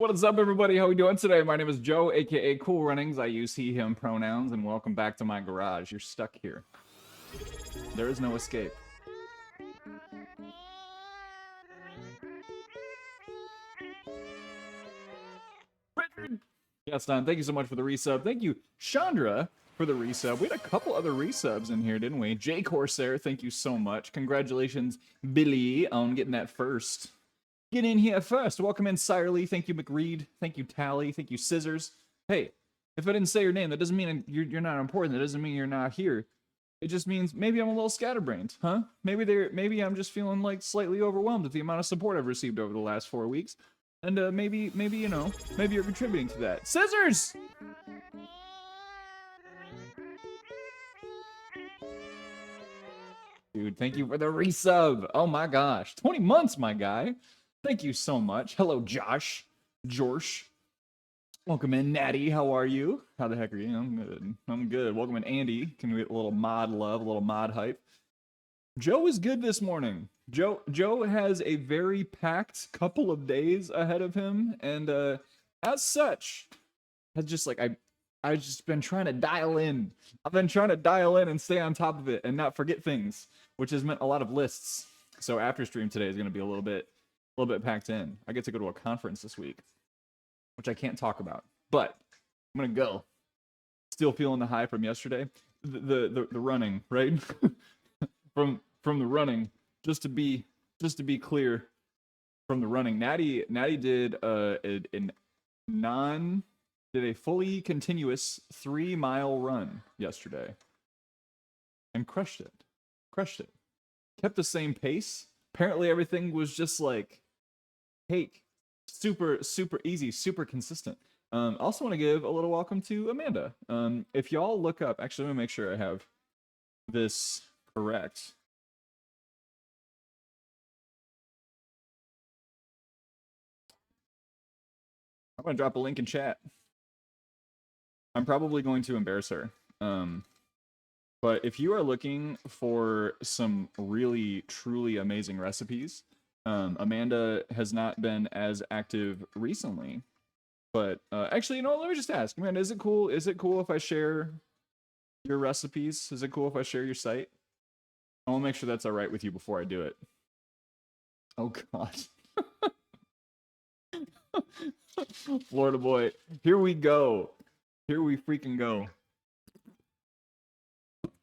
What is up, everybody? How we doing today? My name is Joe, aka Cool Runnings. I use he, him pronouns, and welcome back to my garage. You're stuck here. There is no escape. Richard! Yes, Don, thank you so much for the resub. Thank you, Chandra, for the resub. We had a couple other resubs in here, didn't we? Jay Corsair, thank you so much. Congratulations, Billy, on getting that first. Get in here first. Welcome in, Sirely. Thank you, McReed. Thank you, Tally. Thank you, Scissors. Hey, if I didn't say your name, that doesn't mean you're not important. That doesn't mean you're not here. It just means maybe I'm a little scatterbrained, huh? Maybe I'm just feeling like slightly overwhelmed with the amount of support I've received over the last 4 weeks, and maybe you know, maybe you're contributing to that. Scissors. Dude, thank you for the resub. Oh my gosh, 20 months, my guy. Thank you so much. Hello, Josh. Jorsh. Welcome in, Natty. How are you? How the heck are you? I'm good. I'm good. Welcome in, Andy. Can we get a little mod love, a little mod hype? Joe is good this morning. Joe has a very packed couple of days ahead of him, and as such, has just like I've just been trying to dial in. I've been trying to dial in and stay on top of it and not forget things, which has meant a lot of lists. So after stream today is going to be a little bit packed in. I get to go to a conference this week, which I can't talk about, but I'm gonna go. Still feeling the high from yesterday. The running, right? from the running. Just to be clear, from the running, Natty did a fully continuous 3-mile run yesterday and crushed it. Kept the same pace. Apparently everything was just like cake. Super easy, super consistent. Also want to give a little welcome to Amanda. If y'all look up, actually, let me make sure I have this correct. I'm going to drop a link in chat. I'm probably going to embarrass her. But if you are looking for some really, truly amazing recipes, Amanda has not been as active recently. But actually, you know, let me just ask, Amanda, is it cool if I share your recipes? Is it cool if I share your site? I want to make sure that's all right with you before I do it. Oh, God. Florida boy. Here we go. Here we freaking go.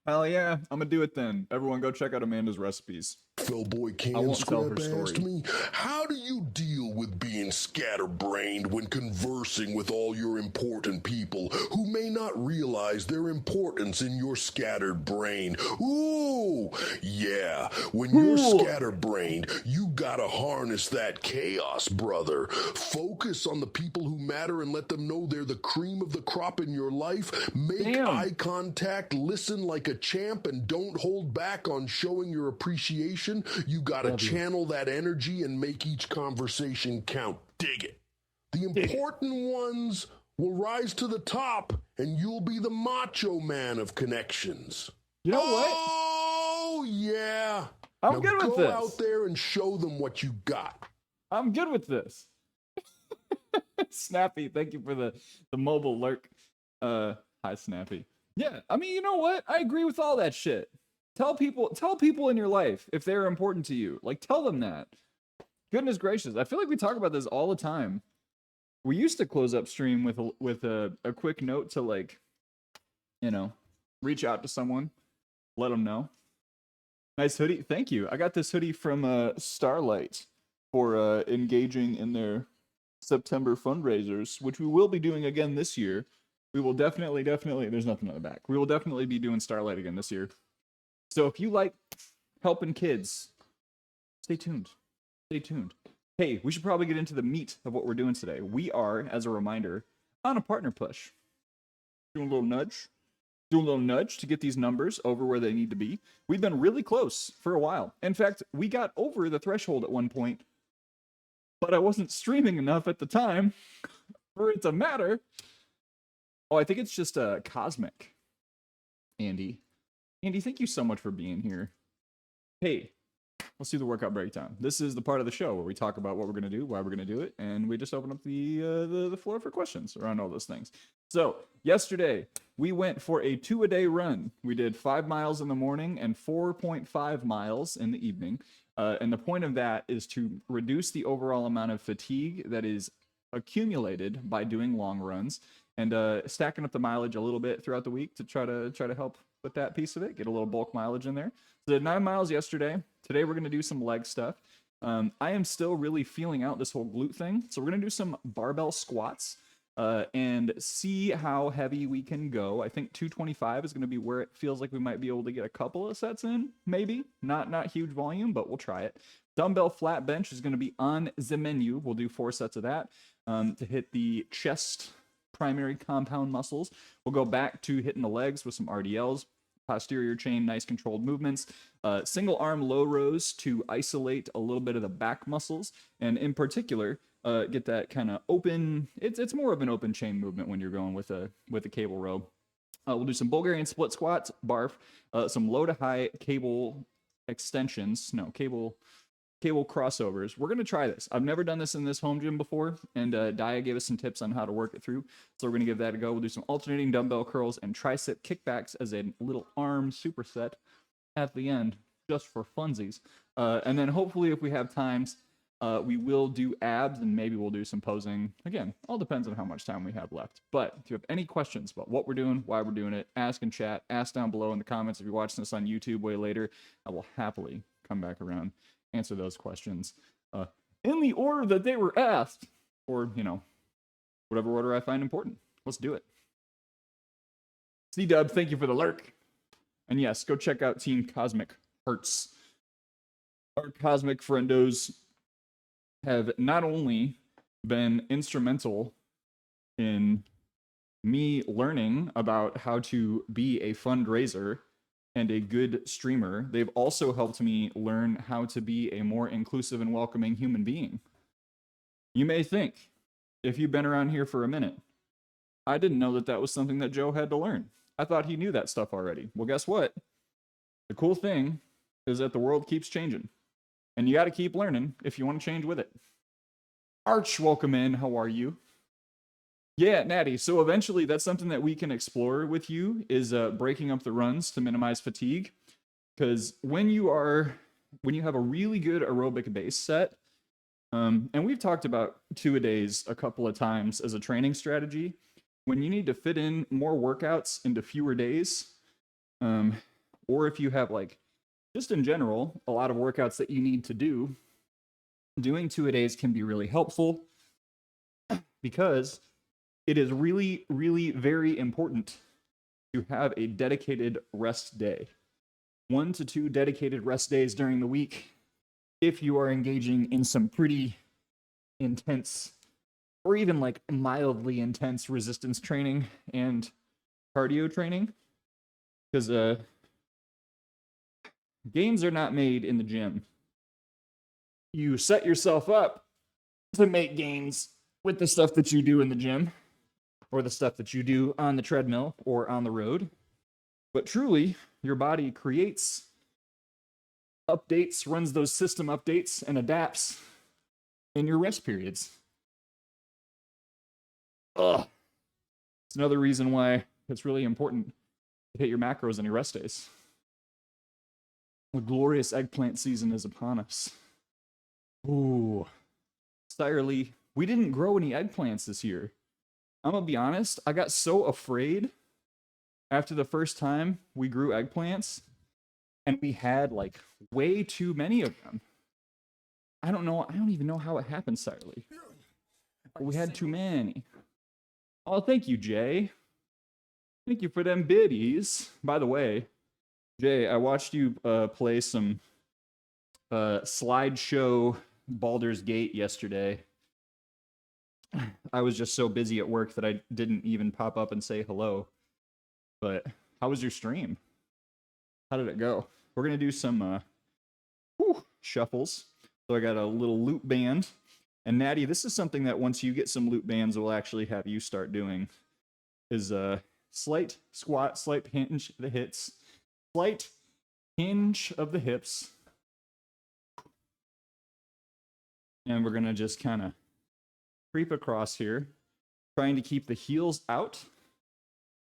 Hell yeah, I'm gonna do it then. Everyone go check out Amanda's recipes. Philboy Can Scrub asked me, how do you deal with being scatterbrained when conversing with all your important people who may not realize their importance in your scattered brain? Ooh, yeah, when you're scatterbrained, you gotta harness that chaos, brother. Focus on the people who matter and let them know they're the cream of the crop in your life. Make eye contact, listen like a champ, and don't hold back on showing your appreciation. You gotta channel that energy and make each conversation count. Dig it. The important ones will rise to the top, and you'll be the macho man of connections. You know what? Oh, yeah. I'm good with this. Go out there and show them what you got. I'm good with this. Snappy, thank you for the mobile lurk. Hi, Snappy. Yeah, I mean, you know what? I agree with all that shit. Tell people in your life if they're important to you. Like, tell them that. Goodness gracious, I feel like we talk about this all the time. We used to close up stream with a quick note to, like, you know, reach out to someone, let them know. Nice hoodie, thank you. I got this hoodie from Starlight for engaging in their September fundraisers, which we will be doing again this year. We will definitely, there's nothing on the back. We will definitely be doing Starlight again this year. So if you like helping kids, stay tuned. Stay tuned. Hey, we should probably get into the meat of what we're doing today. We are, as a reminder, on a partner push. Doing a little nudge to get these numbers over where they need to be. We've been really close for a while. In fact, we got over the threshold at one point, but I wasn't streaming enough at the time for it to matter. Oh, I think it's just cosmic. Andy, thank you so much for being here. Hey, let's do the workout breakdown. This is the part of the show where we talk about what we're gonna do, why we're gonna do it, and we just open up the floor for questions around all those things. So yesterday we went for a 2-a-day run. We did 5 miles in the morning and 4.5 miles in the evening. And the point of that is to reduce the overall amount of fatigue that is accumulated by doing long runs, and stacking up the mileage a little bit throughout the week to try to help with that piece of it, get a little bulk mileage in there. So did 9 miles yesterday. Today we're going to do some leg stuff. I am still really feeling out this whole glute thing, so we're going to do some barbell squats and see how heavy we can go. I think 225 is going to be where it feels like we might be able to get a couple of sets in, maybe. Not huge volume, but we'll try it. Dumbbell flat bench is going to be on the menu. We'll do 4 sets of that to hit the chest primary compound muscles. We'll go back to hitting the legs with some RDLs, posterior chain, nice controlled movements, single arm low rows to isolate a little bit of the back muscles, and in particular, get that kind of open, it's more of an open chain movement when you're going with a cable row. We'll do some Bulgarian split squats, barf, some low to high cable extensions, no, cable crossovers. We're going to try this. I've never done this in this home gym before, and Dia gave us some tips on how to work it through, so we're going to give that a go. We'll do some alternating dumbbell curls and tricep kickbacks as a little arm superset at the end, just for funsies. And then hopefully if we have times, we will do abs, and maybe we'll do some posing. Again, all depends on how much time we have left. But if you have any questions about what we're doing, why we're doing it, ask in chat, ask down below in the comments. If you're watching this on YouTube way later, I will happily come back around, answer those questions in the order that they were asked, or, you know, whatever order I find important. Let's do it. C-Dub, thank you for the lurk. And yes, go check out Team Cosmic Hertz. Our Cosmic friendos have not only been instrumental in me learning about how to be a fundraiser and a good streamer, they've also helped me learn how to be a more inclusive and welcoming human being. You may think, if you've been around here for a minute, I didn't know that that was something that Joe had to learn. I thought he knew that stuff already. Well, guess what? The cool thing is that the world keeps changing, and you got to keep learning if you want to change with it. Arch, welcome in. How are you? Yeah, Natty. So eventually that's something that we can explore with you, is breaking up the runs to minimize fatigue. Because when you have a really good aerobic base set, and we've talked about 2-a-days a couple of times as a training strategy, when you need to fit in more workouts into fewer days, or if you have, like, just in general, a lot of workouts that you need to do, doing 2-a-days can be really helpful, because it is really, really very important to have a dedicated rest day. 1 to 2 dedicated rest days during the week if you are engaging in some pretty intense, or even like mildly intense resistance training and cardio training. Because gains are not made in the gym. You set yourself up to make gains with the stuff that you do in the gym, or the stuff that you do on the treadmill or on the road. But truly, your body creates updates, runs those system updates, and adapts in your rest periods. It's another reason why it's really important to hit your macros on your rest days. The glorious eggplant season is upon us. Ooh. Styrely, we didn't grow any eggplants this year. I'm gonna be honest, I got so afraid after the first time we grew eggplants, and we had like way too many of them. I don't even know how it happened, Styrely. We had too many. Oh, thank you, Jay. Thank you for them biddies. By the way, Jay, I watched you play some slideshow Baldur's Gate yesterday. I was just so busy at work that I didn't even pop up and say hello. But how was your stream? How did it go? We're going to do some shuffles. So I got a little loop band. And Natty, this is something that once you get some loop bands, we'll actually have you start doing. Is a slight squat, slight hinge of the hips, slight hinge of the hips, And we're gonna just kind of creep across here, trying to keep the heels out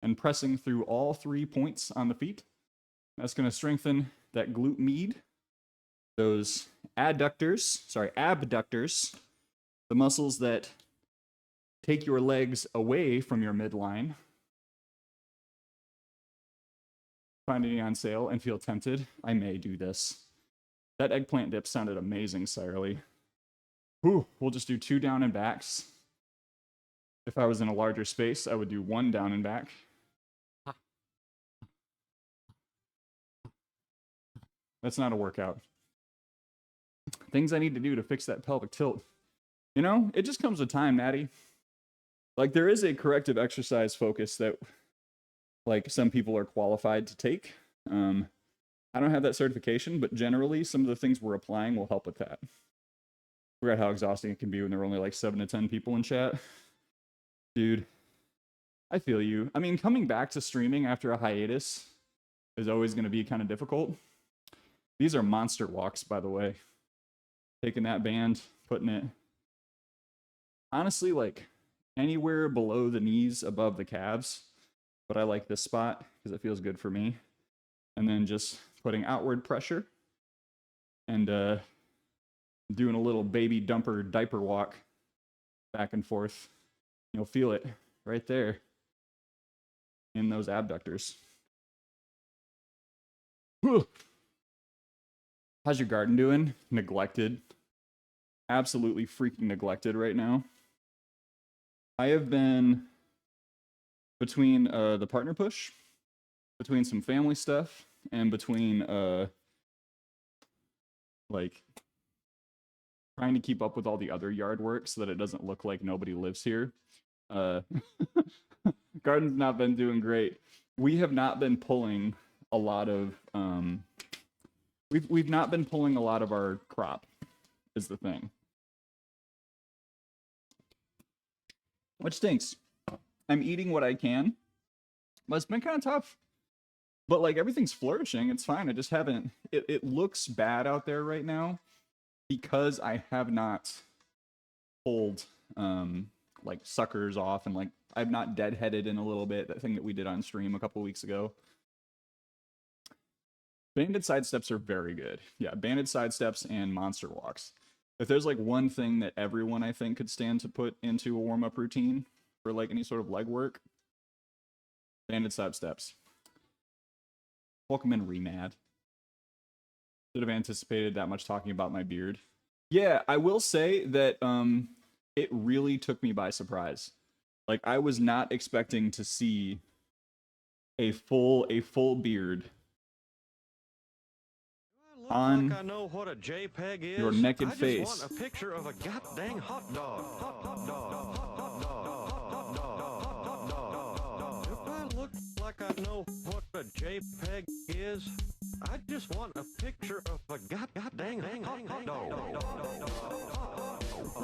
and pressing through all 3 points on the feet. That's gonna strengthen that glute med, those abductors, the muscles that take your legs away from your midline. Finding it on sale and feel tempted, I may do this. That eggplant dip sounded amazing, Sirely. Whew, we'll just do 2 down and backs. If I was in a larger space, I would do 1 down and back. That's not a workout. Things I need to do to fix that pelvic tilt. You know, it just comes with time, Natty. Like, there is a corrective exercise focus that, like, some people are qualified to take. I don't have that certification, but generally, some of the things we're applying will help with that. Forgot how exhausting it can be when there are only like 7 to 10 people in chat. Dude, I feel you. I mean, coming back to streaming after a hiatus is always going to be kind of difficult. These are monster walks, by the way. Taking that band, putting it, honestly, like anywhere below the knees, above the calves. But I like this spot because it feels good for me. And then just putting outward pressure and doing a little baby dumper diaper walk back and forth. You'll feel it right there in those abductors. Whew. How's your garden doing? Neglected. Absolutely freaking neglected right now. I have been between the partner push, between some family stuff, and between like trying to keep up with all the other yard work so that it doesn't look like nobody lives here. Garden's not been doing great. We have not been pulling a lot of we've not been pulling a lot of our crop is the thing. Which stinks. I'm eating what I can, but it's been kind of tough. But like everything's flourishing, it's fine. I just haven't it looks bad out there right now because I have not pulled like suckers off, and like I've not deadheaded in a little bit, that thing that we did on stream a couple weeks ago. Banded side steps are very good. Yeah, banded side steps and monster walks. If there's like one thing that everyone I think could stand to put into a warm-up routine for like any sort of leg work, banded side steps. Welcome in, Remad. Should have anticipated that much talking about my beard. Yeah, I will say that it really took me by surprise. Like, I was not expecting to see a full beard on like I know what a JPEG is. your naked I just face. want a picture of a goddamn hot dog. If I look like I know what a JPEG is, I just want a picture of a goddamn hot dog.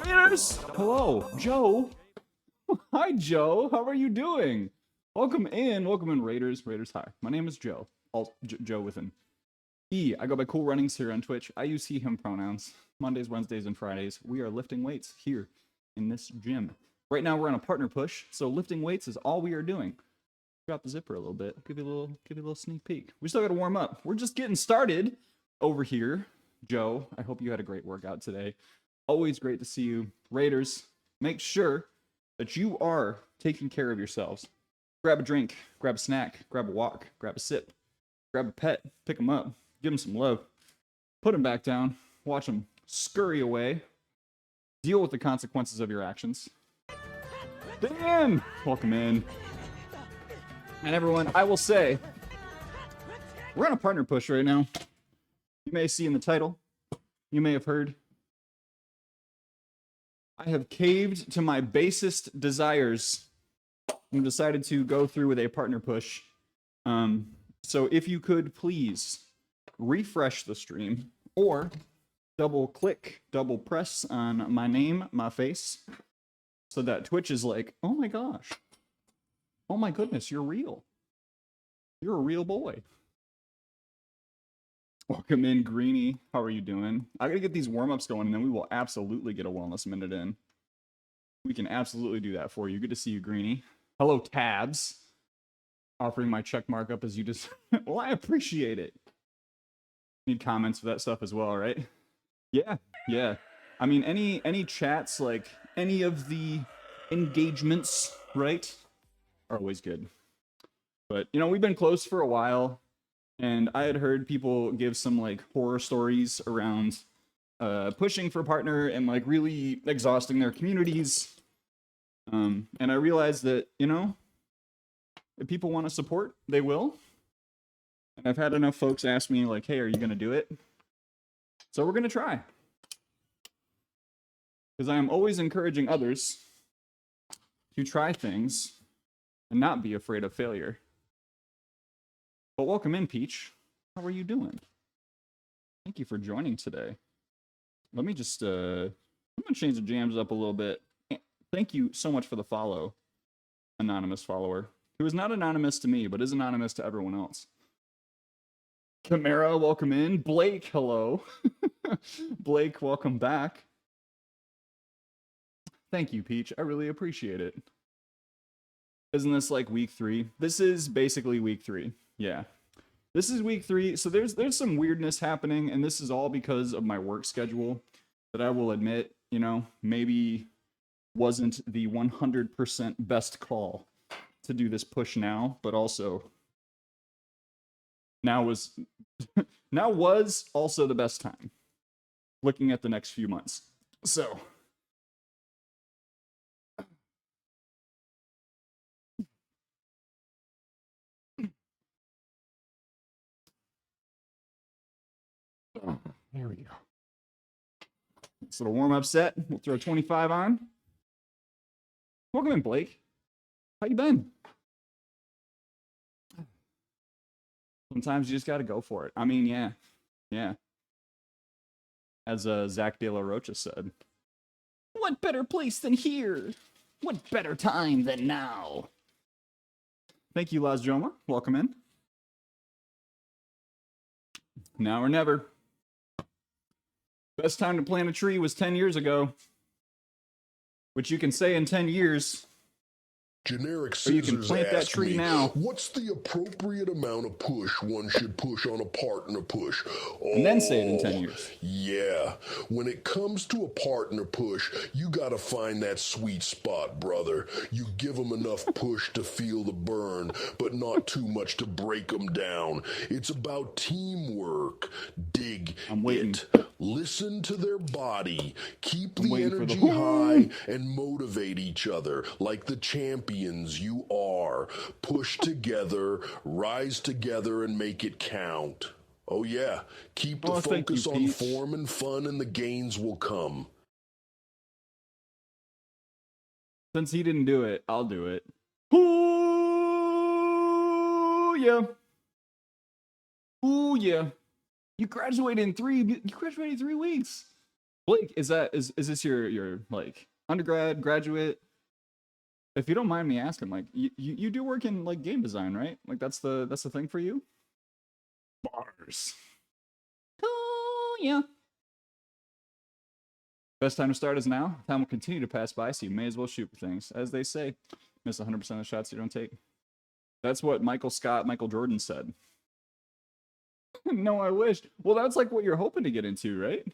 Raiders! Hello, Joe. Hi, Joe. How are you doing? Welcome in, Raiders. Raiders, hi. My name is Joe. Joe with an E. I go by Cool Runnings here on Twitch. I use he, him pronouns. Mondays, Wednesdays, and Fridays. We are lifting weights here in this gym. Right now, we're on a partner push, so lifting weights is all we are doing. Drop the zipper a little bit. Give you a little sneak peek. We still got to warm up. We're just getting started over here. Joe, I hope you had a great workout today. Always great to see you. Raiders, make sure that you are taking care of yourselves. Grab a drink, grab a snack, grab a walk, grab a sip, grab a pet, pick them up, give them some love, put them back down, watch them scurry away, deal with the consequences of your actions. Dan, welcome in. And everyone, I will say, we're on a partner push right now. You may see in the title, you may have heard, I have caved to my basest desires and decided to go through with a partner push. So if you could please refresh the stream or double click, double press on my name, my face, so that Twitch is like, oh my gosh, oh my goodness, you're real. You're a real boy. Welcome in, Greeny. How are you doing? I gotta get these warm-ups going, and then we will absolutely get a wellness minute in. We can absolutely do that for you. Good to see you, Greeny. Hello, Tabs. Offering my check mark up as you just... Well, I appreciate it. Need comments for that stuff as well, right? Yeah, yeah. I mean, any chats, like, any of the engagements, right, are always good. But, you know, we've been close for a while, and I had heard people give some, like, horror stories around pushing for a partner and, like, really exhausting their communities. And I realized that, you know, if people want to support, they will. And I've had enough folks ask me, like, hey, are you going to do it? So we're going to try. Because I am always encouraging others to try things and not be afraid of failure. But welcome in, Peach. How are you doing? Thank you for joining today. Let me just, I'm going to change the jams up a little bit. Thank you so much for the follow, anonymous follower, who is not anonymous to me, but is anonymous to everyone else. Camara, welcome in. Blake, hello. Blake, welcome back. Thank you, Peach. I really appreciate it. Isn't this like week 3? This is basically week 3. Yeah. This is week 3. So there's some weirdness happening, and this is all because of my work schedule that I will admit, you know, maybe wasn't the 100% best call to do this push now, but also now was also the best time looking at the next few months. So there we go. This little warm-up set. We'll throw 25 on. Welcome in, Blake. How you been? Sometimes you just got to go for it. I mean, yeah. As Zach De La Rocha said, what better place than here? What better time than now? Thank you, Las Joma. Welcome in. Now or never. Best time to plant a tree was 10 years ago. Which you can say in 10 years. Generic Or you can scissors plant that ask tree me, now. what's the appropriate amount of push one should push on a partner push? And then say it in 10 years. Yeah. When it comes to a partner push, you gotta find that sweet spot, brother. You give them enough push to feel the burn, but not too much to break them down. It's about teamwork. Dig I'm waiting. it. Listen to their body. Keep the energy high and motivate each other like the champions you are. Push together, rise together, and make it count. Oh yeah, keep the focus on form and fun, and the gains will come. Since he didn't do it, I'll do it. Ooh, yeah. Ooh, yeah. You graduated in 3 weeks. Blake, is this your like undergrad, graduate? If you don't mind me asking, like you do work in like game design, right? Like that's the thing for you? Bars. Oh yeah. Best time to start is now. Time will continue to pass by, so you may as well shoot for things. As they say, miss 100% of the shots you don't take. That's what Michael Jordan said. No, I wish. Well, that's like what you're hoping to get into, right?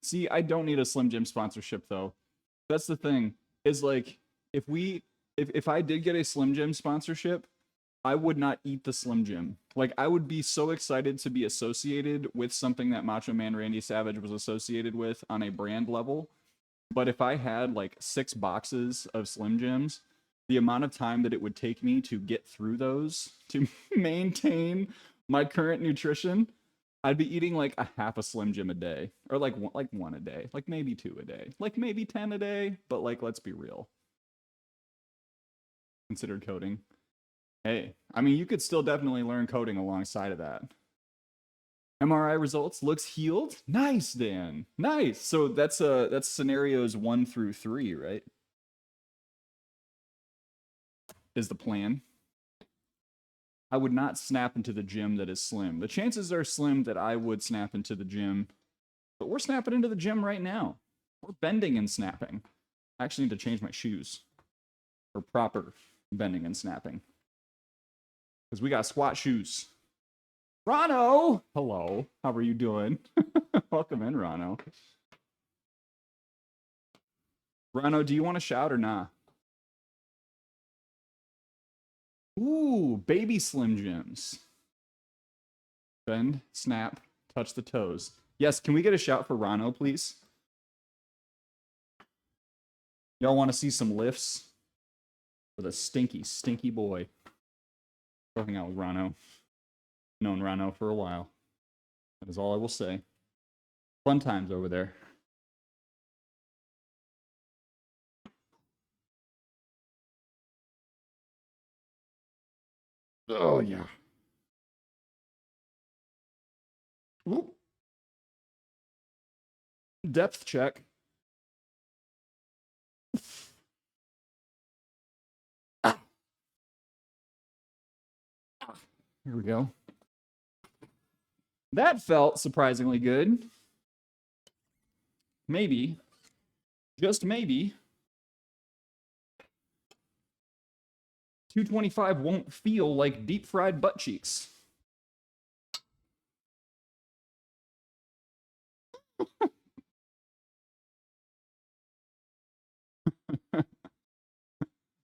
See, I don't need a Slim Jim sponsorship though. That's the thing. Is like if I did get a Slim Jim sponsorship, I would not eat the Slim Jim. Like I would be so excited to be associated with something that Macho Man Randy Savage was associated with on a brand level. But if I had like 6 boxes of Slim Jims, the amount of time that it would take me to get through those to maintain my current nutrition, I'd be eating like a half a Slim Jim a day, or like one a day, like maybe 2 a day, like maybe 10 a day. But like, let's be real. Considered coding. Hey, I mean, you could still definitely learn coding alongside of that. MRI results looks healed. Nice, Dan. Nice. So that's scenarios 1 through 3, right? Is the plan. I would not snap into the gym that is slim. The chances are slim that I would snap into the gym, but we're snapping into the gym right now. We're bending and snapping. I actually need to change my shoes for proper bending and snapping. Because we got squat shoes. Rano! Hello. How are you doing? Welcome in, Rano. Rano, do you want to shout or not? Ooh, baby Slim Jims. Bend, snap, touch the toes. Yes, can we get a shout for Rano, please? Y'all want to see some lifts? For the stinky, stinky boy. Go hang out with Rano. Known Rano for a while. That is all I will say. Fun times over there. Oh, yeah. Ooh. Depth check. Ah. Here we go. That felt surprisingly good. Maybe, just maybe, 225 won't feel like deep fried butt cheeks.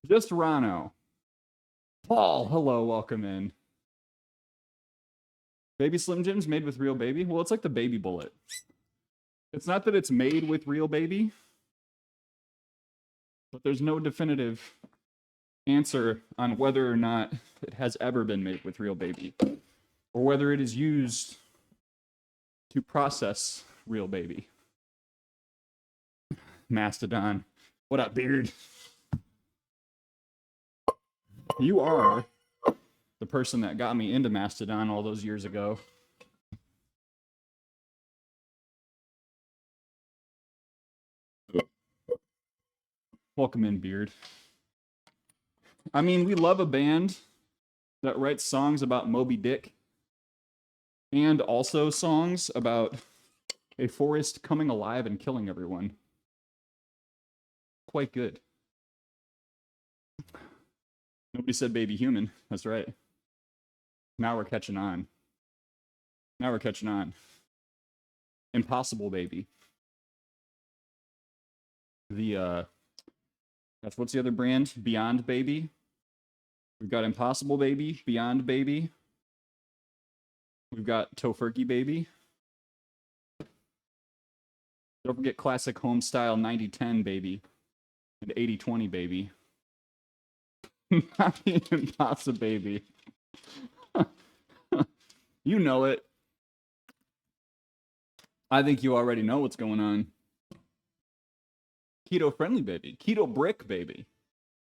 Just Rano. Paul, hello, welcome in. Baby Slim Jims made with real baby? Well, it's like the baby bullet. It's not that it's made with real baby, but there's no definitive answer on whether or not it has ever been made with real baby, or whether it is used to process real baby. Mastodon. What up, Beard? You are the person that got me into Mastodon all those years ago. Welcome in, Beard. I mean, we love a band that writes songs about Moby Dick and also songs about a forest coming alive and killing everyone. Quite good. Nobody said baby human. That's right. Now we're catching on. Now we're catching on. Impossible Baby. That's what's the other brand? Beyond Baby. We've got Impossible Baby, Beyond Baby. We've got Tofurkey Baby. Don't forget classic home style 90-10 Baby and 80-20 Baby. Not the Impossible Baby. You know it. I think you already know what's going on. Keto friendly baby. Keto brick baby.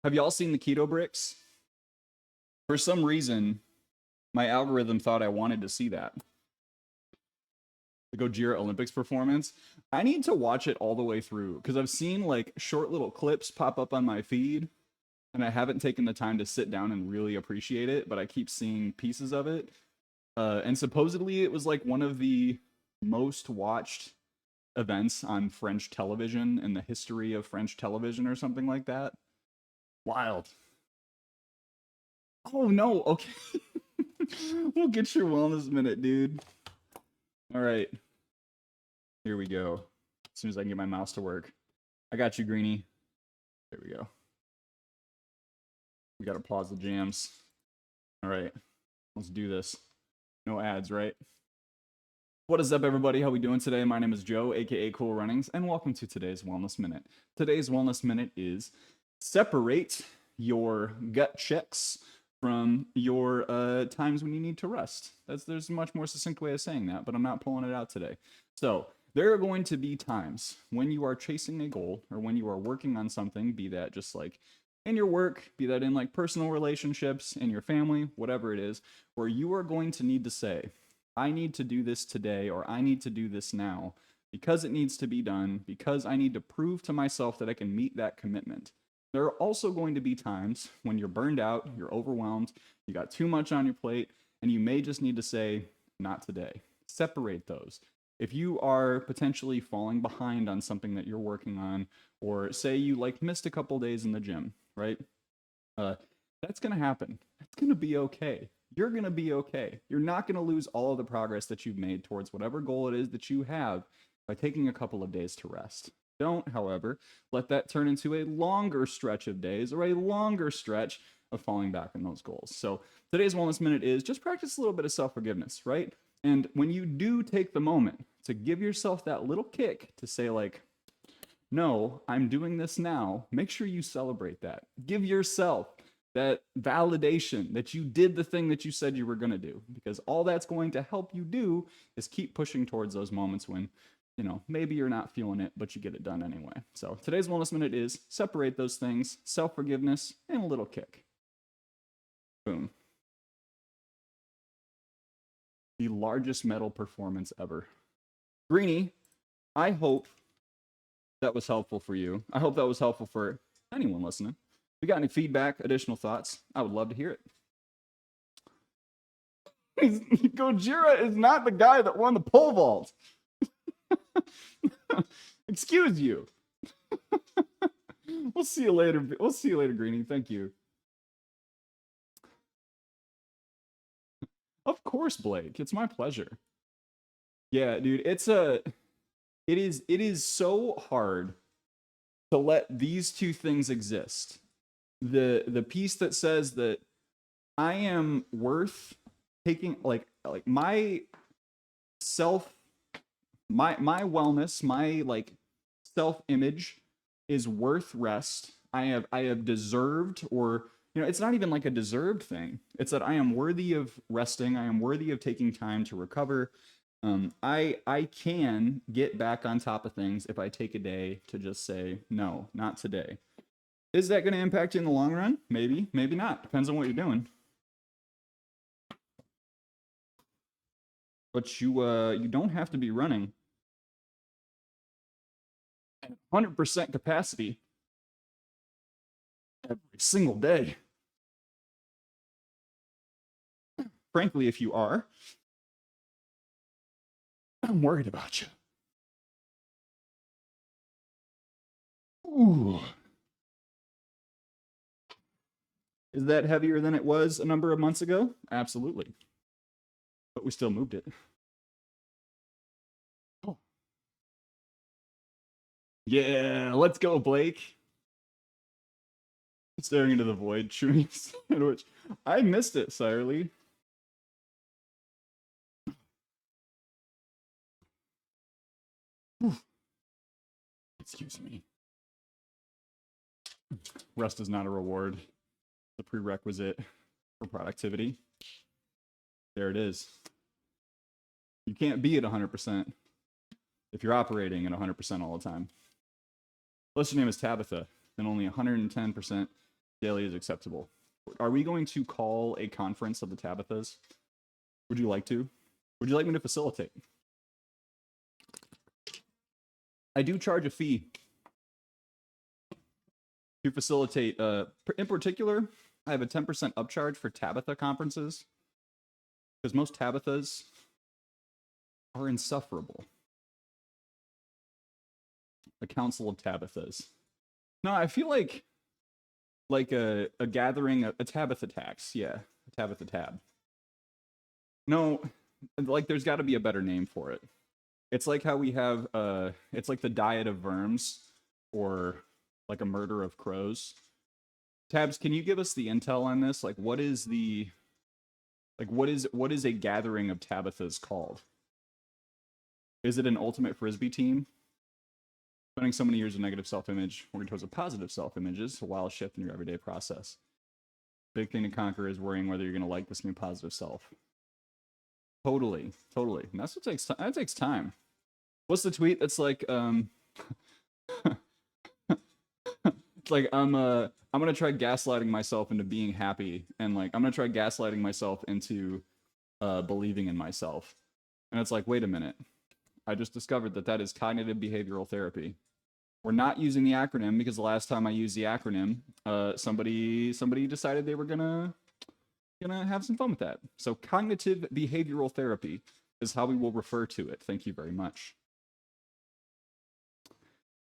Have y'all seen the keto bricks? For some reason, my algorithm thought I wanted to see that. The Gojira Olympics performance. I need to watch it all the way through because I've seen like short little clips pop up on my feed and I haven't taken the time to sit down and really appreciate it, but I keep seeing pieces of it. And supposedly it was like one of the most watched events on French television in the history of French television or something like that. Wild. Oh no, okay. We'll get your wellness minute, dude. All right. Here we go. As soon as I can get my mouse to work. I got you, Greenie. There we go. We gotta pause the jams. All right. Let's do this. No ads, right? What is up, everybody? How we doing today? My name is Joe, aka Cool Runnings, and welcome to today's Wellness Minute. Today's Wellness Minute is separate your gut checks from your times when you need to rest. There's a much more succinct way of saying that, but I'm not pulling it out today. So there are going to be times when you are chasing a goal or when you are working on something, be that just like in your work, be that in like personal relationships, in your family, whatever it is, where you are going to need to say, I need to do this today, or I need to do this now because it needs to be done, because I need to prove to myself that I can meet that commitment. There are also going to be times when you're burned out, you're overwhelmed, you got too much on your plate, and you may just need to say, not today. Separate those. If you are potentially falling behind on something that you're working on, or say you like missed a couple days in the gym, right? That's going to happen. That's going to be okay. You're going to be okay. You're not going to lose all of the progress that you've made towards whatever goal it is that you have by taking a couple of days to rest. Don't, however, let that turn into a longer stretch of days or a longer stretch of falling back on those goals. So today's Wellness Minute is just practice a little bit of self-forgiveness, right? And when you do take the moment to give yourself that little kick to say like, no, I'm doing this now, make sure you celebrate that. Give yourself that validation that you did the thing that you said you were going to do, because all that's going to help you do is keep pushing towards those moments when, you know, maybe you're not feeling it, but you get it done anyway. So today's Wellness Minute is separate those things, self-forgiveness, and a little kick. Boom. The largest metal performance ever. Greenie, I hope that was helpful for you. I hope that was helpful for anyone listening. If you got any feedback, additional thoughts, I would love to hear it. Gojira is not the guy that won the pole vault. Excuse you. We'll see you later. We'll see you later, Greenie. Thank you. Of course, Blake. It's my pleasure. Yeah, dude, it is so hard to let these two things exist. The piece that says that I am worth taking, like my self, my wellness, my like self-image is worth rest. I have deserved, or you know, it's not even like a deserved thing. It's that I am worthy of resting. I am worthy of taking time to recover. I can get back on top of things if I take a day to just say, no, not today. Is that going to impact you in the long run? Maybe, maybe not. Depends on what you're doing. But you don't have to be running at 100% capacity every single day. Frankly, if you are, I'm worried about you. Ooh. Is that heavier than it was a number of months ago? Absolutely. But we still moved it. Oh. Yeah, let's go, Blake. Staring into the void, chewing a sandwich. I missed it, Sirely. Excuse me. Rest is not a reward. The prerequisite for productivity. There it is. You can't be at 100% if you're operating at 100% all the time. Unless your name is Tabitha, then only 110% daily is acceptable. Are we going to call a conference of the Tabithas? Would you like to? Would you like me to facilitate? I do charge a fee to facilitate. In particular, I have a 10% upcharge for Tabitha conferences, because most Tabithas are insufferable. A council of Tabithas. No, I feel like a gathering, a Tabitha tax. Yeah, a Tabitha tab. No, like there's got to be a better name for it. It's like how we have, it's like the diet of verms, or like a murder of crows. Tabs, can you give us the intel on this? Like, what is the, like, what is a gathering of Tabithas called? Is it an ultimate frisbee team? Spending so many years of negative self-image, working towards a positive self-image is a wild shift in your everyday process. Big thing to conquer is worrying whether you're going to like this new positive self. Totally. And that's what takes time. That takes time. What's the tweet that's like, it's like I'm gonna try gaslighting myself into being happy, and like I'm gonna try gaslighting myself into believing in myself. And it's like, wait a minute, I just discovered that is cognitive behavioral therapy. We're not using the acronym because the last time I used the acronym, somebody decided they were gonna have some fun with that. So cognitive behavioral therapy is how we will refer to it. Thank you very much.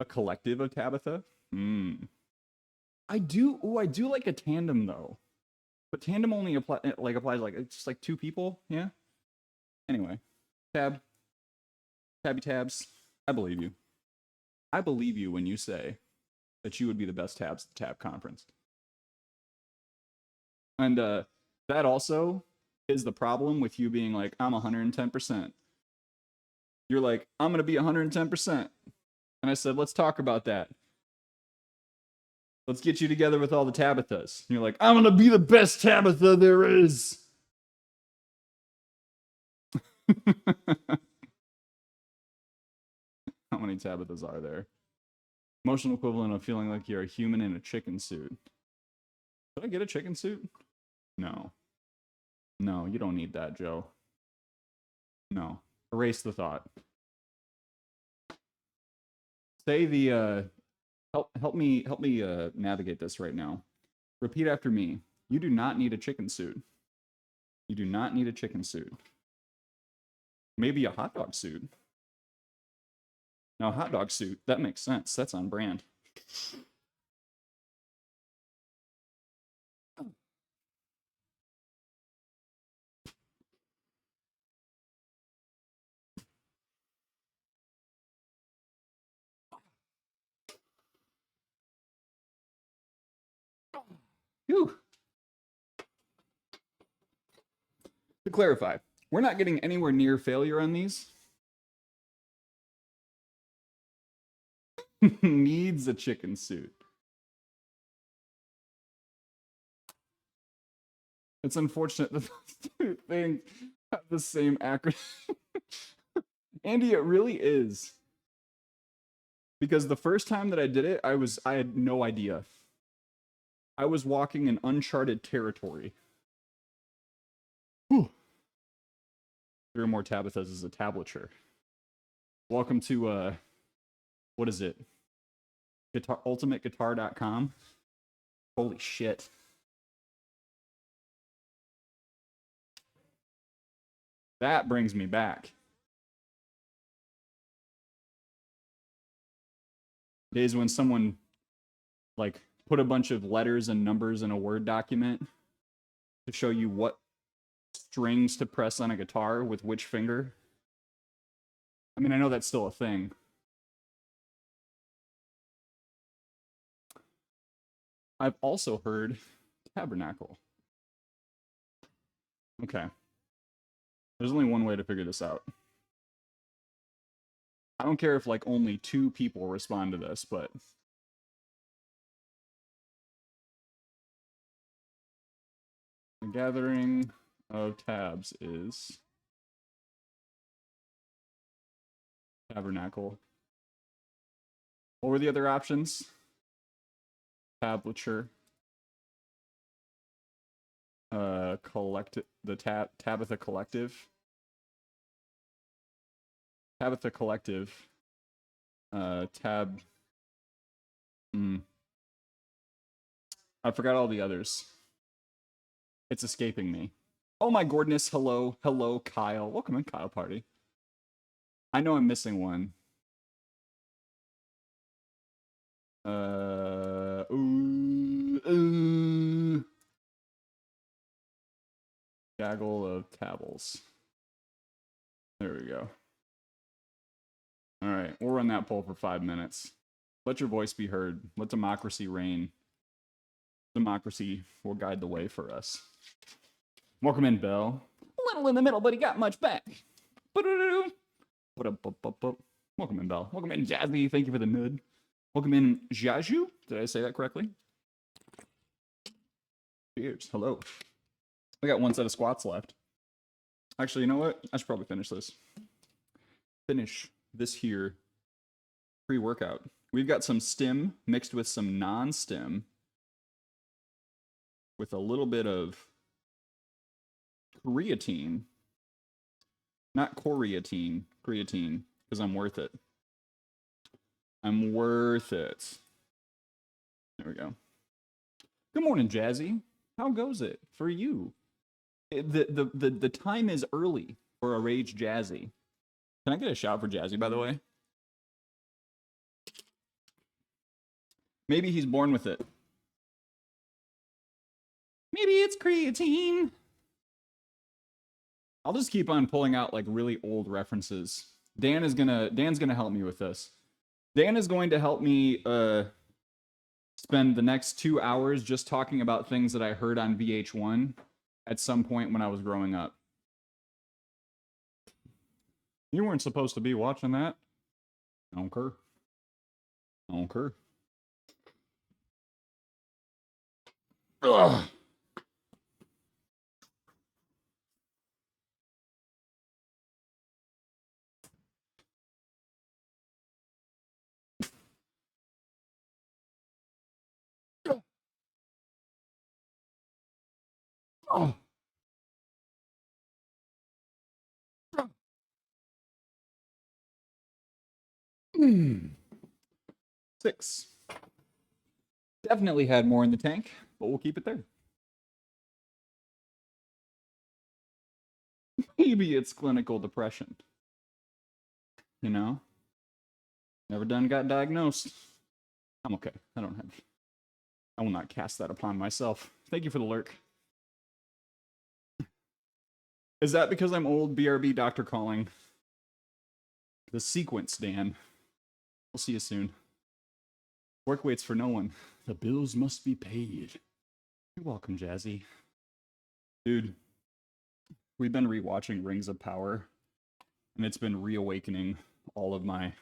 A collective of Tabitha? I do like a tandem though. But tandem only applies like it's just like 2 people, yeah? Anyway. Tabby tabs. I believe you. I believe you when you say that you would be the best tabs at the Tab conference. And that also is the problem with you being like, I'm 110%. You're like, I'm going to be 110%. And I said, let's talk about that. Let's get you together with all the Tabithas. And you're like, I'm going to be the best Tabitha there is. How many Tabithas are there? Emotional equivalent of feeling like you're a human in a chicken suit. Did I get a chicken suit? No. No, you don't need that, Joe. No. Erase the thought. Say the help me navigate this right now. Repeat after me. You do not need a chicken suit. You do not need a chicken suit. Maybe a hot dog suit. Now, hot dog suit, that makes sense. That's on brand. Whew. To clarify, we're not getting anywhere near failure on these. Needs a chicken suit. It's unfortunate that those 2 things have the same acronym. Andy, it really is. Because the first time that I did it, I had no idea. I was walking in uncharted territory. Whew. 3 or more Tabithas is a tablature. Welcome to what is it? ultimateguitar.com. Holy shit. That brings me back. Days when someone like put a bunch of letters and numbers in a Word document to show you what strings to press on a guitar with which finger. I mean, I know that's still a thing. I've also heard tabernacle. Okay. There's only one way to figure this out. I don't care if like only 2 people respond to this, but the gathering of tabs is tabernacle. What were the other options? Tablature. Tabitha Collective. Tabitha Collective. I forgot all the others. It's escaping me. Oh my goodness, hello, Kyle. Welcome in, Kyle Party. I know I'm missing one. Gaggle of tabbles. There we go. All right, we'll run that poll for 5 minutes. Let your voice be heard. Let democracy reign. Democracy will guide the way for us. Welcome in, Bell. A little in the middle, but he got much back. Welcome in, Bell. Welcome in, Jazzy. Thank you for the nud. Welcome in, Jaju. Did I say that correctly? Cheers. Hello. We got 1 set of squats left. Actually, you know what? I should probably finish this. Finish this here pre-workout. We've got some stim mixed with some non-stim with a little bit of creatine. Not creatine, because I'm worth it. I'm worth it. There we go. Good morning, Jazzy. How goes it for you? The time is early for a Rage Jazzy. Can I get a shout for Jazzy, by the way? Maybe he's born with it. Maybe it's creatine. I'll just keep on pulling out like really old references. Dan's gonna help me with this. Dan is going to help me spend the next 2 hours just talking about things that I heard on VH1 at some point when I was growing up. You weren't supposed to be watching that. I don't care. I don't care. Ugh. Oh. 6. Definitely had more in the tank, but we'll keep it there. Maybe it's clinical depression. You know? Never done got diagnosed. I'm okay. I will not cast that upon myself. Thank you for the lurk. Is that because I'm old? BRB doctor calling. The sequence, Dan. We'll see you soon. Work waits for no one. The bills must be paid. You're welcome, Jazzy. Dude, we've been rewatching Rings of Power, and it's been reawakening all of my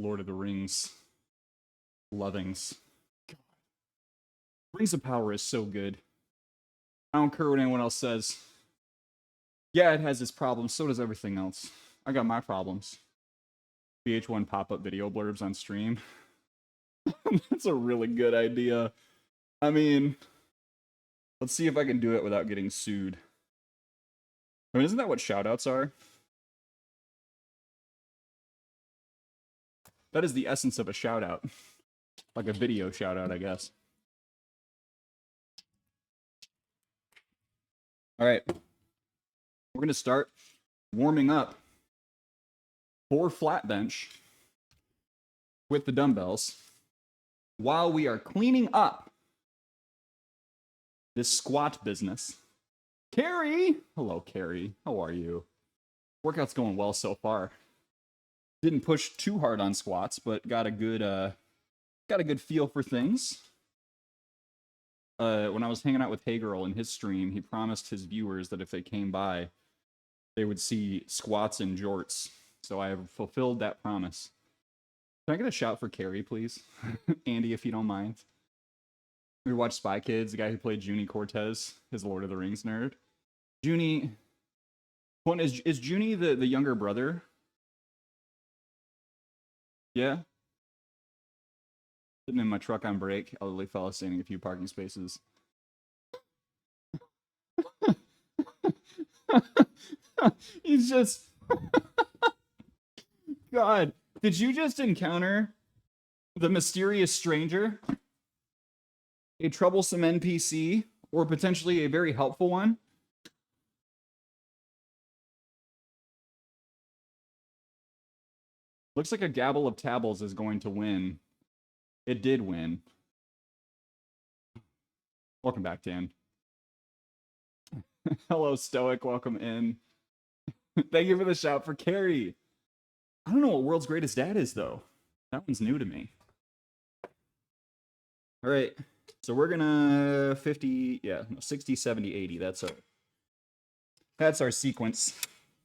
Lord of the Rings lovings. God. Rings of Power is so good. I don't care what anyone else says. Yeah, it has its problems. So does everything else. I got my problems. VH1 pop-up video blurbs on stream. That's a really good idea. I mean, let's see if I can do it without getting sued. I mean, isn't that what shoutouts are? That is the essence of a shoutout. Like a video shoutout, I guess. All right. We're going to start warming up for flat bench with the dumbbells while we are cleaning up this squat business. Carrie! Hello, Carrie. How are you? Workout's going well so far. Didn't push too hard on squats, but got a good feel for things. When I was hanging out with Hey Girl in his stream, he promised his viewers that if they came by, they would see squats and jorts. So I have fulfilled that promise. Can I get a shout for Carrie, please? Andy, if you don't mind. We watched Spy Kids, the guy who played Junie Cortez, his Lord of the Rings nerd. Junie... Is Junie the younger brother? Yeah? Sitting in my truck on break, elderly fella standing a few parking spaces. He's just... God, did you just encounter the mysterious stranger? A troublesome NPC, or potentially a very helpful one? Looks like a gabble of tabbles is going to win. It did win. Welcome back, Dan. Hello, Stoic. Welcome in. Thank you for the shout for Carrie. I don't know what World's Greatest Dad is, though. That one's new to me. All right. So we're gonna 60, 70, 80. That's our sequence.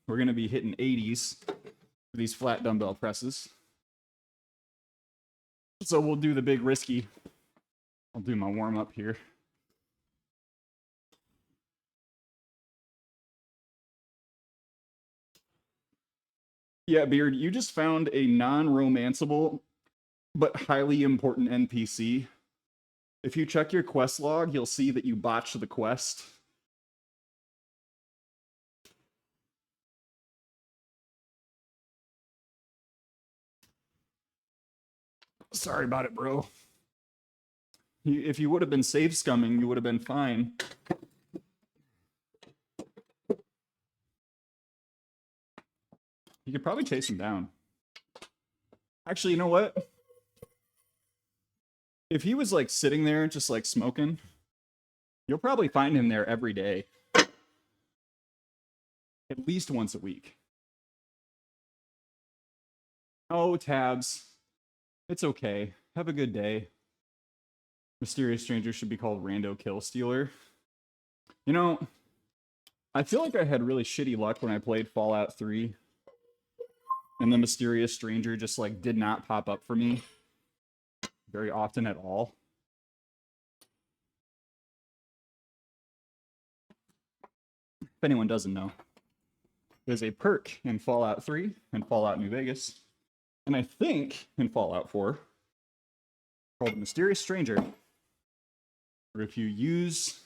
We're gonna be hitting 80s for these flat dumbbell presses. So we'll do the big risky. I'll do my warm up here. Yeah, Beard, you just found a non-romanceable but highly important NPC. If you check your quest log, you'll see that you botched the quest. Sorry about it, bro. If you would have been safe scumming, you would have been fine. You could probably chase him down. Actually, you know what? If he was like sitting there just like smoking, you'll probably find him there every day. At least once a week. Oh, Tabs. It's okay. Have a good day. Mysterious stranger should be called Rando Kill Stealer. You know, I feel like I had really shitty luck when I played Fallout 3. And the mysterious stranger just like did not pop up for me very often at all. If anyone doesn't know, there's a perk in Fallout 3 and Fallout New Vegas, and I think in Fallout 4, called Mysterious Stranger, where if you use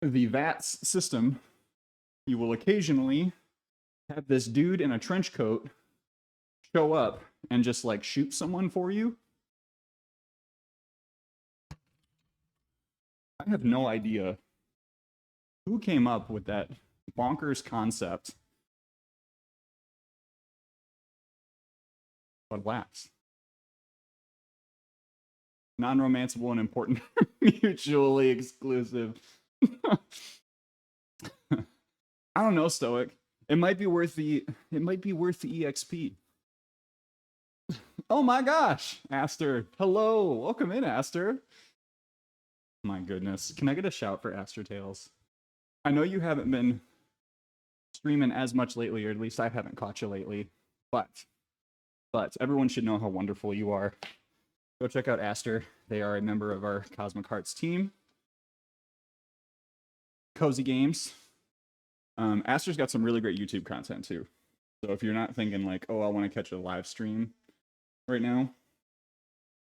the VATS system, you will occasionally have this dude in a trench coat show up and just like shoot someone for you. I have no idea who came up with that bonkers concept. But wax. Non-romanceable and important, mutually exclusive. I don't know, Stoic. It might be worth the EXP. Oh my gosh, Aster. Hello. Welcome in, Aster. My goodness. Can I get a shout for Aster Tales? I know you haven't been streaming as much lately, or at least I haven't caught you lately, but everyone should know how wonderful you are. Go check out Aster. They are a member of our Cosmic Hearts team. Cozy Games. Aster's got some really great YouTube content too. So if you're not thinking like, oh, I want to catch a live stream right now,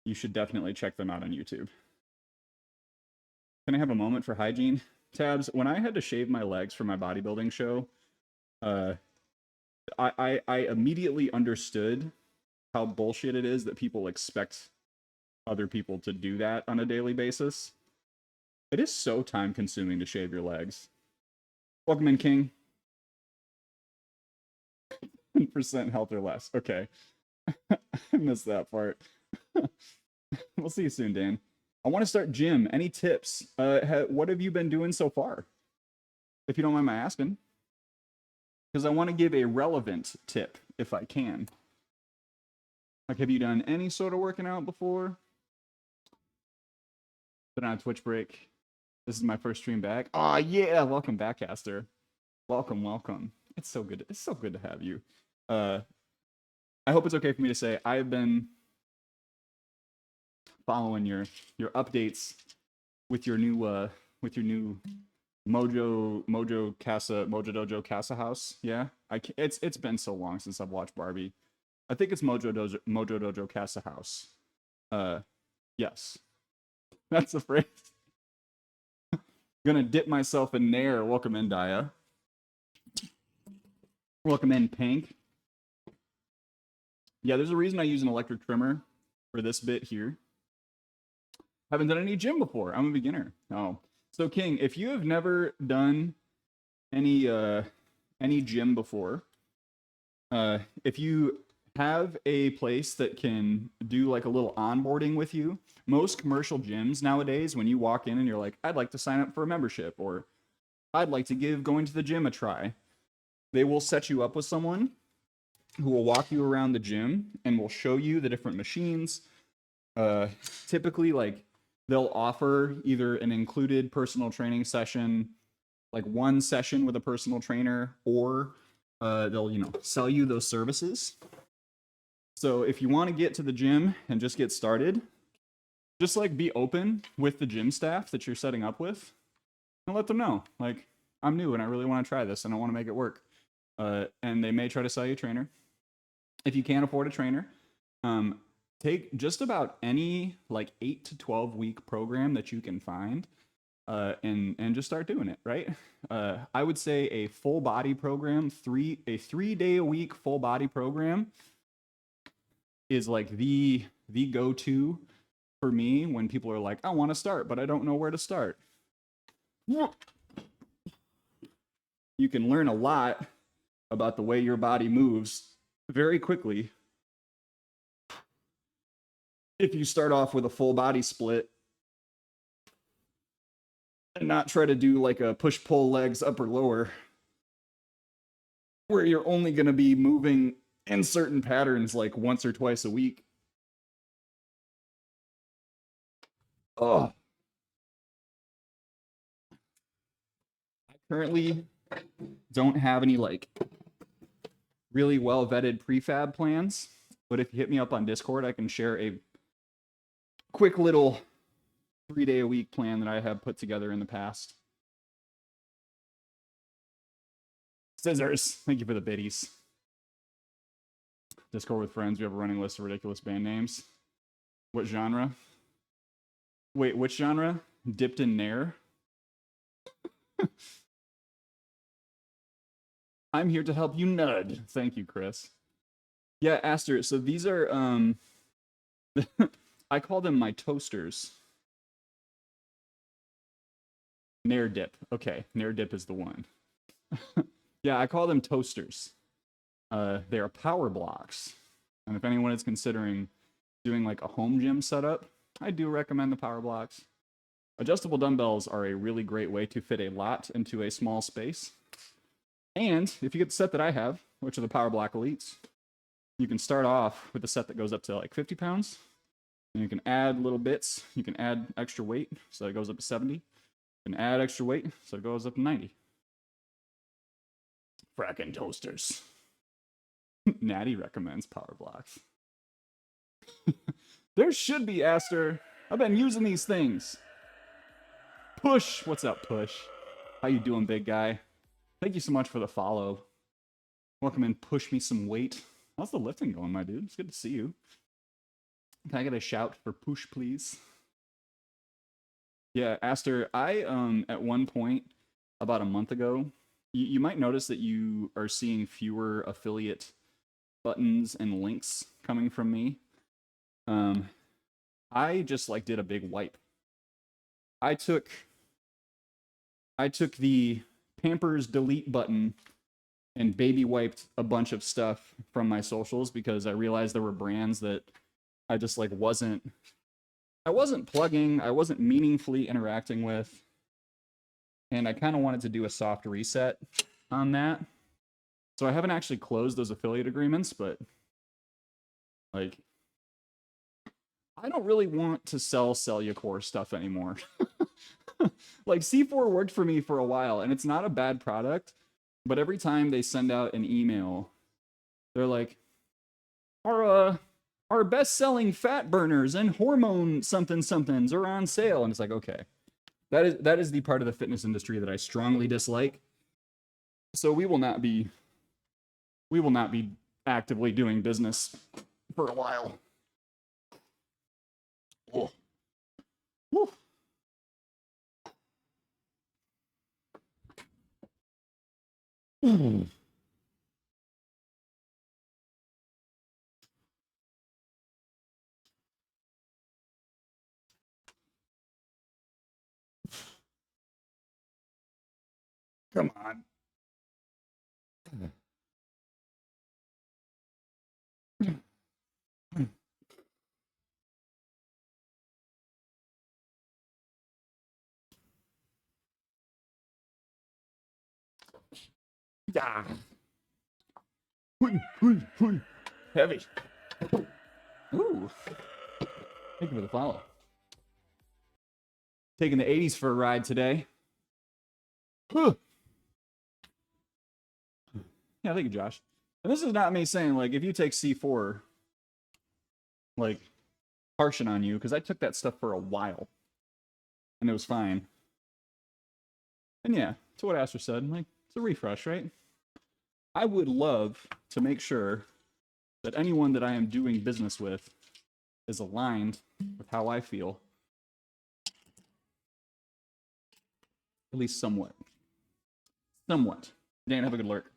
you should definitely check them out on YouTube. Can I have a moment for hygiene? Tabs, when I had to shave my legs for my bodybuilding show, I immediately understood how bullshit it is that people expect other people to do that on a daily basis. It is so time consuming to shave your legs. Welcome in, King. 10% health or less. Okay. I missed that part. We'll see you soon, Dan. I want to start gym. Any tips? What have you been doing so far? If you don't mind my asking. Because I want to give a relevant tip, if I can. Like, have you done any sort of working out before? Been on a Twitch break. This is my first stream back. Oh yeah, welcome back, Aster. Welcome, welcome. It's so good. It's so good to have you. I hope it's okay for me to say I've been following your updates with your new Mojo Dojo Casa House. Yeah, it's been so long since I've watched Barbie. I think it's Mojo Dojo Casa House. Yes, that's the phrase. Gonna dip myself in there. Welcome in, Daya. Welcome in, Pink. Yeah, there's a reason I use an electric trimmer for this bit here. Haven't done any gym before. I'm a beginner. Oh, so King, if you have never done any gym before, if you have a place that can do like a little onboarding with you, most commercial gyms nowadays, when you walk in and you're like, I'd like to sign up for a membership, or I'd like to give going to the gym a try, they will set you up with someone who will walk you around the gym and will show you the different machines. Typically, like, they'll offer either an included personal training session, like one session with a personal trainer, or they'll, sell you those services. So if you want to get to the gym and just get started, just like be open with the gym staff that you're setting up with and let them know, like, I'm new and I really want to try this and I want to make it work. And they may try to sell you a trainer. If you can't afford a trainer, take just about any like 8 to 12 week program that you can find, and just start doing it, right? I would say a full body program, a 3 day a week full body program is like the go-to for me when people are like, I want to start, but I don't know where to start. You can learn a lot about the way your body moves very quickly if you start off with a full body split and not try to do like a push-pull legs up or lower, where you're only going to be moving in certain patterns like once or twice a week. Oh, I currently don't have any like really well vetted prefab plans, but if you hit me up on Discord, I can share a quick little 3-day-a-week plan that I have put together in the past. Scissors, thank you for the biddies. Discord with friends, we have a running list of ridiculous band names. What genre? Wait, which genre? Dipped in Nair? I'm here to help you nud. Thank you, Chris. Yeah, Aster, so these are, I call them my toasters. Nair dip. Okay, Nair dip is the one. Yeah, I call them toasters. They are power blocks. And if anyone is considering doing like a home gym setup, I do recommend the power blocks. Adjustable dumbbells are a really great way to fit a lot into a small space. And if you get the set that I have, which are the Power Block Elites, you can start off with a set that goes up to like 50 pounds. And you can add little bits. You can add extra weight, so it goes up to 70. You can add extra weight, so it goes up to 90. Frackin' toasters. Natty recommends power blocks. There should be, Aster. I've been using these things. Push. What's up, Push? How you doing, big guy? Thank you so much for the follow. Welcome in. Push me some weight. How's the lifting going, my dude? It's good to see you. Can I get a shout for push, please? Yeah, Aster, I, at one point, about a month ago, you might notice that you are seeing fewer affiliate buttons and links coming from me. I just like did a big wipe. I took the Pampers delete button and baby wiped a bunch of stuff from my socials because I realized there were brands that I just like wasn't plugging, I wasn't meaningfully interacting with, and I kind of wanted to do a soft reset on that. So I haven't actually closed those affiliate agreements, but like I don't really want to sell Cellucor stuff anymore. Like C4 worked for me for a while, and it's not a bad product, but every time they send out an email, they're like, our best-selling fat burners and hormone somethings are on sale, and it's like, okay, that is the part of the fitness industry that I strongly dislike. So we will not be actively doing business for a while. Oh. Woo. Mm. Come on. Ah. Heavy. Ooh. Thank you for the follow. Taking the 80s for a ride today. Yeah, thank you, Josh. And this is not me saying, like, if you take C4, like, harshing on you, because I took that stuff for a while. And it was fine. And yeah, to what Aster said, like, it's a refresh, right? I would love to make sure that anyone that I am doing business with is aligned with how I feel. At least somewhat. Somewhat. Dan, have a good lurk.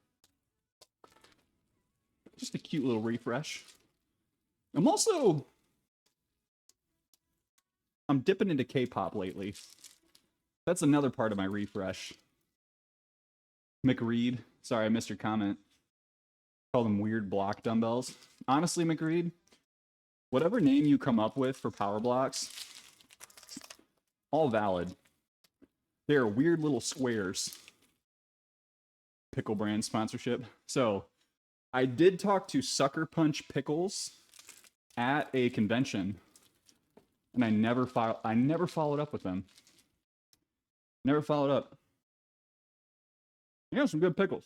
Just a cute little refresh. I'm dipping into K-pop lately. That's another part of my refresh. McReed. Sorry, I missed your comment. Call them weird block dumbbells. Honestly, McReed, whatever name you come up with for power blocks, all valid. They're weird little squares. Pickle brand sponsorship. So, I did talk to Sucker Punch Pickles at a convention, and I never followed up with them. Never followed up. Yeah, some good pickles.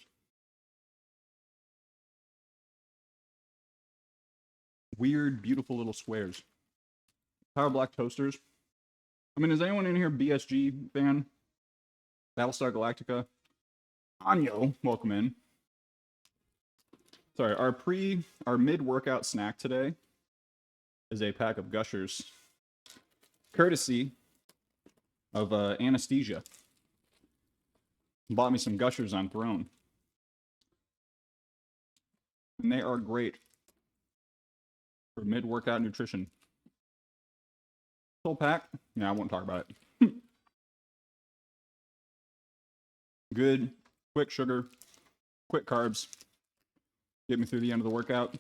Weird, beautiful little squares. Power block toasters. I mean, is anyone in here BSG fan? Battlestar Galactica? Anyo, welcome in. Sorry, our mid-workout snack today is a pack of Gushers, courtesy of Anesthesia. Bought me some Gushers on Throne, and they are great for mid-workout nutrition. Full pack? Yeah, I won't talk about it. Good, quick sugar, quick carbs. Get me through the end of the workout.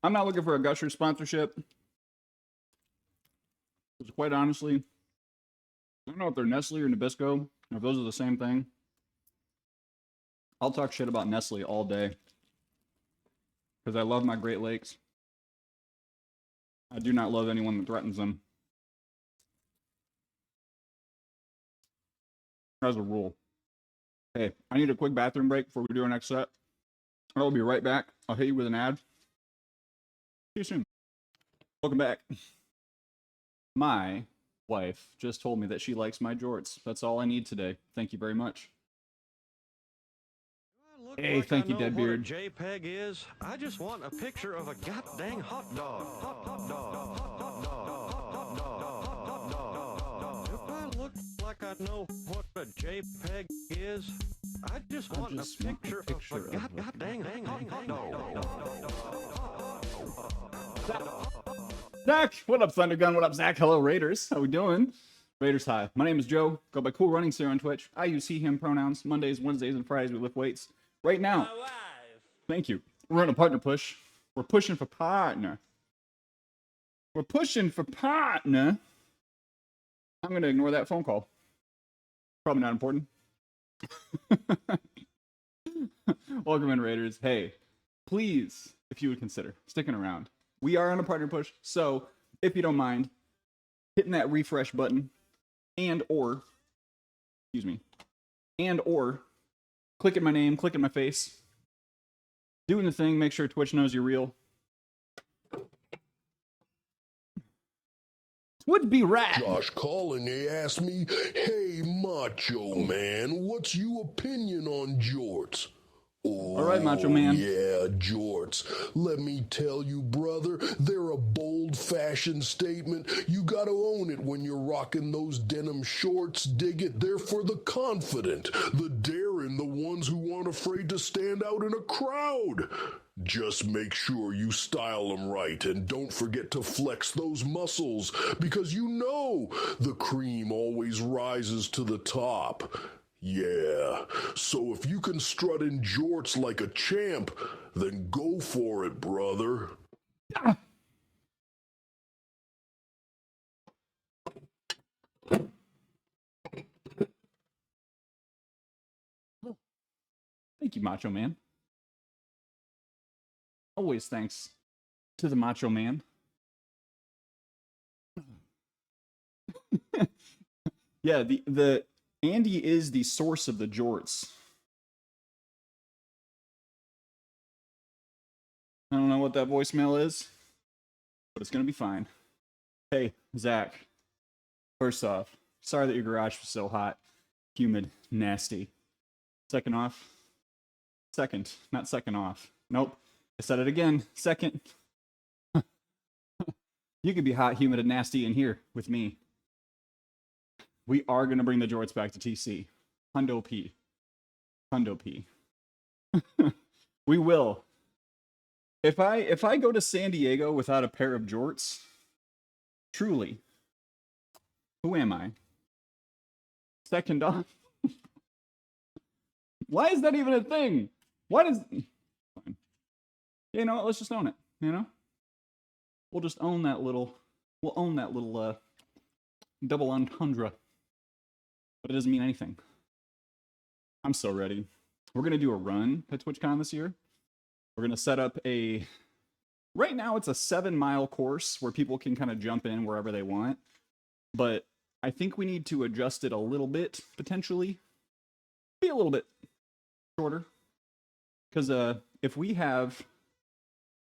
I'm not looking for a Gusher sponsorship. Because quite honestly, I don't know if they're Nestle or Nabisco, or if those are the same thing. I'll talk shit about Nestle all day. Because I love my Great Lakes. I do not love anyone that threatens them. As a rule. Hey, I need a quick bathroom break before we do our next set. I'll be right back. I'll hit you with an ad. See you soon. Welcome back. My wife just told me that she likes my jorts. That's all I need today. Thank you very much. Hey, thank you, Deadbeard. What a JPEG is. I just want a picture of a goddamn hot dog. Hot dog. If I look like I know what a JPEG is, I just want a picture of a goddamn hot dog. Zach, what up, Thundergun? What up, Zach? Hello, Raiders. How we doing? Raiders, hi. My name is Joe. Go by Cool Runnings here on Twitch. I use he, him pronouns. Mondays, Wednesdays, and Fridays we lift weights. Right now, thank you. We're on a partner push. We're pushing for partner. We're pushing for partner. I'm going to ignore that phone call. Probably not important. Welcome in, Raiders. Hey, please, if you would consider sticking around. We are on a partner push, so if you don't mind, hitting that refresh button and or clicking my name, clicking my face, doing the thing, make sure Twitch knows you're real. Would be rad. Josh calling, they asked me, hey, Macho Man, what's your opinion on jorts? Oh, all right, Macho Man. Yeah, jorts. Let me tell you, brother, they're a bold-fashioned statement. You gotta own it when you're rocking those denim shorts. Dig it. They're for the confident, the daring, the ones who aren't afraid to stand out in a crowd. Just make sure you style them right, and don't forget to flex those muscles, because you know the cream always rises to the top. Yeah, so if you can strut in jorts like a champ, then go for it, brother. Ah. Thank you, Macho Man. Always thanks to the Macho Man. Yeah, the Andy is the source of the jorts. I don't know what that voicemail is, but it's gonna be fine. Hey, Zach. First off, sorry that your garage was so hot, humid, nasty. Second, not second off. Nope. I said it again. Second. You could be hot, humid, and nasty in here with me. We are going to bring the jorts back to TC. Hundo P. We will. If I go to San Diego without a pair of jorts, truly, who am I? Second off. Why is that even a thing? Why does... Fine. You know, let's just own it, you know? We'll just own that little... We'll own that little double entendre. But it doesn't mean anything. I'm so ready. We're going to do a run at TwitchCon this year. We're going to set up a... Right now, it's a 7-mile course where people can kind of jump in wherever they want. But I think we need to adjust it a little bit, potentially. Be a little bit shorter. Because if we have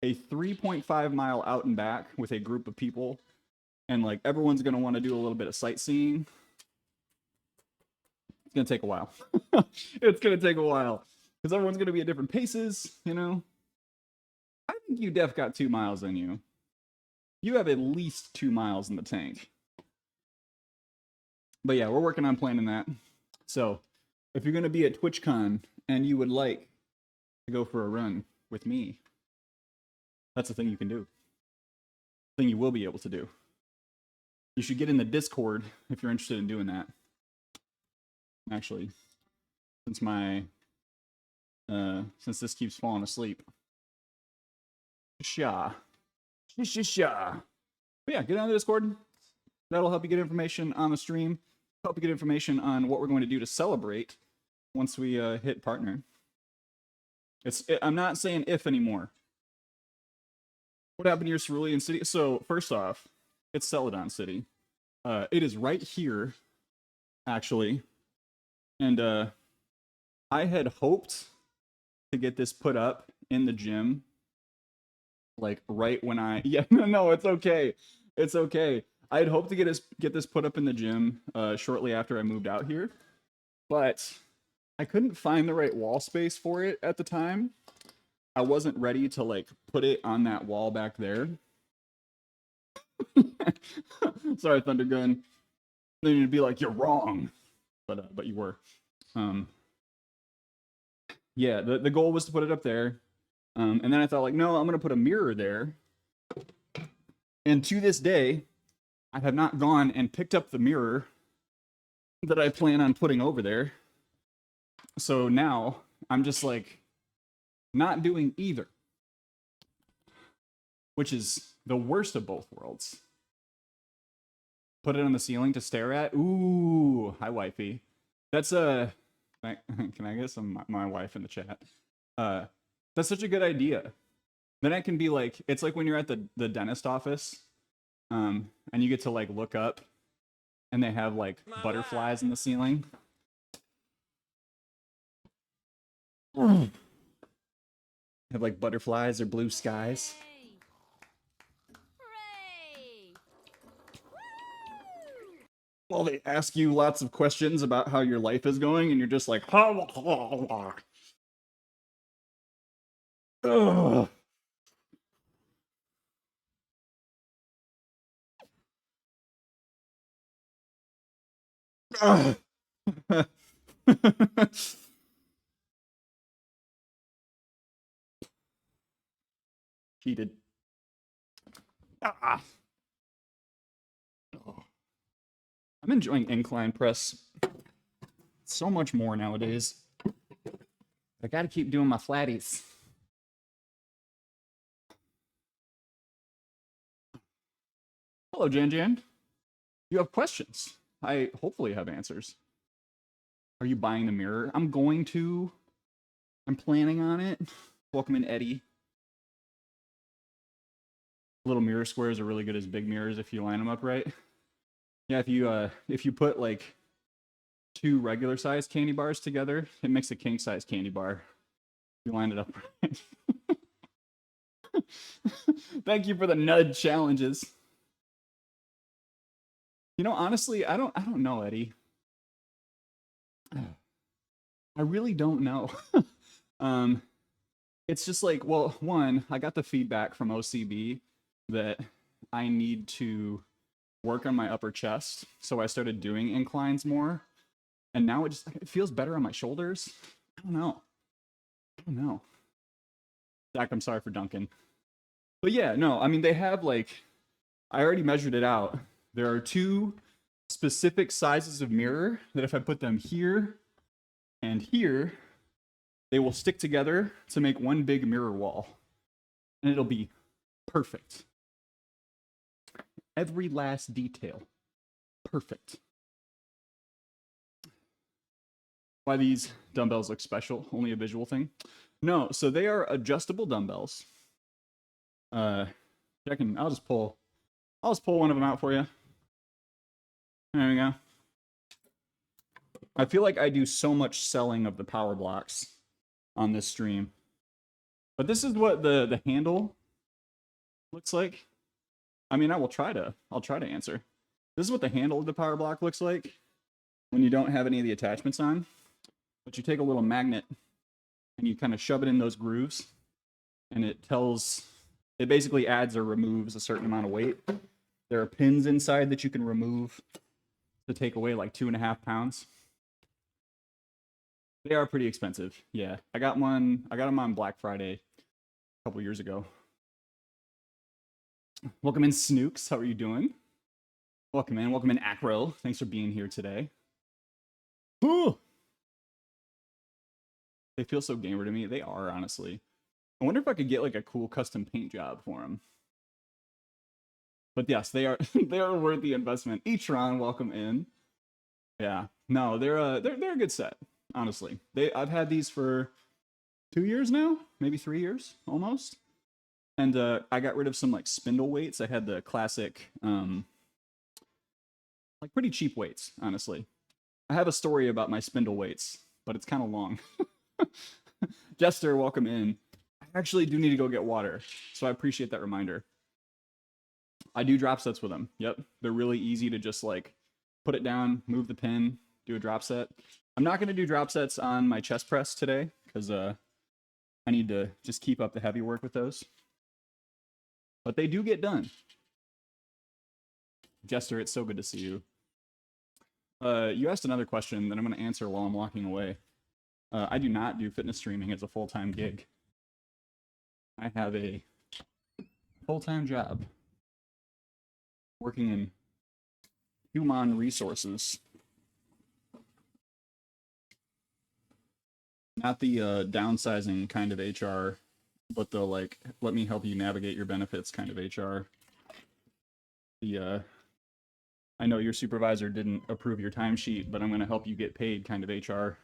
a 3.5 mile out and back with a group of people, and like everyone's going to want to do a little bit of sightseeing, it's going to take a while. It's going to take a while. Because everyone's going to be at different paces, you know? I think you def got 2 miles in you. You have at least 2 miles in the tank. But yeah, we're working on planning that. So, if you're going to be at TwitchCon and you would like to go for a run with me, that's a thing you can do. Thing you will be able to do. You should get in the Discord if you're interested in doing that. Actually, since this keeps falling asleep. But yeah, get on the Discord. That'll help you get information on the stream. Help you get information on what we're going to do to celebrate once we hit partner. I'm not saying if anymore. What happened to your Cerulean City? So, first off, it's Celadon City. It is right here, actually. And I had hoped to get this put up in the gym. Like, right when I... Yeah, no, it's okay. It's okay. I had hoped to get this put up in the gym shortly after I moved out here. But I couldn't find the right wall space for it at the time. I wasn't ready to, like, put it on that wall back there. Sorry, Thundergun. Then you'd be like, you're wrong. But you were. Yeah, the goal was to put it up there. And then I thought, like, no, I'm going to put a mirror there. And to this day, I have not gone and picked up the mirror that I plan on putting over there. So now I'm just like not doing either, which is the worst of both worlds. Put it on the ceiling to stare at. Ooh, hi, wifey. That's can I get my wife in the chat? That's such a good idea. Then I can be like, it's like when you're at the dentist office, and you get to like look up, and they have like butterflies in the ceiling. Have like butterflies or blue skies. Well, they ask you lots of questions about how your life is going, and you're just like, ugh. Cheated. Ah. Oh. I'm enjoying incline press so much more nowadays. I gotta keep doing my flatties. Hello, Jan Jan. You have questions. I hopefully have answers. Are you buying the mirror? I'm going to. I'm planning on it. Welcome in, Eddie. Little mirror squares are really good as big mirrors if you line them up right. Yeah, if you put like 2 regular size candy bars together, it makes a king size candy bar. You line it up right. Thank you for the nudge challenges. You know, honestly, I don't know, Eddie. I really don't know. It's just like, well, one, I got the feedback from OCB that I need to work on my upper chest, so I started doing inclines more, and now it feels better on my shoulders. I don't know. Zach, I'm sorry for Duncan. But yeah, no, I mean, they have like, I already measured it out. There are 2 specific sizes of mirror that if I put them here and here, they will stick together to make one big mirror wall. And it'll be perfect. Every last detail. Perfect. Why these dumbbells look special? Only a visual thing? No, so they are adjustable dumbbells. I'll just pull one of them out for you. There we go. I feel like I do so much selling of the power blocks on this stream. But this is what the handle looks like. I mean, I'll try to answer. This is what the handle of the power block looks like when you don't have any of the attachments on. But you take a little magnet and you kind of shove it in those grooves, and it basically adds or removes a certain amount of weight. There are pins inside that you can remove to take away like 2.5 pounds. They are pretty expensive. Yeah, I got them on Black Friday a couple years ago. Welcome in, Snooks. How are you doing? Welcome in, Acro. Thanks for being here today. Ooh. They feel so gamer to me. They are, honestly. I wonder if I could get like a cool custom paint job for them. But yes, they are worth the investment. Etron, welcome in. Yeah, no, they're a good set. Honestly, I've had these for 2 years now, maybe 3 years almost. And I got rid of some like spindle weights. I had the classic, like pretty cheap weights, honestly. I have a story about my spindle weights, but it's kind of long. Jester, welcome in. I actually do need to go get water, so I appreciate that reminder. I do drop sets with them. Yep, they're really easy to just like put it down, move the pin, do a drop set. I'm not going to do drop sets on my chest press today because I need to just keep up the heavy work with those. But they do get done. Jester, it's so good to see you. You asked another question that I'm going to answer while I'm walking away. I do not do fitness streaming as a full-time gig. I have a full-time job working in human resources. Not the downsizing kind of HR, but the like, let me help you navigate your benefits kind of HR. The I know your supervisor didn't approve your timesheet, but I'm going to help you get paid kind of HR.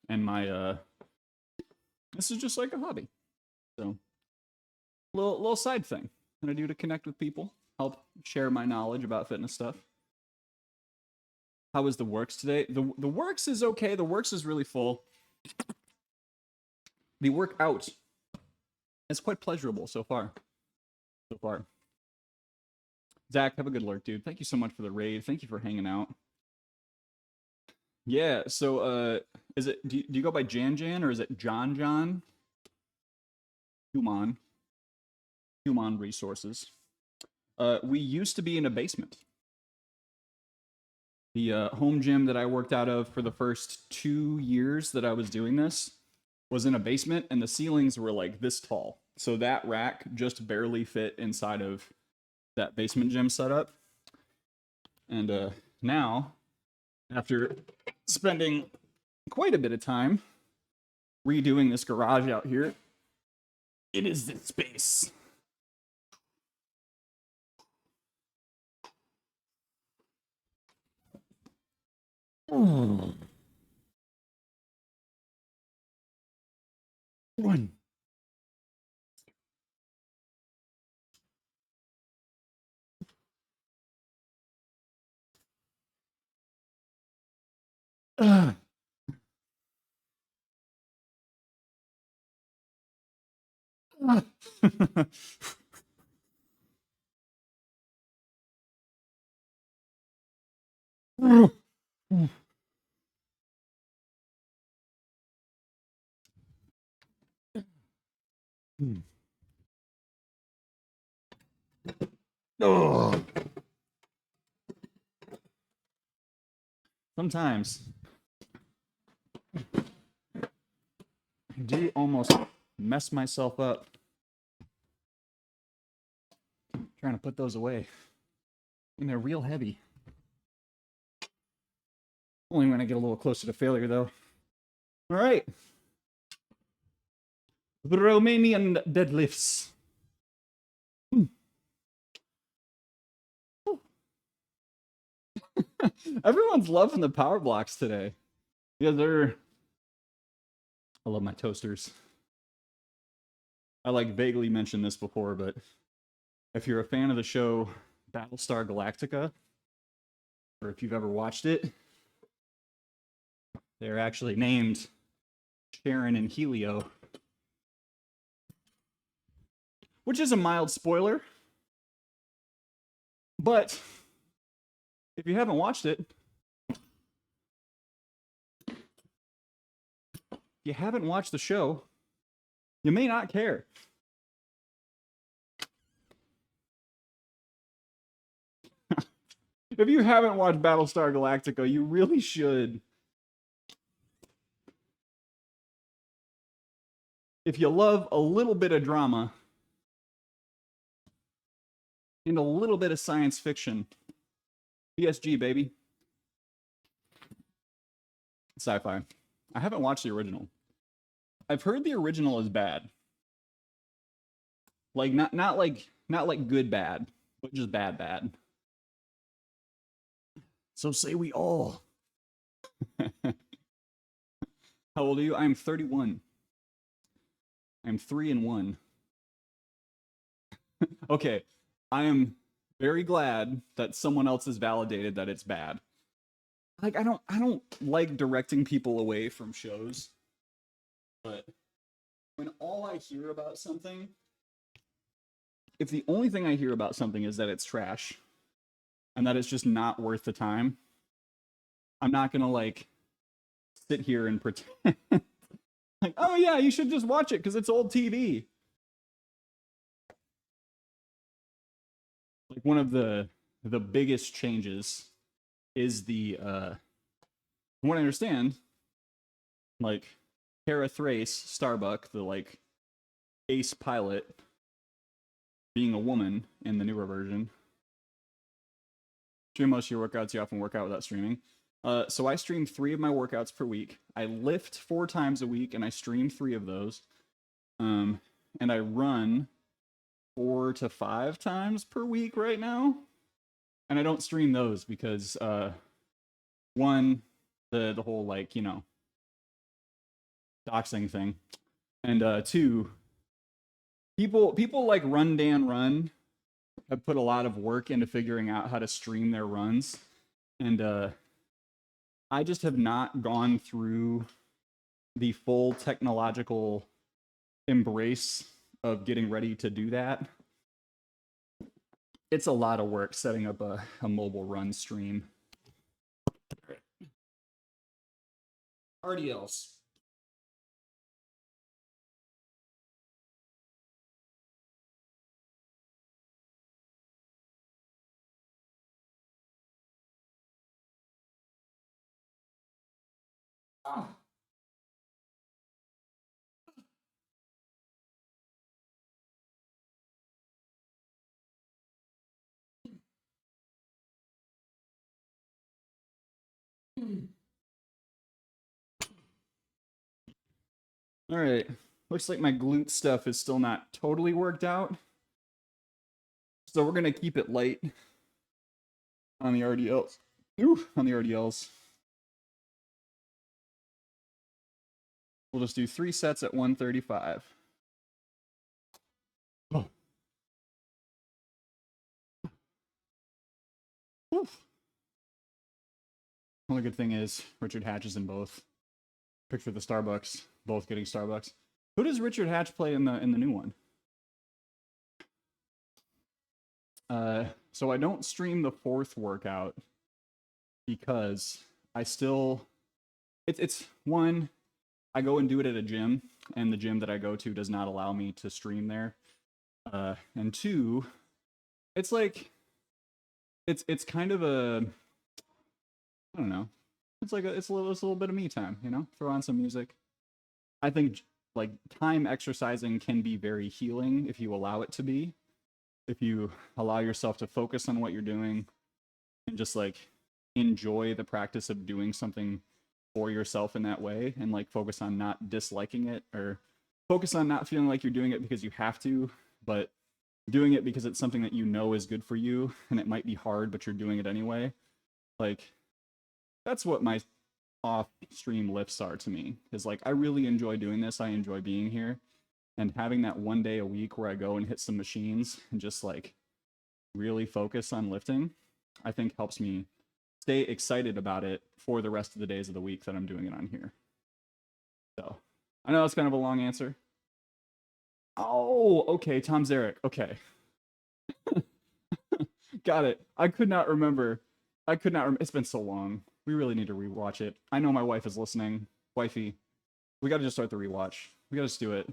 And my this is just like a hobby. So little side thing that I do to connect with people, help share my knowledge about fitness stuff. How was the works today? The works is okay. The works is really full. The workout is quite pleasurable so far. Zach, have a good lurk, dude. Thank you so much for the raid. Thank you for hanging out. Yeah, so is it do you go by Jan or is it John? Human resources. We used to be in a basement. The home gym that I worked out of for the first 2 years that I was doing this was in a basement, and the ceilings were like this tall. So that rack just barely fit inside of that basement gym setup. And now, after spending quite a bit of time redoing this garage out here, it is this space. One. Oh. Sometimes do almost mess myself up trying to put those away. And they're real heavy. Only when I get a little closer to failure, though. All right. The Romanian deadlifts. Everyone's loving the power blocks today. Yeah, they're... I love my toasters. I like vaguely mentioned this before, but if you're a fan of the show Battlestar Galactica, or if you've ever watched it, they're actually named Sharon and Helio, which is a mild spoiler. But if you haven't watched it, you haven't watched the show, you may not care. If you haven't watched Battlestar Galactica, you really should. If you love a little bit of drama and a little bit of science fiction, PSG, baby. Sci-fi. I haven't watched the original. I've heard the original is bad. Like not like good bad, but just bad. So say we all. How old are you? I'm 31. I'm 3 and 1. Okay, I am very glad that someone else has validated that it's bad. Like I don't like directing people away from shows, but when all I hear about something, if the only thing I hear about something is that it's trash and that it's just not worth the time, I'm not gonna like sit here and pretend like, oh yeah, you should just watch it because it's old TV. Like one of the biggest changes is the from what I understand, like Kara Thrace, Starbuck, the like ace pilot, being a woman in the newer version. Stream most of your workouts, you often work out without streaming. So I stream 3 of my workouts per week. I lift 4 times a week, and I stream 3 of those. And I run 4 to 5 times per week right now. And I don't stream those because, one, the whole, like, you know, doxing thing. And 2, people like Run Dan Run have put a lot of work into figuring out how to stream their runs. And I just have not gone through the full technological embrace of getting ready to do that. It's a lot of work setting up a mobile run stream. RDLs. Oh. All right, looks like my glute stuff is still not totally worked out. So we're gonna keep it light on the RDLs. Ooh, on the RDLs. We'll just do 3 sets at 135. Oh. Oof. Only good thing is Richard Hatch is in both. Picture the Starbucks, both getting Starbucks. Who does Richard Hatch play in the new one? So I don't stream the 4th workout because I still it's one, I go and do it at a gym, and the gym that I go to does not allow me to stream there. And 2, it's like it's kind of a, I don't know. It's like it's a little bit of me time, you know? Throw on some music. I think like time exercising can be very healing if you allow it to be. If you allow yourself to focus on what you're doing and just like enjoy the practice of doing something for yourself in that way, and like focus on not disliking it, or focus on not feeling like you're doing it because you have to, but doing it because it's something that you know is good for you, and it might be hard, but you're doing it anyway. Like, that's what my off stream lifts are to me, is like, I really enjoy doing this. I enjoy being here, and having that one day a week where I go and hit some machines and just like really focus on lifting, I think helps me stay excited about it for the rest of the days of the week that I'm doing it on here. So I know that's kind of a long answer. Oh, okay, Tom Zarek. Okay. Got it. I could not remember. It's been so long. We really need to rewatch it. I know my wife is listening. Wifey, we got to just start the rewatch. We got to just do it.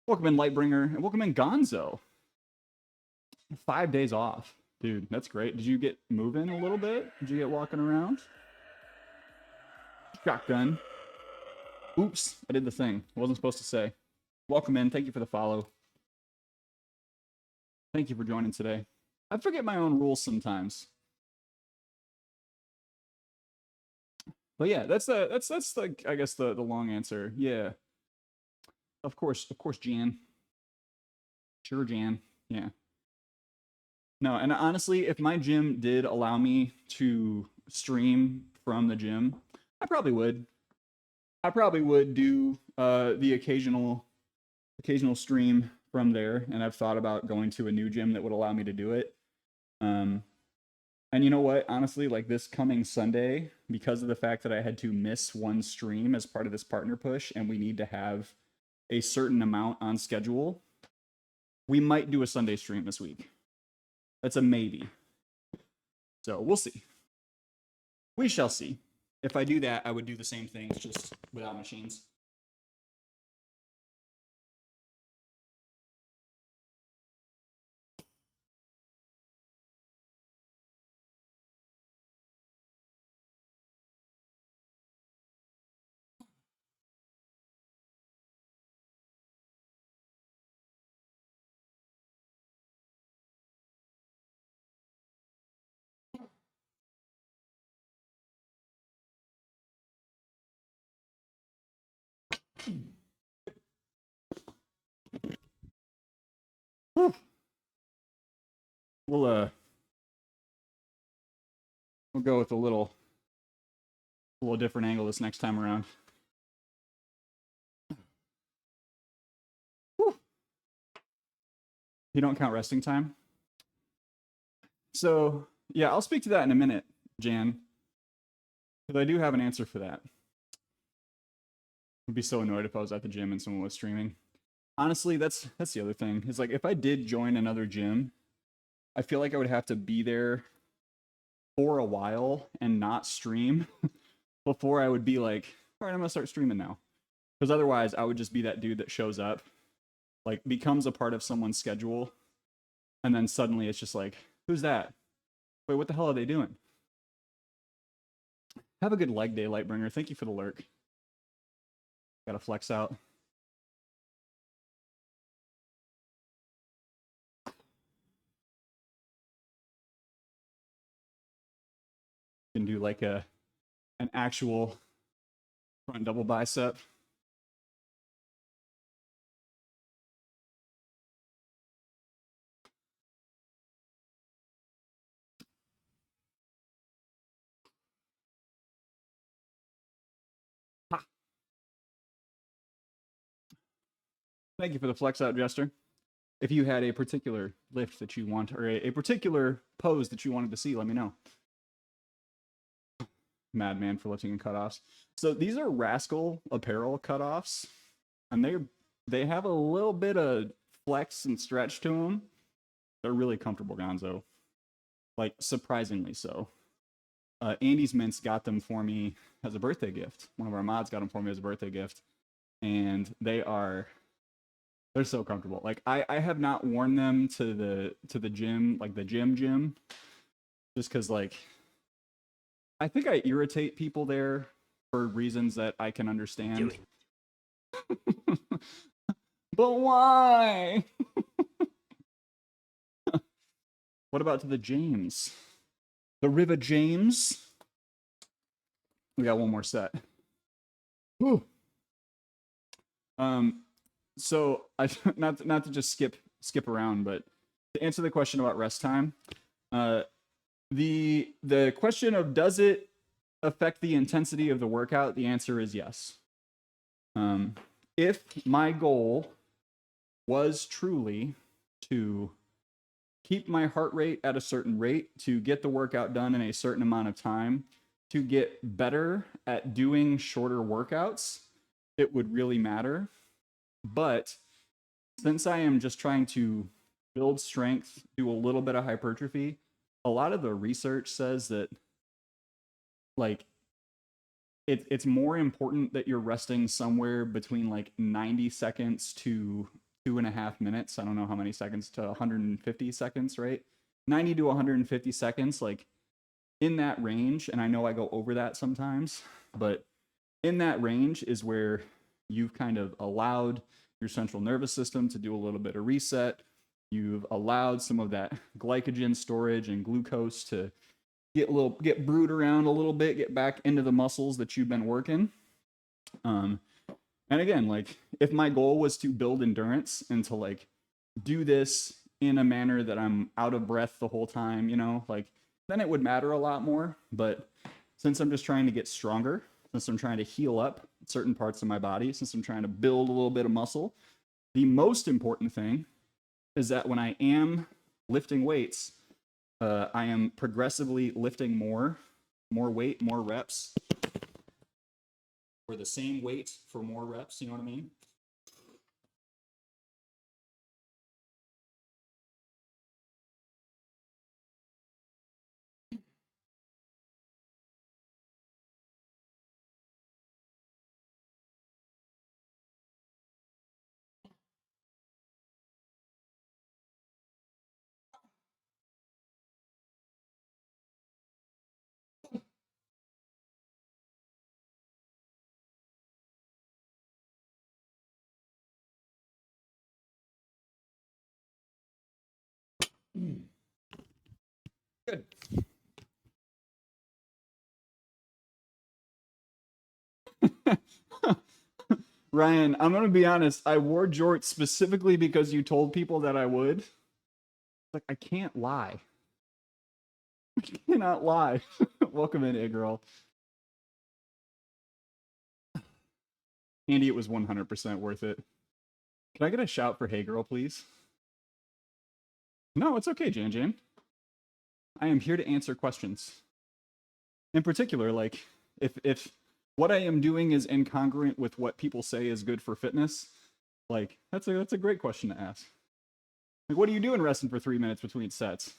Welcome in Lightbringer, and welcome in Gonzo. 5 days off. Dude, that's great. Did you get moving a little bit? Did you get walking around? Shotgun. Oops, I did the thing. I wasn't supposed to say. Welcome in. Thank you for the follow. Thank you for joining today. I forget my own rules sometimes. But yeah, that's like, I guess the long answer. Yeah. Of course, Jan. Sure, Jan. Yeah. No, and honestly, if my gym did allow me to stream from the gym, I probably would. I probably would do the occasional stream from there, and I've thought about going to a new gym that would allow me to do it. And you know what? Honestly, like this coming Sunday, because of the fact that I had to miss one stream as part of this partner push, and we need to have a certain amount on schedule, we might do a Sunday stream this week. That's a maybe. So we'll see. We shall see. If I do that, I would do the same things, just without machines. Whew. We'll go with a little different angle this next time around. Whew. You don't count resting time? So, yeah, I'll speak to that in a minute, Jan. Because I do have an answer for that. I'd be so annoyed if I was at the gym and someone was streaming. Honestly, that's the other thing. Is like, if I did join another gym, I feel like I would have to be there for a while and not stream before I would be like, all right, I'm gonna start streaming now. Because otherwise, I would just be that dude that shows up, like becomes a part of someone's schedule, and then suddenly it's just like, who's that? Wait, what the hell are they doing? Have a good leg day, Lightbringer. Thank you for the lurk. Gotta flex out. Can do like an actual front double bicep. Ha. Thank you for the flex out, Jester. If you had a particular lift that you want, or a particular pose that you wanted to see, let me know. Madman for lifting and cutoffs. So these are Rascal Apparel cutoffs, and they have a little bit of flex and stretch to them. They're really comfortable, Gonzo. Like, surprisingly so. Andy's Mints got them for me as a birthday gift. One of our mods got them for me as a birthday gift, and they're so comfortable. Like, I have not worn them to the gym, like the gym, just because, like, I think I irritate people there for reasons that I can understand. But why? What about to the James? The River James? We got one more set. Whew. So I not to just skip around, but to answer the question about rest time, the question of does it affect the intensity of the workout? The answer is yes. If my goal was truly to keep my heart rate at a certain rate, to get the workout done in a certain amount of time, to get better at doing shorter workouts, it would really matter. But since I am just trying to build strength, do a little bit of hypertrophy, a lot of the research says that like it's more important that you're resting somewhere between like 90 seconds to 2.5 minutes. I don't know how many seconds to 150 seconds, right? 90 to 150 seconds, like in that range. And I know I go over that sometimes, but in that range is where you've kind of allowed your central nervous system to do a little bit of reset. You've allowed some of that glycogen storage and glucose to get brewed around a little bit, get back into the muscles that you've been working. And again, like if my goal was to build endurance and to like do this in a manner that I'm out of breath the whole time, you know, like then it would matter a lot more. But since I'm just trying to get stronger, since I'm trying to heal up certain parts of my body, since I'm trying to build a little bit of muscle, the most important thing is that when I am lifting weights, I am progressively lifting more weight, more reps, or the same weight for more reps, you know what I mean? Good. Ryan, I'm going to be honest. I wore jorts specifically because you told people that I would. Like, I can't lie. I cannot lie. Welcome in, girl. Andy, it was 100% worth it. Can I get a shout for Hey Girl, please? No, it's okay, Jan Jan. I am here to answer questions. In particular, like, if what I am doing is incongruent with what people say is good for fitness, like, that's a great question to ask. Like, what are you doing resting for 3 minutes between sets?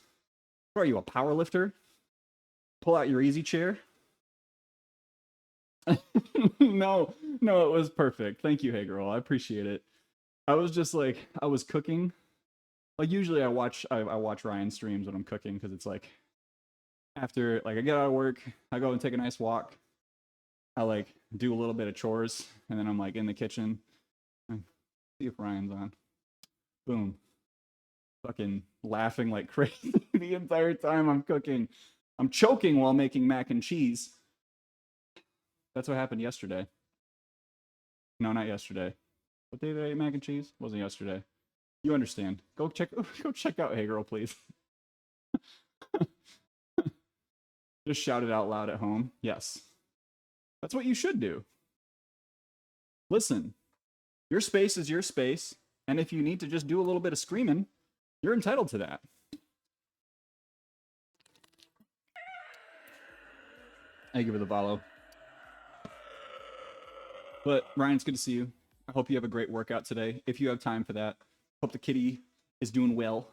What are you, a power lifter? Pull out your easy chair? No, it was perfect. Thank you, Hey Girl. I appreciate it. I was just like, I was cooking. Like usually I watch Ryan streams when I'm cooking because it's like after like I get out of work, I go and take a nice walk. I like do a little bit of chores and then I'm like in the kitchen. See if Ryan's on. Boom. Fucking laughing like crazy the entire time I'm cooking. I'm choking while making mac and cheese. That's what happened yesterday. No, not yesterday. What day did I eat mac and cheese? Wasn't yesterday. You understand. Go check out Hey Girl, please. Just shout it out loud at home. Yes. That's what you should do. Listen, your space is your space, and if you need to just do a little bit of screaming, you're entitled to that. Thank you for the follow. But Ryan, it's good to see you. I hope you have a great workout today. If you have time for that, hope the kitty is doing well.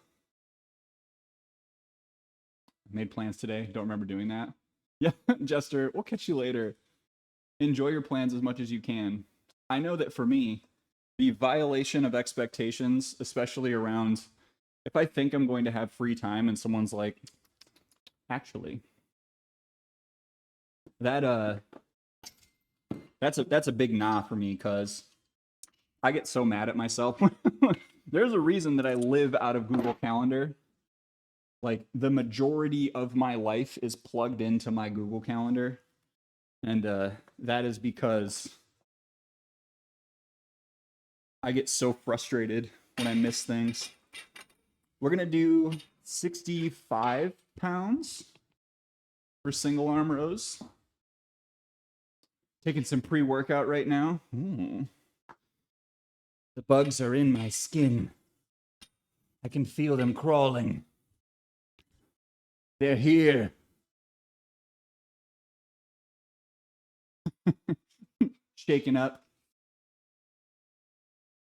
Made plans today. Don't remember doing that. Yeah, Jester, we'll catch you later. Enjoy your plans as much as you can. I know that for me, the violation of expectations, especially around if I think I'm going to have free time and someone's like, actually, that's a big nah for me because I get so mad at myself. There's a reason that I live out of Google Calendar. Like, the majority of my life is plugged into my Google Calendar. And that is because I get so frustrated when I miss things. We're going to do 65 pounds for single arm rows. Taking some pre-workout right now. Ooh. The bugs are in my skin. I can feel them crawling. They're here. Shaking up.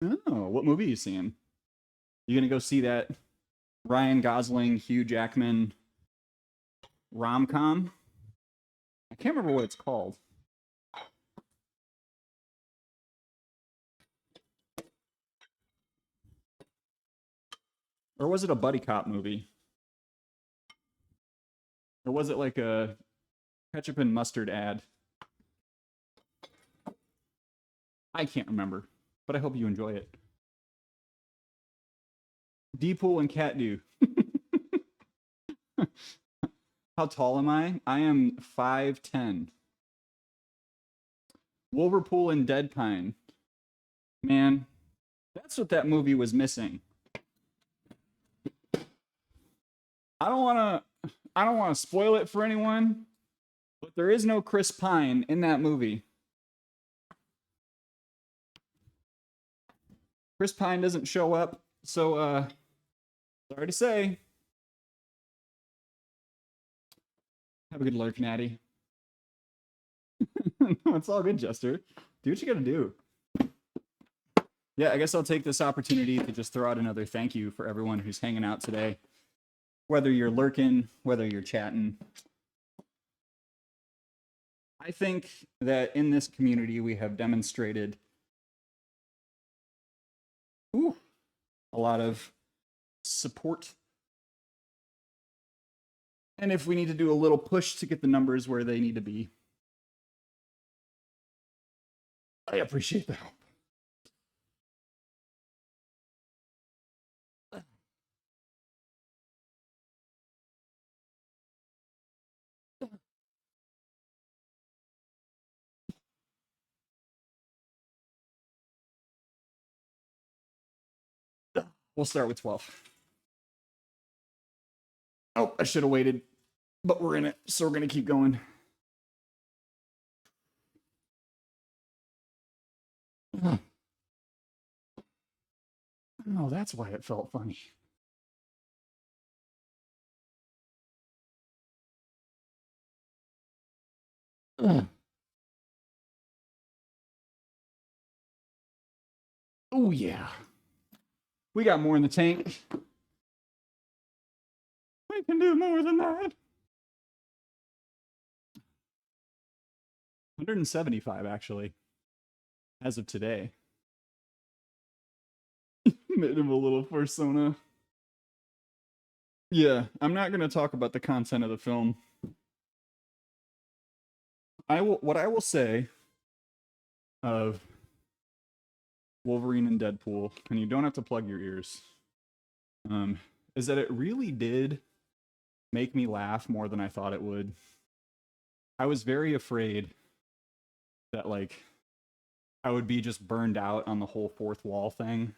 Oh, what movie are you seeing? You gonna go see that Ryan Gosling, Hugh Jackman rom-com? I can't remember what it's called. Or was it a buddy cop movie? Or was it like a ketchup and mustard ad? I can't remember, but I hope you enjoy it. Deepool and Catdew. How tall am I? I am 5'10". Wolverpool and Deadpine. Man, that's what that movie was missing. I don't want to spoil it for anyone, but there is no Chris Pine in that movie. Chris Pine doesn't show up, so sorry to say. Have a good lurk, Natty. No, it's all good, Jester. Do what you gotta do. Yeah, I guess I'll take this opportunity to just throw out another thank you for everyone who's hanging out today. Whether you're lurking, whether you're chatting. I think that in this community we have demonstrated a lot of support. And if we need to do a little push to get the numbers where they need to be, I appreciate the help. We'll start with 12. Oh, I should have waited, but we're in it, so we're going to keep going. Oh, that's why it felt funny. Oh, yeah. We got more in the tank. We can do more than that. 175, actually, as of today. Made him a little persona. Yeah, I'm not going to talk about the content of the film. What I will say of Wolverine and Deadpool, and you don't have to plug your ears, is that it really did make me laugh more than I thought it would. I was very afraid that, like, I would be just burned out on the whole fourth wall thing.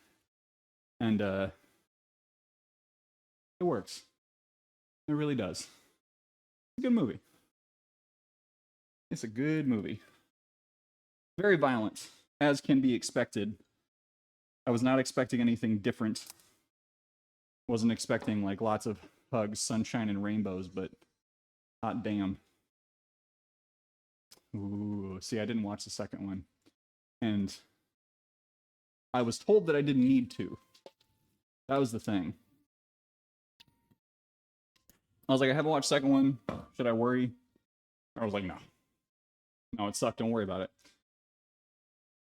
And it works. It really does. It's a good movie. It's a good movie. Very violent, as can be expected. I was not expecting anything different. Wasn't expecting, like, lots of hugs, sunshine, and rainbows, but hot damn. Ooh, see, I didn't watch the second one. And I was told that I didn't need to. That was the thing. I was like, I haven't watched the second one. Should I worry? I was like, no. No, it sucked. Don't worry about it.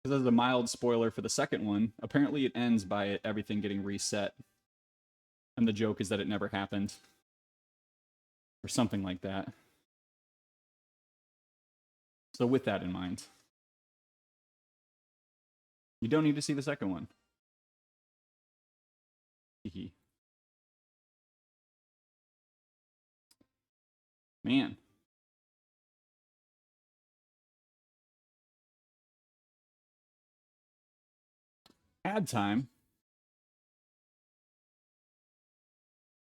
Because as a mild spoiler for the second one, apparently it ends by everything getting reset. And the joke is that it never happened. Or something like that. So with that in mind. You don't need to see the second one. Man. Ad time.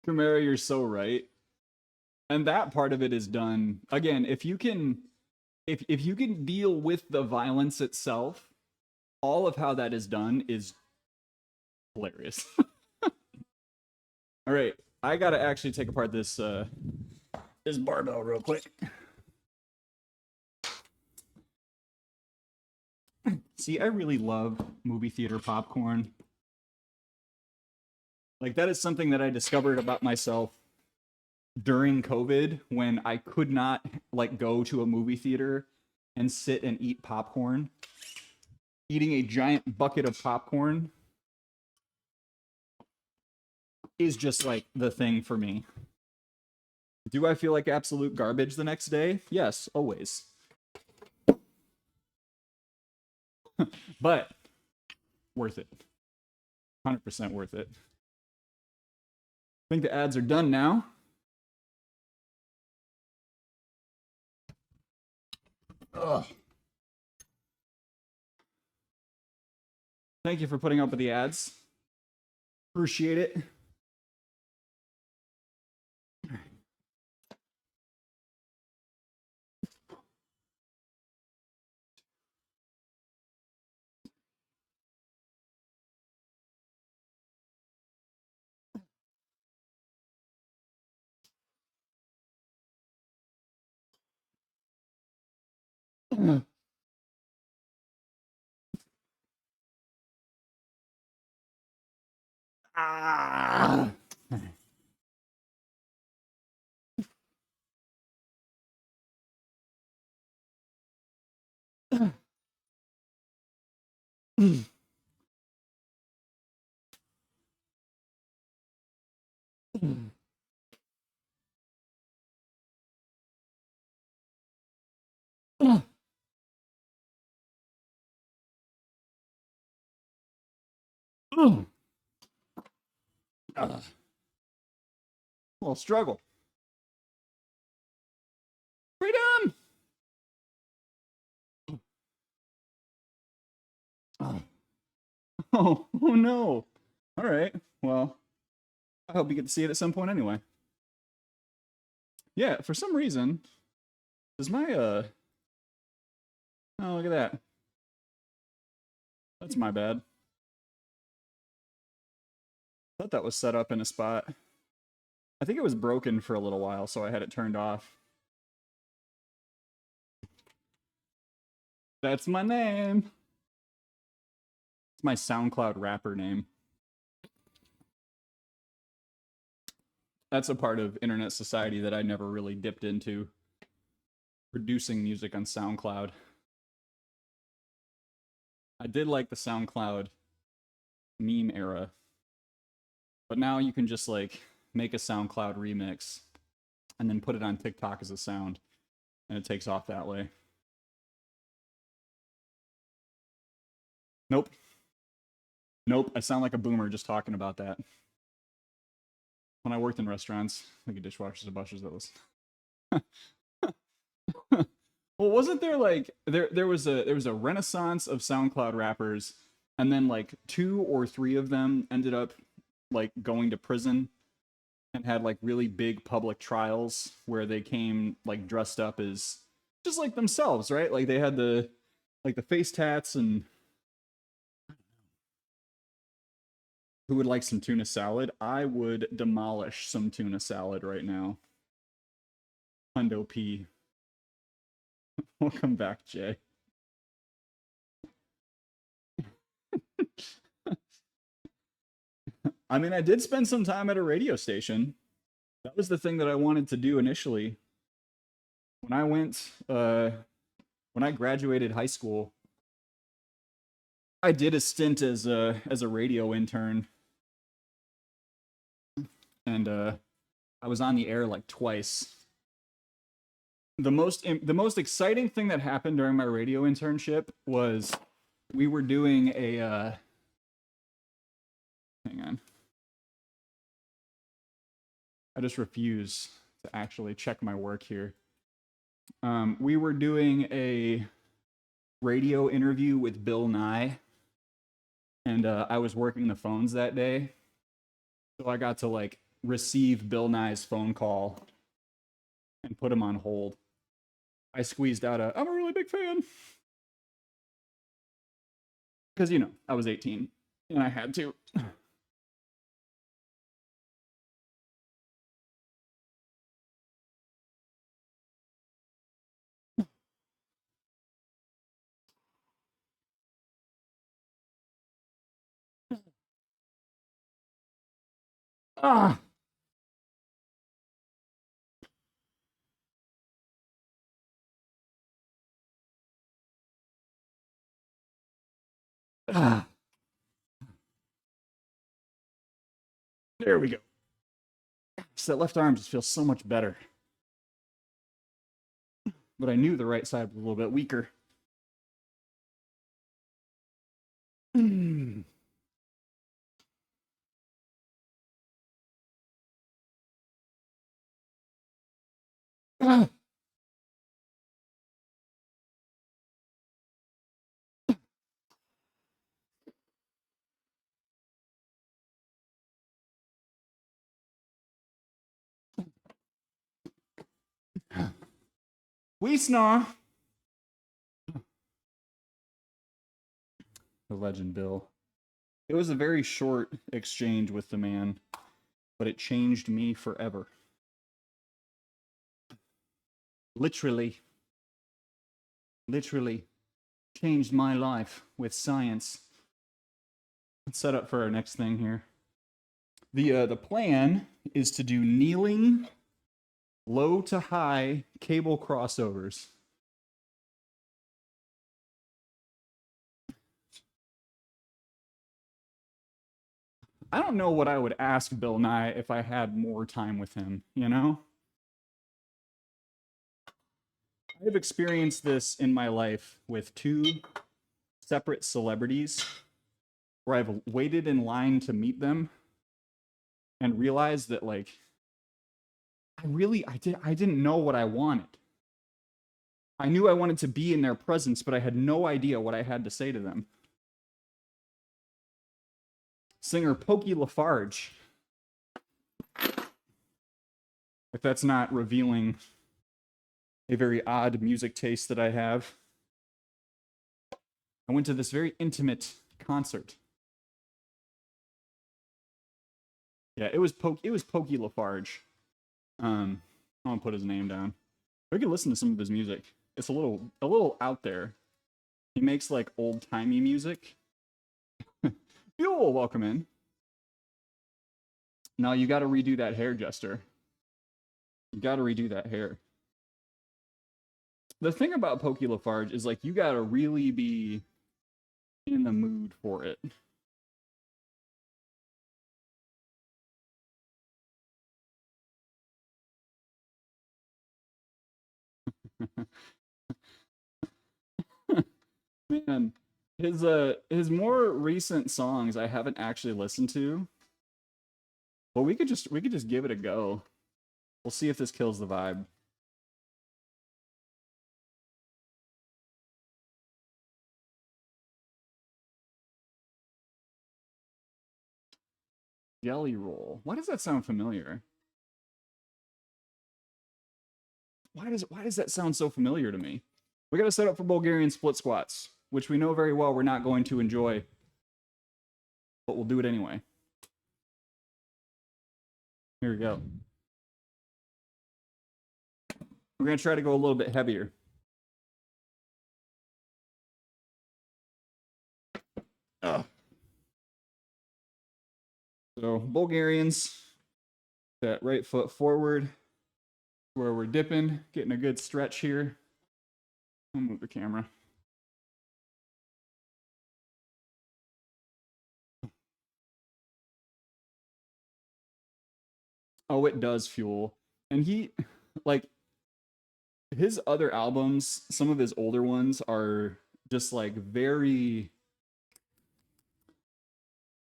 Camara, you're so right. And that part of it is done. Again, if you can deal with the violence itself, all of how that is done is hilarious. All right, I gotta actually take apart this this barbell real quick. See, I really love movie theater popcorn. Like, that is something that I discovered about myself during COVID, when I could not like go to a movie theater and sit and eat popcorn. Eating a giant bucket of popcorn is just like the thing for me. Do I feel like absolute garbage the next day? Yes, always. But worth it. 100% worth it. I think the ads are done now. Ugh. Thank you for putting up with the ads. Appreciate it. Ah. Little struggle. Freedom! Oh no. All right. Well, I hope you get to see it at some point anyway. Yeah, for some reason, does my oh, look at that. That's my bad. I thought that was set up in a spot. I think it was broken for a little while, so I had it turned off. That's my name. It's my SoundCloud rapper name. That's a part of internet society that I never really dipped into. Producing music on SoundCloud. I did like the SoundCloud meme era. But now you can just like make a SoundCloud remix and then put it on TikTok as a sound. And it takes off that way. Nope. Nope, I sound like a boomer just talking about that. When I worked in restaurants, like a dishwashers and bushers, that was. Well, wasn't there like there was a renaissance of SoundCloud rappers, and then like 2 or 3 of them ended up like going to prison and had like really big public trials where they came like dressed up as just like themselves, right? Like they had the face tats. And who would like some tuna salad? I would demolish some tuna salad right now. Hundo P. Welcome back, Jay. I mean, I did spend some time at a radio station. That was the thing that I wanted to do initially. When I graduated high school, I did a stint as a radio intern. And I was on the air like twice. The most exciting thing that happened during my radio internship was we were doing a hang on. I just refuse to actually check my work here. We were doing a radio interview with Bill Nye, and I was working the phones that day, so I got to like receive Bill Nye's phone call and put him on hold. I squeezed out I'm a really big fan. Because, you know, I was 18 and I had to. Ah. Ah. There we go. So that left arm just feels so much better. But I knew the right side was a little bit weaker. Ah. We snore. The legend Bill. It was a very short exchange with the man, but it changed me forever. Literally changed my life with science. Let's set up for our next thing here. The plan is to do kneeling, low to high cable crossovers. I don't know what I would ask Bill Nye if I had more time with him, you know? I've experienced this in my life with two separate celebrities where I've waited in line to meet them and realized that, like, I didn't know what I wanted. I knew I wanted to be in their presence, but I had no idea what I had to say to them. Singer Pokey Lafarge. If that's not revealing a very odd music taste that I have. I went to this very intimate concert. Yeah, it was Pokey Lafarge. I'm gonna put his name down. We could listen to some of his music. It's a little out there. He makes like old-timey music. Fuel, welcome in. Now you gotta redo that hair, Jester. You gotta redo that hair. The thing about Pokey Lafarge is like you gotta really be in the mood for it. Man, his more recent songs I haven't actually listened to. But we could just give it a go. We'll see if this kills the vibe. Jelly roll. Why does that sound familiar? Why does that sound so familiar to me? We got to set up for Bulgarian split squats, which we know very well we're not going to enjoy, but we'll do it anyway. Here we go. We're going to try to go a little bit heavier. Ugh. So Bulgarians, that right foot forward, where we're dipping, getting a good stretch here. I'll move the camera. Oh, it does fuel. And he, like, his other albums, some of his older ones are just like very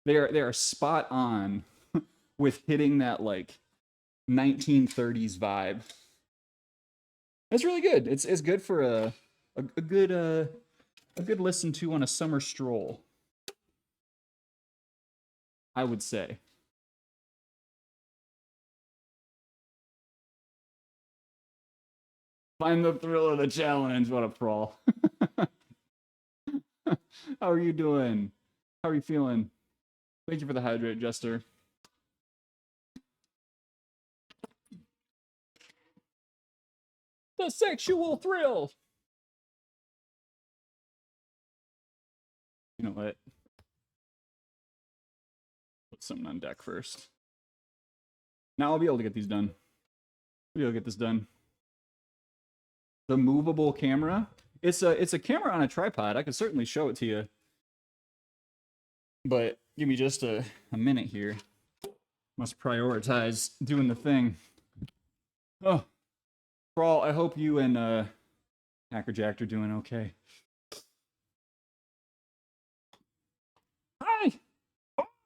They are spot on with hitting that like 1930s vibe. It's really good. It's good for a good listen to on a summer stroll, I would say. Find the thrill of the challenge. What a prawl. How are you doing? How are you feeling? Thank you for the hydrate, Jester. The sexual thrill. You know what? Put something on deck first. Now I'll be able to get these done. I'll be able to get this done. The movable camera. It's a camera on a tripod. I could certainly show it to you. But give me just a minute here. Must prioritize doing the thing. Oh, Brawl, I hope you and Hackerjack are doing okay. Hi!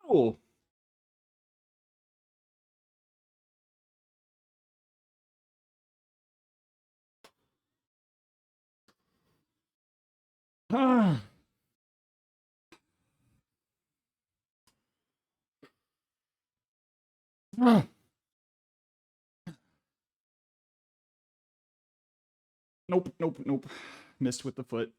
Oh! Ah! Ah! Nope, nope, nope. Missed with the foot.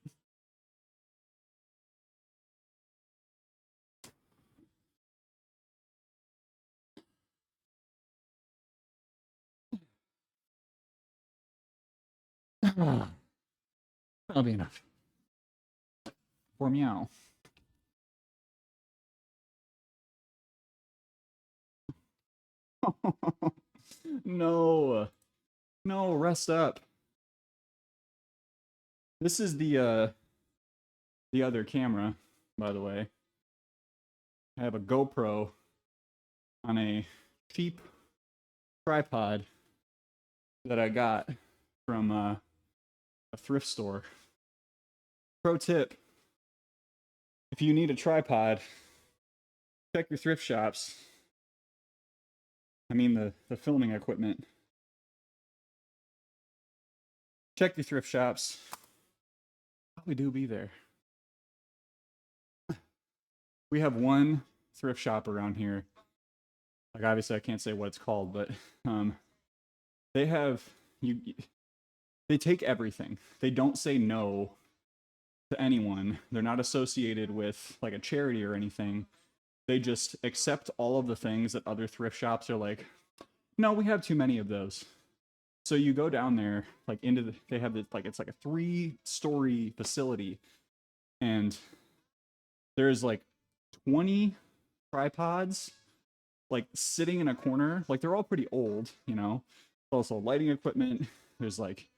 That'll be enough. For meow. No. No, rest up. This is the other camera, by the way. I have a GoPro on a cheap tripod that I got from a thrift store. Pro tip: if you need a tripod, check your thrift shops. I mean the filming equipment. Check your thrift shops. Probably do be there. We have one thrift shop around here. Like, obviously I can't say what it's called, but they have they take everything. They don't say no to anyone. They're not associated with like a charity or anything. They just accept all of the things that other thrift shops are like, no, we have too many of those. So you go down there, like they have this, like, it's like a 3-story facility, and there's like 20 tripods, like sitting in a corner. Like, they're all pretty old, you know. Also lighting equipment. There's like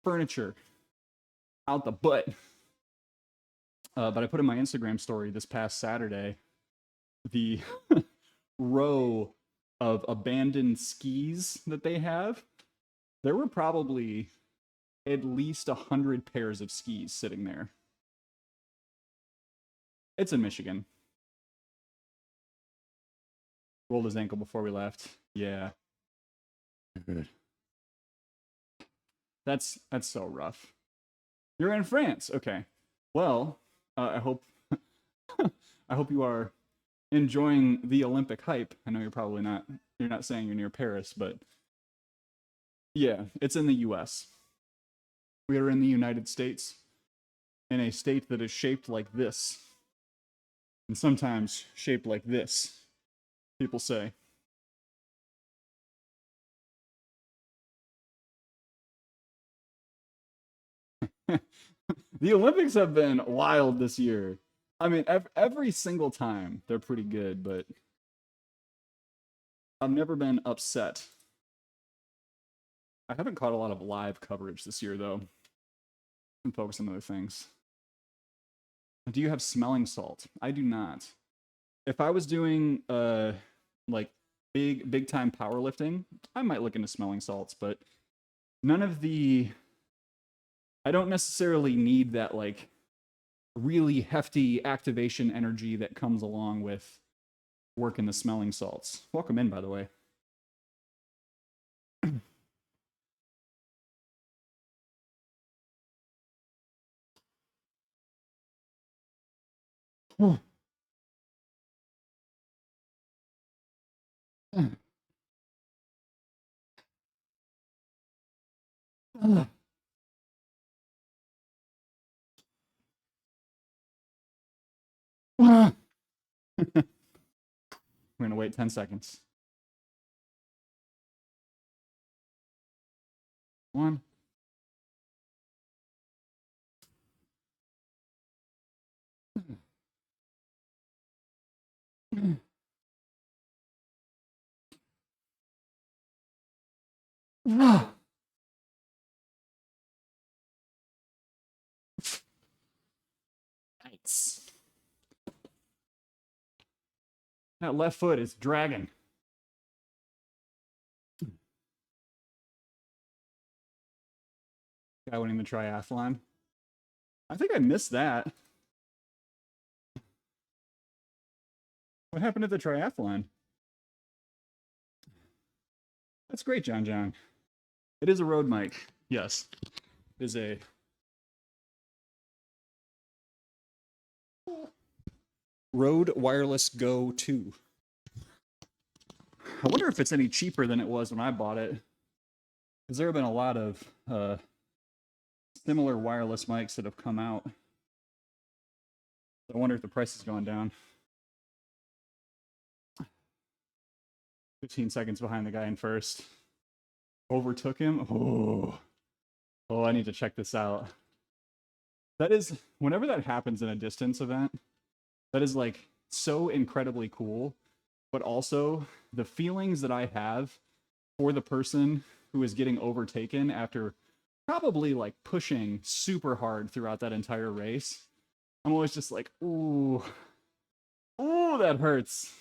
furniture out the butt. But I put in my Instagram story this past Saturday the row of abandoned skis that they have. There were probably at least 100 pairs of skis sitting there. It's in Michigan. Rolled his ankle before we left. Yeah. Good. That's so rough. You're in France. Okay. Well, I hope I hope you are enjoying the Olympic hype. I know you're not saying you're near Paris, but yeah, it's in the US. We are in the United States, in a state that is shaped like this, and sometimes shaped like this, people say. The Olympics have been wild this year. I mean, every single time they're pretty good, but I've never been upset. I haven't caught a lot of live coverage this year, though. I'm focused on other things. Do you have smelling salt? I do not. If I was doing like big time powerlifting, I might look into smelling salts, but none of the I don't necessarily need that like really hefty activation energy that comes along with work in the smelling salts. Welcome in, by the way. We're gonna wait 10 seconds. 1. Nice. That left foot is dragging. Guy winning the triathlon. I think I missed that. What happened at the triathlon? That's great, John John. It is a road mic. Yes. It is a Rode Wireless Go 2. I wonder if it's any cheaper than it was when I bought it. Because there have been a lot of similar wireless mics that have come out. I wonder if the price has gone down. 15 seconds behind the guy in first. Overtook him. Oh, I need to check this out. That is, whenever that happens in a distance event, that is like so incredibly cool. But also the feelings that I have for the person who is getting overtaken after probably like pushing super hard throughout that entire race. I'm always just like, ooh, that hurts.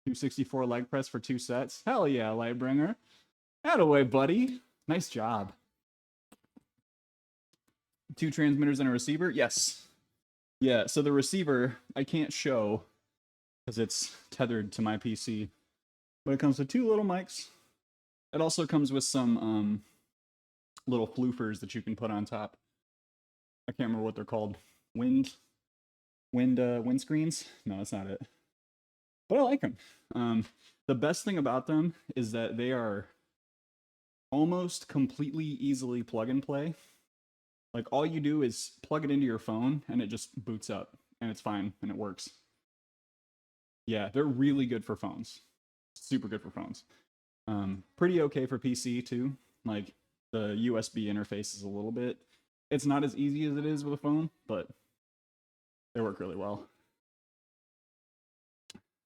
$264 leg press for 2 sets. Hell yeah, Lightbringer. Attaboy, buddy. Nice job. 2 transmitters and a receiver? Yes. Yeah, so the receiver I can't show because it's tethered to my PC. But it comes with 2 little mics. It also comes with some little floofers that you can put on top. I can't remember what they're called. Windscreens? No, that's not it. But I like them. The best thing about them is that they are almost completely easily plug and play. Like all you do is plug it into your phone and it just boots up and it's fine and it works. Yeah, they're really good for phones. Super good for phones. Pretty okay for PC too. Like the USB interface is a little bit, it's not as easy as it is with a phone, but they work really well.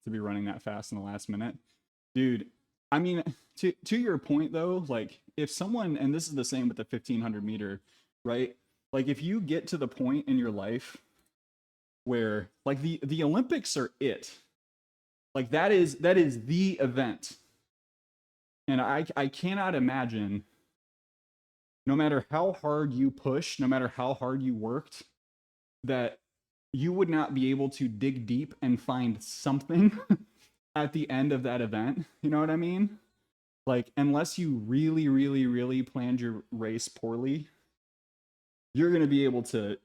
To be running that fast in the last minute. Dude, I mean, to your point though, like if someone, and this is the same with the 1500 meter, right? Like if you get to the point in your life where like the Olympics are it, like that is the event. And I cannot imagine, no matter how hard you push, no matter how hard you worked, that you would not be able to dig deep and find something at the end of that event. You know what I mean? Like, unless you really, really, really planned your race poorly, you're gonna be able to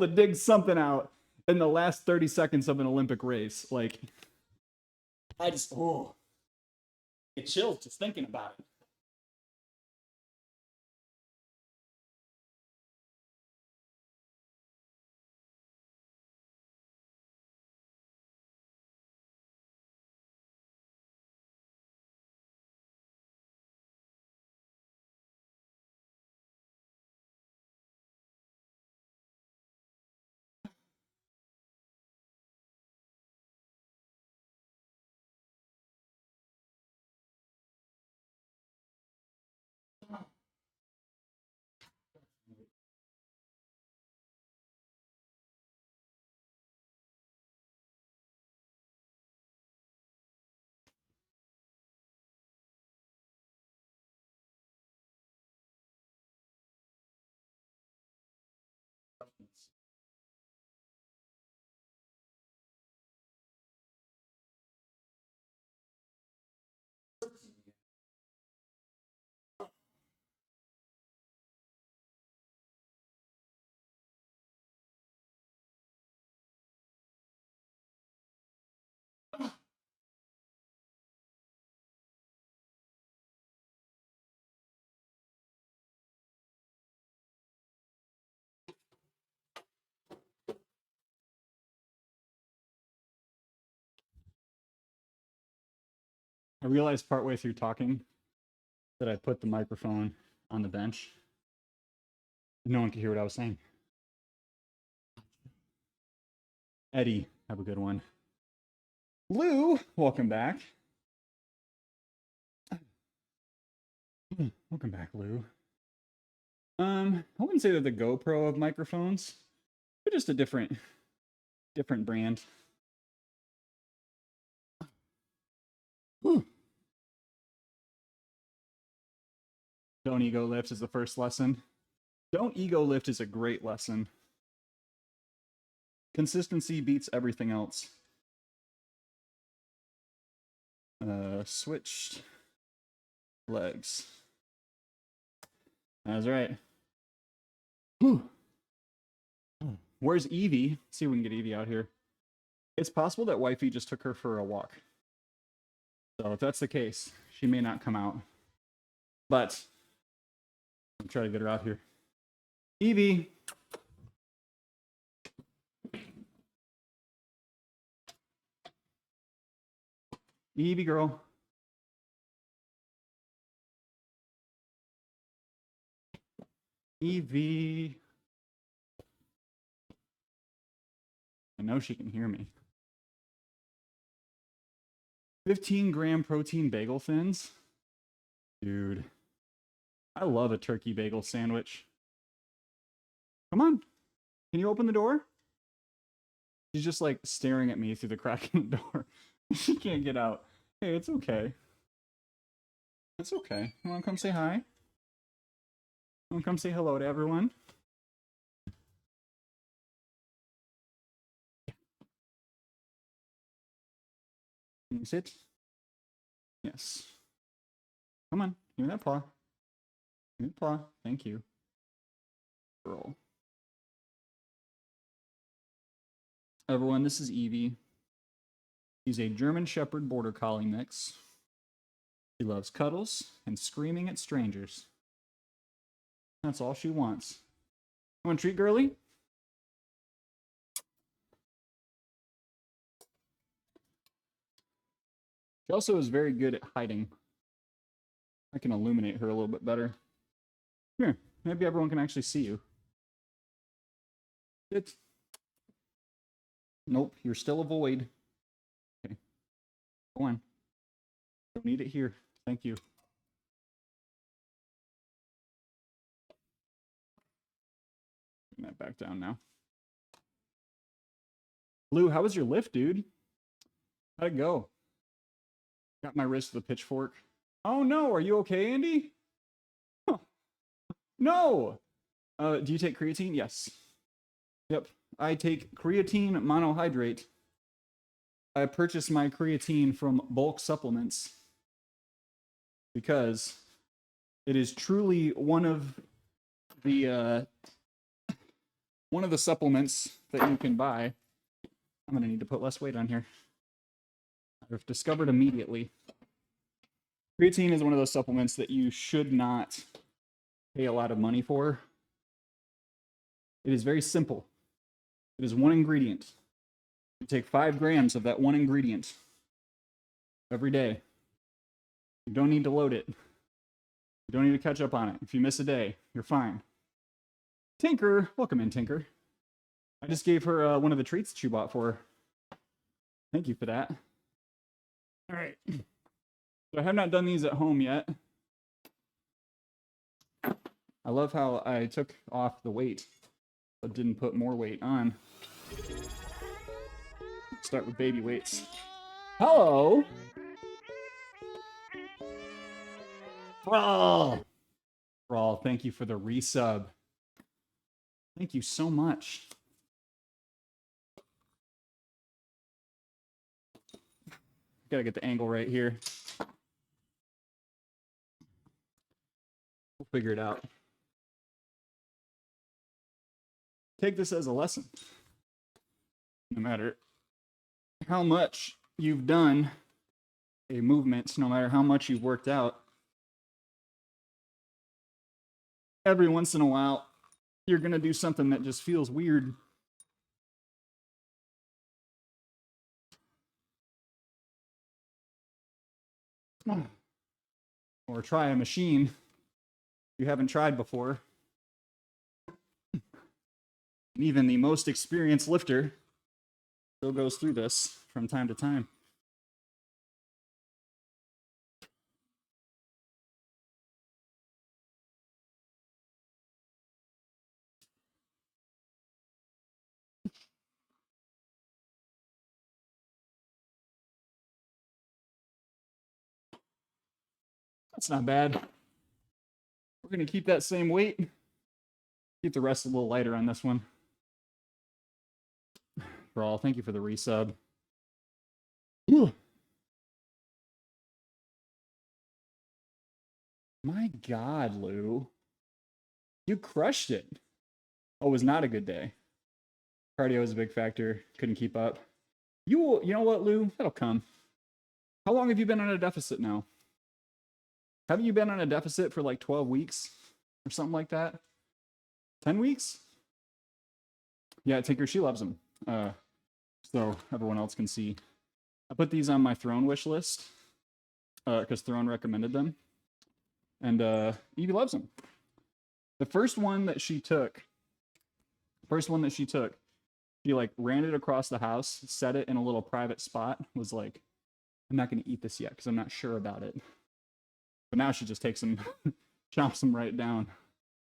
dig something out in the last 30 seconds of an Olympic race. Like, it chills just thinking about it. I realized partway through talking that I put the microphone on the bench. No one could hear what I was saying. Eddie, have a good one. Lou, welcome back. Welcome back, Lou. I wouldn't say they're the GoPro of microphones, but just a different brand. Whew. Don't ego lift is the first lesson. Don't ego lift is a great lesson. Consistency beats everything else. Switched legs. That's right. Whew. Where's Evie? Let's see if we can get Evie out here. It's possible that Wifey just took her for a walk. So if that's the case, she may not come out. But I'll try to get her out here. Evie. Evie girl. Evie. I know she can hear me. 15-gram protein bagel thins. Dude. I love a turkey bagel sandwich. Come on. Can you open the door? She's just like staring at me through the crack in the door. She can't get out. Hey, it's okay. It's okay. You want to come say hi? You want to come say hello to everyone? Can you sit? Yes. Come on. Give me that paw. Give me the paw. Thank you. Girl. Everyone, this is Evie. She's a German Shepherd Border Collie mix. She loves cuddles and screaming at strangers. That's all she wants. You want a treat, girly? She also is very good at hiding. I can illuminate her a little bit better. Here, maybe everyone can actually see you. Sit. Nope, you're still a void. Okay. Go on. Don't need it here. Thank you. Bring that back down now. Lou, how was your lift, dude? How'd it go? Got my wrist with a pitchfork. Oh no, are you okay, Andy? Huh. No! Do you take creatine? Yes. Yep, I take creatine monohydrate. I purchased my creatine from Bulk Supplements because it is truly one of the supplements that you can buy. I'm gonna need to put less weight on here. I've discovered immediately. Creatine is one of those supplements that you should not pay a lot of money for. It is very simple. It is one ingredient. You take 5 grams of that one ingredient every day. You don't need to load it. You don't need to catch up on it. If you miss a day, you're fine. Tinker, welcome in, Tinker. I just gave her one of the treats that you bought for her. Thank you for that. All right. So I have not done these at home yet. I love how I took off the weight, but didn't put more weight on. Start with baby weights. Hello! Brawl! Brawl, thank you for the resub. Thank you so much. Gotta get the angle right here. We'll figure it out. Take this as a lesson. No matter how much you've done a movement, no matter how much you've worked out, every once in a while, you're going to do something that just feels weird. Or try a machine you haven't tried before. And even the most experienced lifter still goes through this from time to time. That's not bad. We're going to keep that same weight. Keep the rest a little lighter on this one. Brawl, thank you for the resub. Ooh. My God, Lou. You crushed it. Oh, it was not a good day. Cardio was a big factor. Couldn't keep up. You know what, Lou? That'll come. How long have you been on a deficit now? Haven't you been on a deficit for like 12 weeks or something like that? 10 weeks? Yeah, Tinker, she loves them. So everyone else can see. I put these on my Throne wish list because Throne recommended them. And Evie loves them. The first one that she took, she like ran it across the house, set it in a little private spot, was like, I'm not going to eat this yet because I'm not sure about it. But now she just takes them, chomps them right down.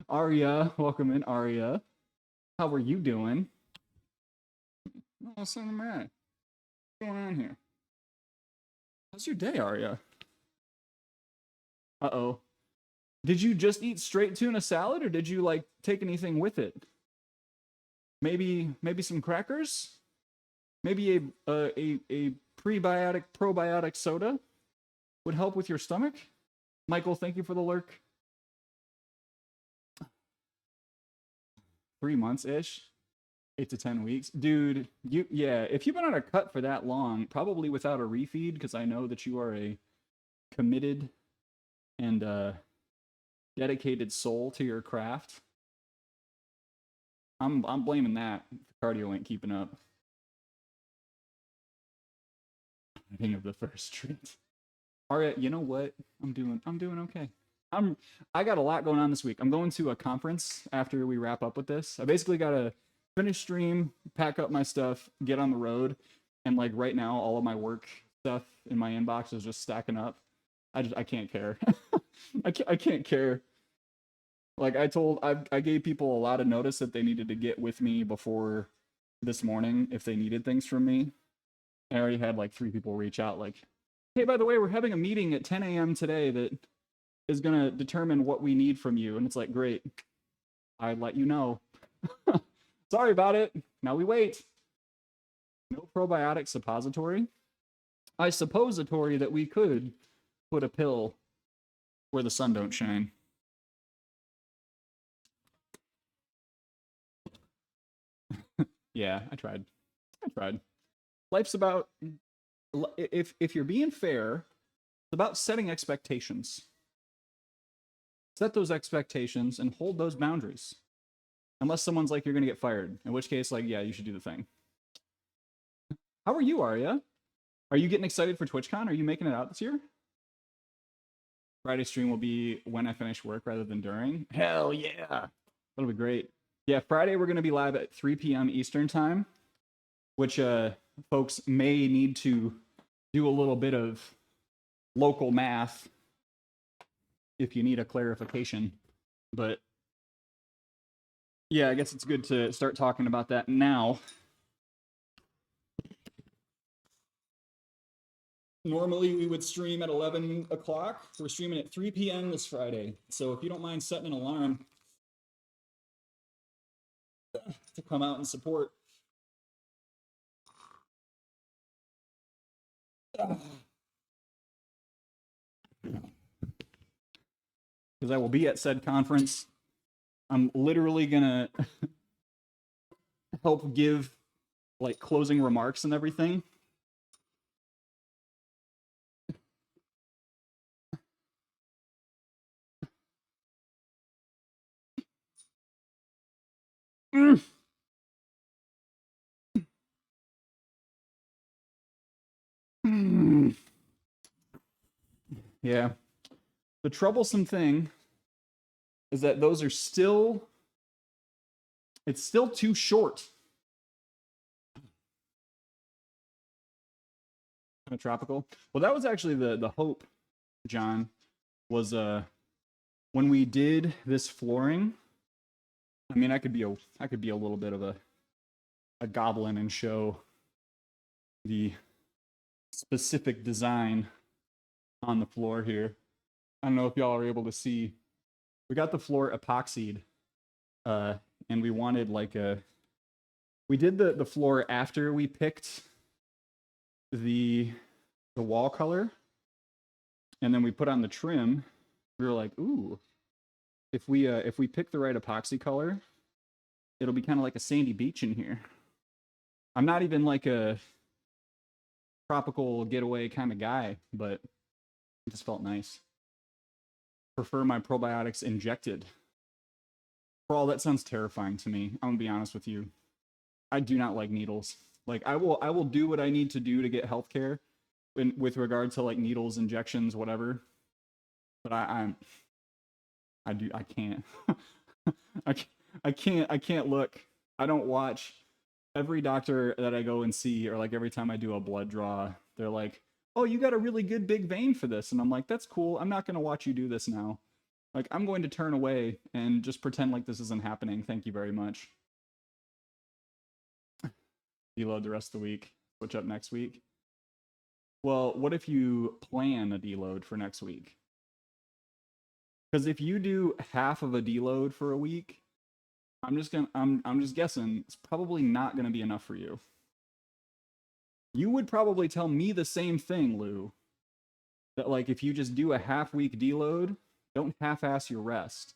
Aria, welcome in, Aria. How are you doing? Oh, Cinematic. What's going on here? How's your day, Aria? Uh-oh. Did you just eat straight tuna salad, or did you, like, take anything with it? Maybe some crackers? Maybe a prebiotic, probiotic soda would help with your stomach? Michael, thank you for the lurk. 3 months-ish. 8 to 10 weeks. Dude, if you've been on a cut for that long, probably without a refeed, because I know that you are a committed and dedicated soul to your craft. I'm blaming that. The cardio ain't keeping up. I think of the first treat. Aria, you know what? I'm doing okay. I got a lot going on this week. I'm going to a conference after we wrap up with this. I basically got to finish stream, pack up my stuff, get on the road, and like right now, all of my work stuff in my inbox is just stacking up. I can't care. I can't care. Like I gave people a lot of notice that they needed to get with me before this morning if they needed things from me. I already had like 3 people reach out like, hey, by the way, we're having a meeting at 10 a.m. today that is going to determine what we need from you. And it's like, great. I let you know. Sorry about it. Now we wait. No probiotic suppository. I suppository that we could put a pill where the sun don't shine. Yeah, I tried. Life's about, if you're being fair, it's about setting expectations. Set those expectations and hold those boundaries. Unless someone's like, you're going to get fired. In which case, like, yeah, you should do the thing. How are you, Aria? Are you getting excited for TwitchCon? Are you making it out this year? Friday stream will be when I finish work rather than during. Hell yeah. That'll be great. Yeah, Friday we're going to be live at 3 p.m. Eastern time, which folks may need to do a little bit of local math if you need a clarification. But yeah, I guess it's good to start talking about that now. Normally we would stream at 11 o'clock. We're streaming at 3 p.m. this Friday. So if you don't mind setting an alarm, to come out and support. Because I will be at said conference. I'm literally gonna help give like closing remarks and everything. Yeah. The troublesome thing is that those are still, it's still too short. Kind of tropical. Well, that was actually the hope, John, was when we did this flooring. I mean, I could be a little bit of a goblin and show the specific design on the floor here. I don't know if y'all are able to see. We got the floor epoxied, and we wanted like we did the floor after we picked the wall color, and then we put on the trim. We were like, ooh, if we pick the right epoxy color, it'll be kind of like a sandy beach in here. I'm not even like a tropical getaway kind of guy, but it just felt nice. Prefer my probiotics injected. For all that sounds terrifying to me. I'm gonna be honest with you. I do not like needles. Like I will do what I need to do to get healthcare with regard to like needles, injections, whatever. But I can't. I can't look. I don't watch. Every doctor that I go and see, or like every time I do a blood draw, they're like, oh, you got a really good big vein for this. And I'm like, that's cool. I'm not going to watch you do this now. Like, I'm going to turn away and just pretend like this isn't happening. Thank you very much. Deload the rest of the week. Switch up next week. Well, what if you plan a deload for next week? Because if you do half of a deload for a week, I'm just guessing it's probably not going to be enough for you. You would probably tell me the same thing, Lou. That like if you just do a half week deload, don't half-ass your rest.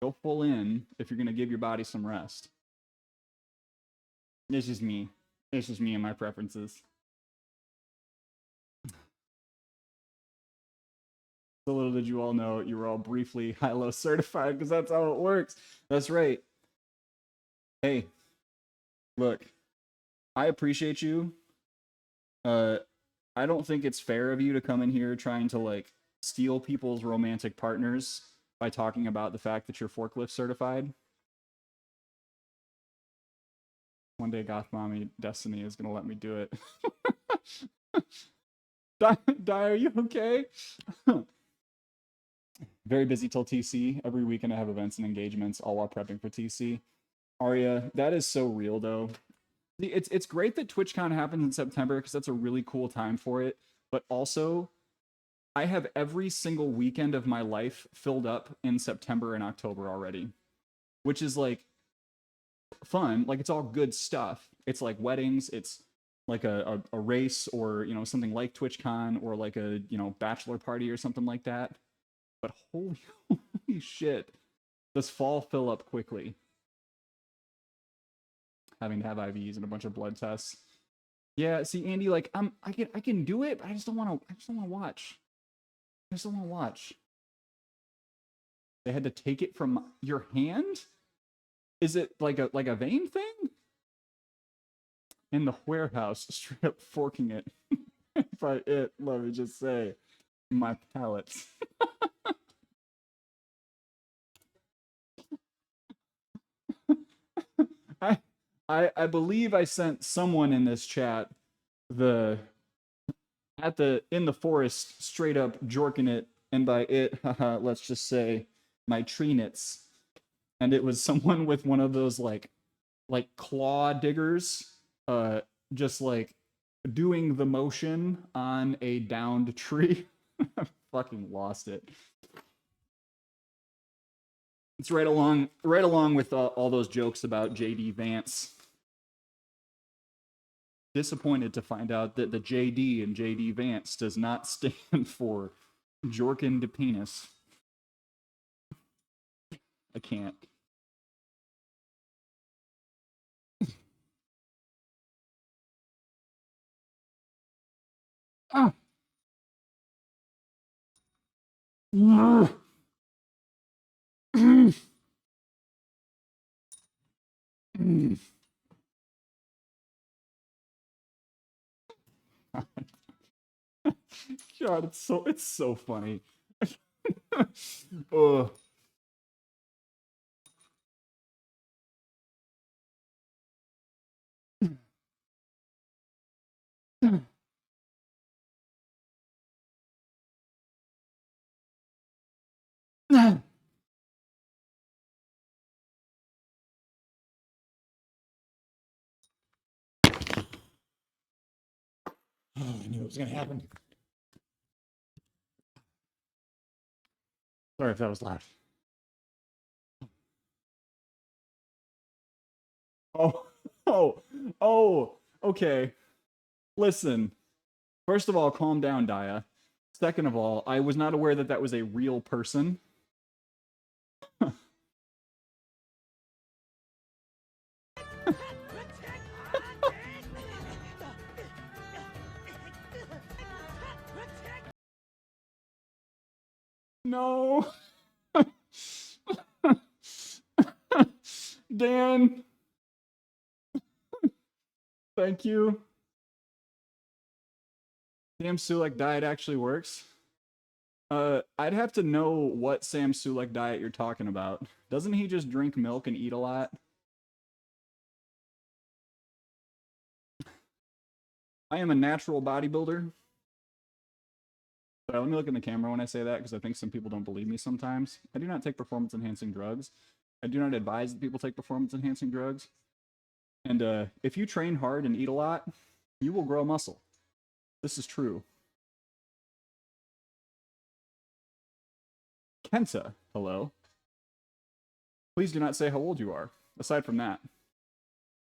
Go full in if you're going to give your body some rest. It's just me. It's just me and my preferences. So little did you all know you were all briefly high-low certified, because that's how it works. That's right. Hey, look, I appreciate you. I don't think it's fair of you to come in here trying to like steal people's romantic partners by talking about the fact that you're forklift certified. One day Goth Mommy Destiny is gonna let me do it. Die, are you okay? Very busy till TC. Every weekend I have events and engagements, all while prepping for TC. Arya, that is so real though. It's great that TwitchCon happens in September because that's a really cool time for it. But also, I have every single weekend of my life filled up in September and October already, which is like fun. Like it's all good stuff. It's like weddings. It's like a race, or you know, something like TwitchCon, or like a, you know, bachelor party or something like that. But holy shit, does fall fill up quickly. Having to have IVs and a bunch of blood tests. Yeah, see, Andy, like I can do it, but I just don't want to watch. I just don't want to watch. They had to take it from your hand? Is it like a vein thing? In the warehouse, straight up forking it. By it, let me just say, my palate. I believe I sent someone in this chat in the forest, straight up jorking it, and by it, haha, let's just say my tree knits. And it was someone with one of those like claw diggers, just like doing the motion on a downed tree. I fucking lost it. It's right along with all those jokes about JD Vance. Disappointed to find out that the JD in JD Vance does not stand for Jorkin de Penis. I can't. Ah. God, it's so funny. Oh. Oh, I knew it was gonna happen. Sorry if that was loud. Oh, oh, okay. Listen, first of all, calm down, Daya. Second of all, I was not aware that that was a real person. No. Dan, thank you. Sam Sulek diet actually works. I'd have to know what Sam Sulek diet you're talking about. Doesn't he just drink milk and eat a lot? I am a natural bodybuilder. Let me look in the camera when I say that, because I think some people don't believe me sometimes. I do not take performance enhancing drugs. I do not advise that people take performance enhancing drugs. And if you train hard and eat a lot, you will grow muscle. This is true. Kenta, hello. Please do not say how old you are. Aside from that,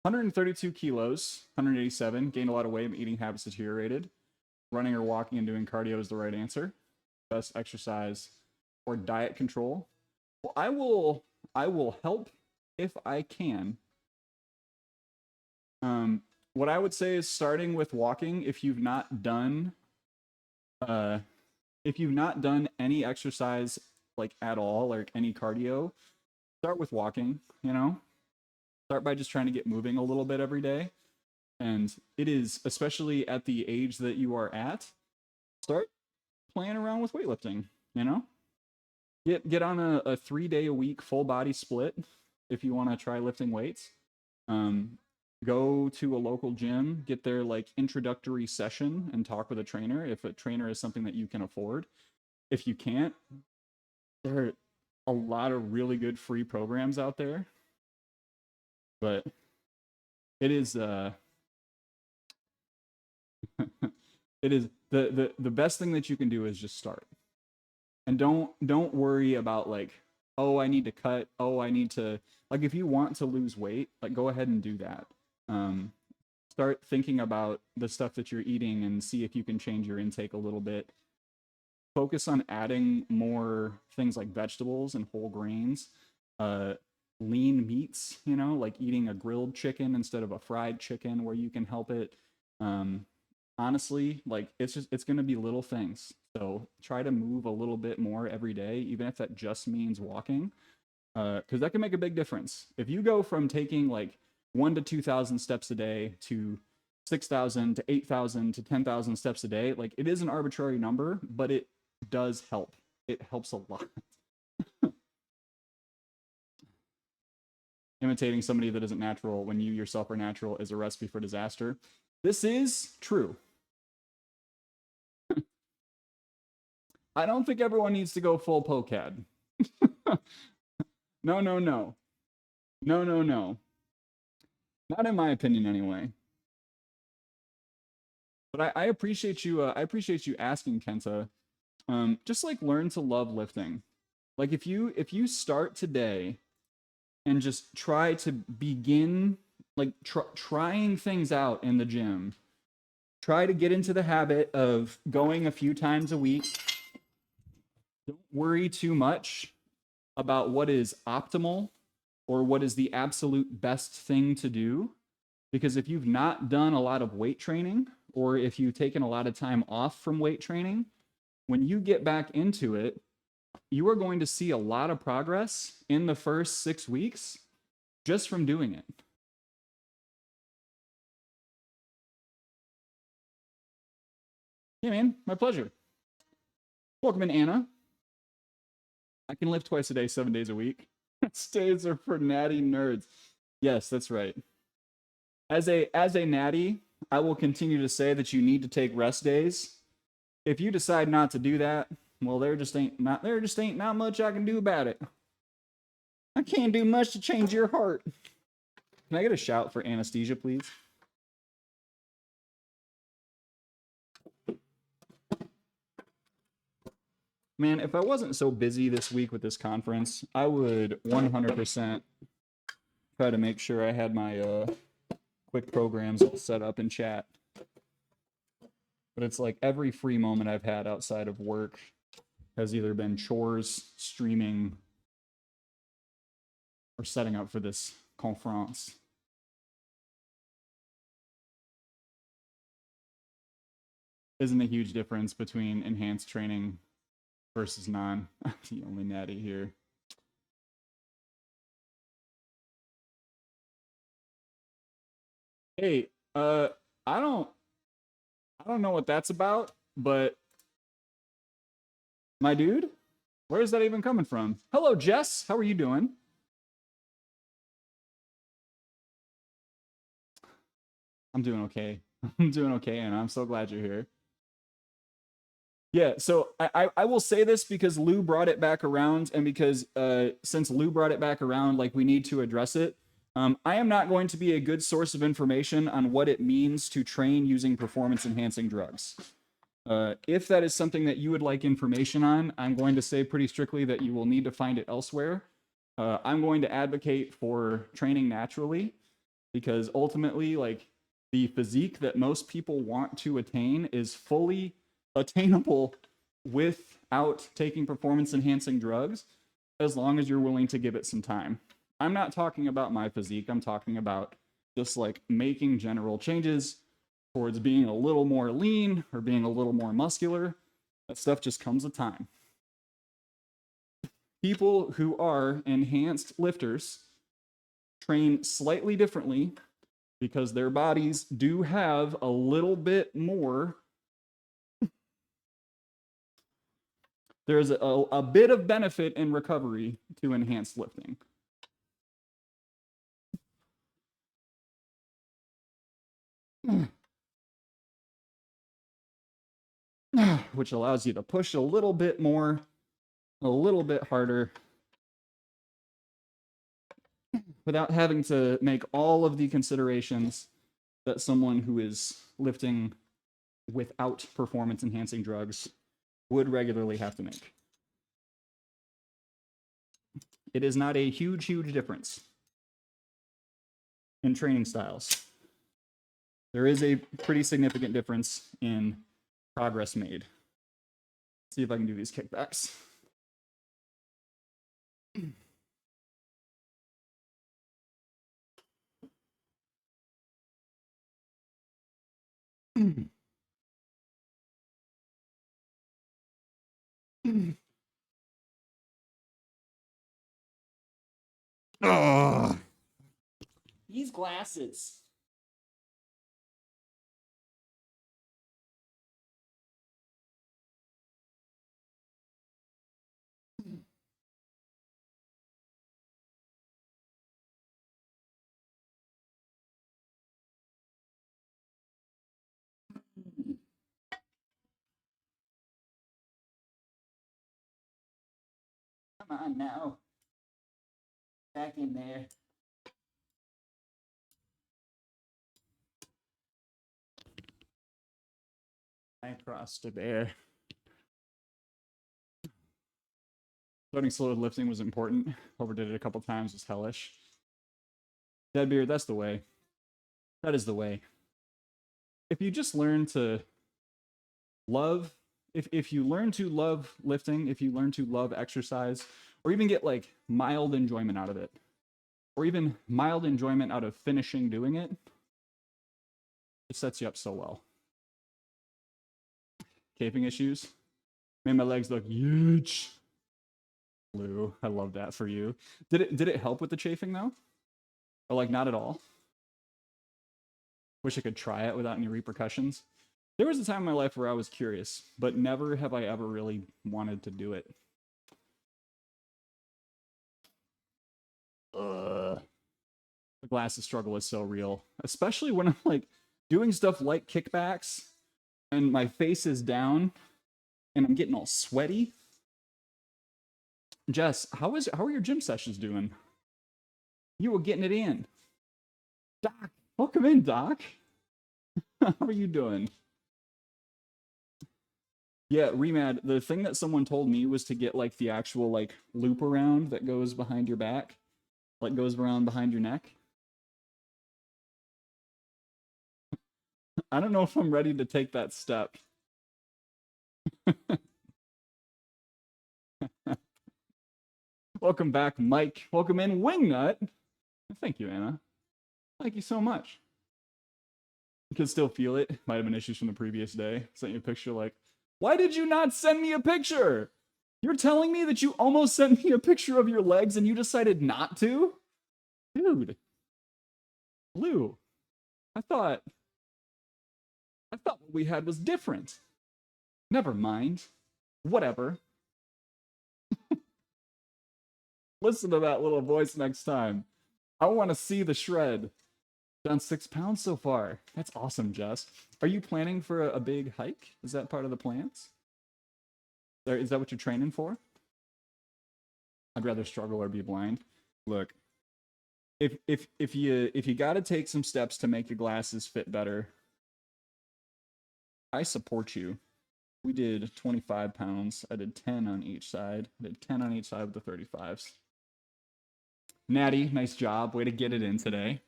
132 kilos, 187, gained a lot of weight, eating habits deteriorated. Running or walking and doing cardio is the right answer. Best exercise or diet control. Well, I will help if I can. What I would say is starting with walking. If you've not done any exercise like at all, or any cardio, start with walking. You know, start by just trying to get moving a little bit every day. And it is, especially at the age that you are at, start playing around with weightlifting. You know, get on a 3-day-a-week full body split if you want to try lifting weights. Go to a local gym, get their like introductory session and talk with a trainer if a trainer is something that you can afford. If you can't, there are a lot of really good free programs out there. But it is it is the best thing that you can do is just start. And don't worry about like, oh, I need to cut, oh, I need to, like, if you want to lose weight, like, go ahead and do that. Start thinking about the stuff that you're eating and see if you can change your intake a little bit. Focus on adding more things like vegetables and whole grains, lean meats, you know, like eating a grilled chicken instead of a fried chicken where you can help it. Honestly, like, it's going to be little things. So try to move a little bit more every day, even if that just means walking, because that can make a big difference. If you go from taking like 1,000 to 2,000 steps a day to 6,000 to 8,000 to 10,000 steps a day, like, it is an arbitrary number, but it does help. It helps a lot. Imitating somebody that isn't natural when you yourself are natural is a recipe for disaster. This is true. I don't think everyone needs to go full POCAD. No. No. Not in my opinion, anyway. But I appreciate you. I appreciate you asking, Kenta. Just like learn to love lifting. Like if you start today and just try to begin like trying things out in the gym, try to get into the habit of going a few times a week. Don't worry too much about what is optimal or what is the absolute best thing to do. Because if you've not done a lot of weight training, or if you've taken a lot of time off from weight training, when you get back into it, you are going to see a lot of progress in the first 6 weeks just from doing it. Yeah, man, my pleasure. Welcome in, Anna. I can lift twice a day, 7 days a week. Stays are for natty nerds. Yes, that's right. As a natty, I will continue to say that you need to take rest days. If you decide not to do that, well, there just ain't not much I can do about it. I can't do much to change your heart. Can I get a shout for anesthesia, please? Man, if I wasn't so busy this week with this conference, I would 100% try to make sure I had my quick programs all set up in chat. But it's like every free moment I've had outside of work has either been chores, streaming, or setting up for this conference. Isn't a huge difference between enhanced training versus non. The only natty here. Hey, I don't know what that's about, but my dude, where is that even coming from? Hello, Jess. How are you doing? I'm doing okay. I'm doing okay, and I'm so glad you're here. Yeah, so I will say this because Lou brought it back around, and because since Lou brought it back around, like we need to address it. I am not going to be a good source of information on what it means to train using performance-enhancing drugs. If that is something that you would like information on, I'm going to say pretty strictly that you will need to find it elsewhere. I'm going to advocate for training naturally, because ultimately, like, the physique that most people want to attain is fully attainable without taking performance-enhancing drugs, as long as you're willing to give it some time. I'm not talking about my physique. I'm talking about just like making general changes towards being a little more lean or being a little more muscular. That stuff just comes with time. People who are enhanced lifters train slightly differently because their bodies do have a little bit more. There's a bit of benefit in recovery to enhanced lifting. Which allows you to push a little bit more, a little bit harder, without having to make all of the considerations that someone who is lifting without performance-enhancing drugs would regularly have to make. It is not a huge, huge difference in training styles. There is a pretty significant difference in progress made. Let's see if I can do these kickbacks. Oh, these glasses. Come on now. Back in there. I crossed a bear. Starting slow with lifting was important. Overdid it a couple times, was hellish. Deadbeard, that's the way. That is the way. If you just learn to love, if you learn to love lifting, if you learn to love exercise, or even get like mild enjoyment out of it, or even mild enjoyment out of finishing doing it, it sets you up so well. Caping issues made my legs look huge. Lou, I love that for you. Did it help with the chafing though? Or like not at all? Wish I could try it without any repercussions. There was a time in my life where I was curious, but never have I ever really wanted to do it. The glasses struggle is so real, especially when I'm like doing stuff like kickbacks and my face is down and I'm getting all sweaty. Jess, how are your gym sessions doing? You were getting it in. Doc, welcome in, Doc. How are you doing? Yeah, Remad, the thing that someone told me was to get like the actual like loop around that goes behind your back, like goes around behind your neck. I don't know if I'm ready to take that step. Welcome back, Mike. Welcome in, Wingnut. Thank you, Anna. Thank you so much. You can still feel it. Might have been issues from the previous day. Sent you a picture like, why did you not send me a picture? You're telling me that you almost sent me a picture of your legs and you decided not to? Dude. Lou. I thought what we had was different. Never mind. Whatever. Listen to that little voice next time. I want to see the shred. Done 6 pounds so far. That's awesome, Jess. Are you planning for a big hike? Is that part of the plans? Is that what you're training for? I'd rather struggle or be blind. Look, if you got to take some steps to make your glasses fit better, I support you. We did 25 pounds. I did 10 on each side. I did 10 on each side with the 35s. Natty, nice job. Way to get it in today.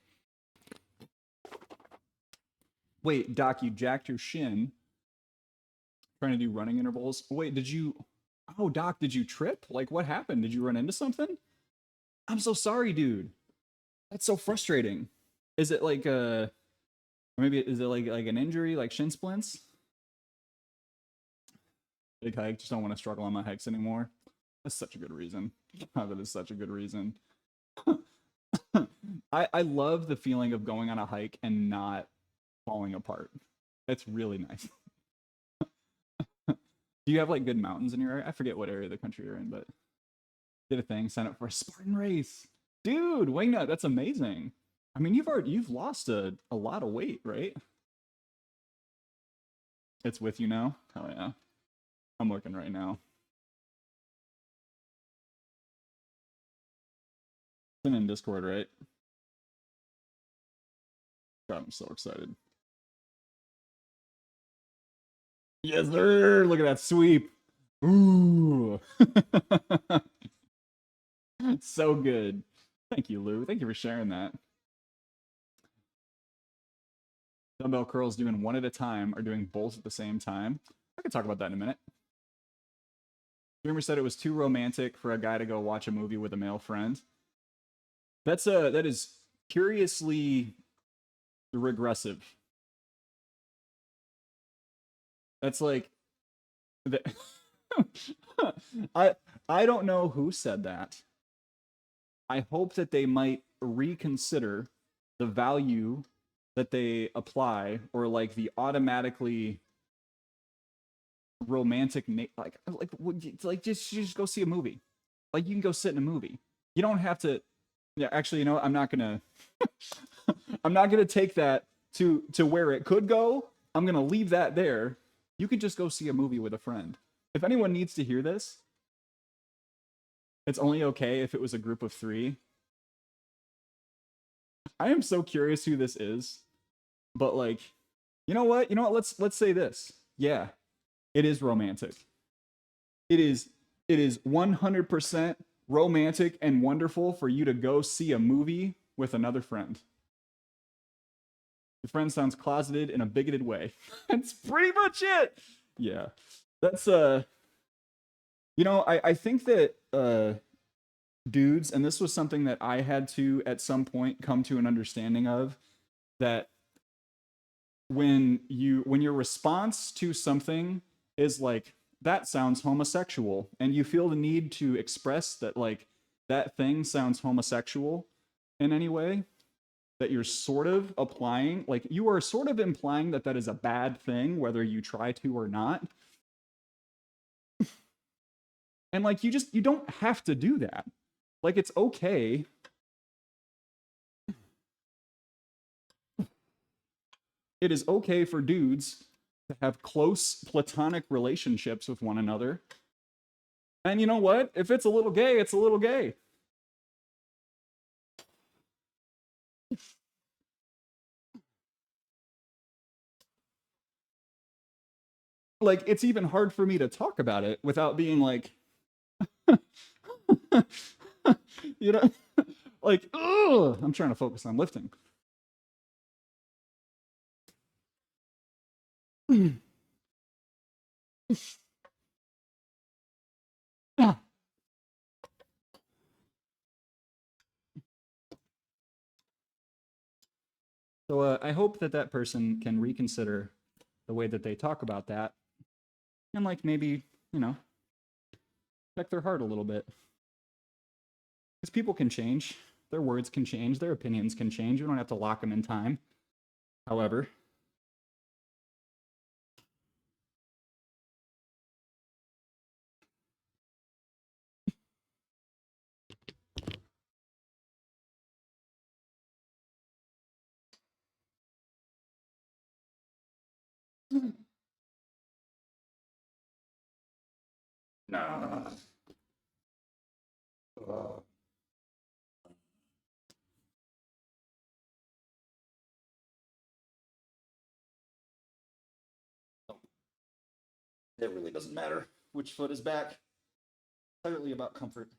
Wait, Doc, you jacked your shin trying to do running intervals. Wait, oh, Doc, did you trip? Like, what happened? Did you run into something? I'm so sorry, dude. That's so frustrating. Is it like maybe is it like an injury, like shin splints? Big hike, just don't want to struggle on my hikes anymore. That's such a good reason. Oh, that is such a good reason. I love the feeling of going on a hike and not falling apart. It's really nice. Do you have like good mountains in your area? I forget what area of the country you're in, but did a thing, sign up for a Spartan race. Dude, Wingnut, that's amazing. I mean, you've lost a lot of weight, right? It's with you now? Oh yeah. I'm looking right now. It's in Discord, right? God, I'm so excited. Yes, sir. Look at that sweep. Ooh. So good. Thank you, Lou. Thank you for sharing that. Dumbbell curls doing one at a time or doing both at the same time. I can talk about that in a minute. Dreamer said it was too romantic for a guy to go watch a movie with a male friend. That is curiously regressive. That's like I don't know who said that. I hope that they might reconsider the value that they apply, or like the automatically romantic like just go see a movie. Like you can go sit in a movie. You don't have to. Yeah, actually, you know, I'm not gonna take that to where it could go. I'm gonna leave that there. You could just go see a movie with a friend. If anyone needs to hear this, it's only okay if it was a group of 3. I am so curious who this is, but like, you know what? Let's say this. Yeah, it is romantic. It is it is 100% romantic and wonderful for you to go see a movie with another friend. Your friend sounds closeted in a bigoted way. That's pretty much it. Yeah. That's you know, I think that dudes, and this was something that I had to at some point come to an understanding of, that when your response to something is like, that sounds homosexual, and you feel the need to express that, like, that thing sounds homosexual in any way, that you're sort of applying, like, you are sort of implying that that is a bad thing, whether you try to or not. And like, you don't have to do that. Like, it's okay. It is okay for dudes to have close platonic relationships with one another. And you know what? If it's a little gay, it's a little gay. Like, it's even hard for me to talk about it without being like, you know, like, ugh, I'm trying to focus on lifting. So I hope that that person can reconsider the way that they talk about that, and like, maybe, you know, check their heart a little bit. Because people can change, their words can change, their opinions can change. You don't have to lock them in time. However, nah. It really doesn't matter which foot is back. It's entirely about comfort.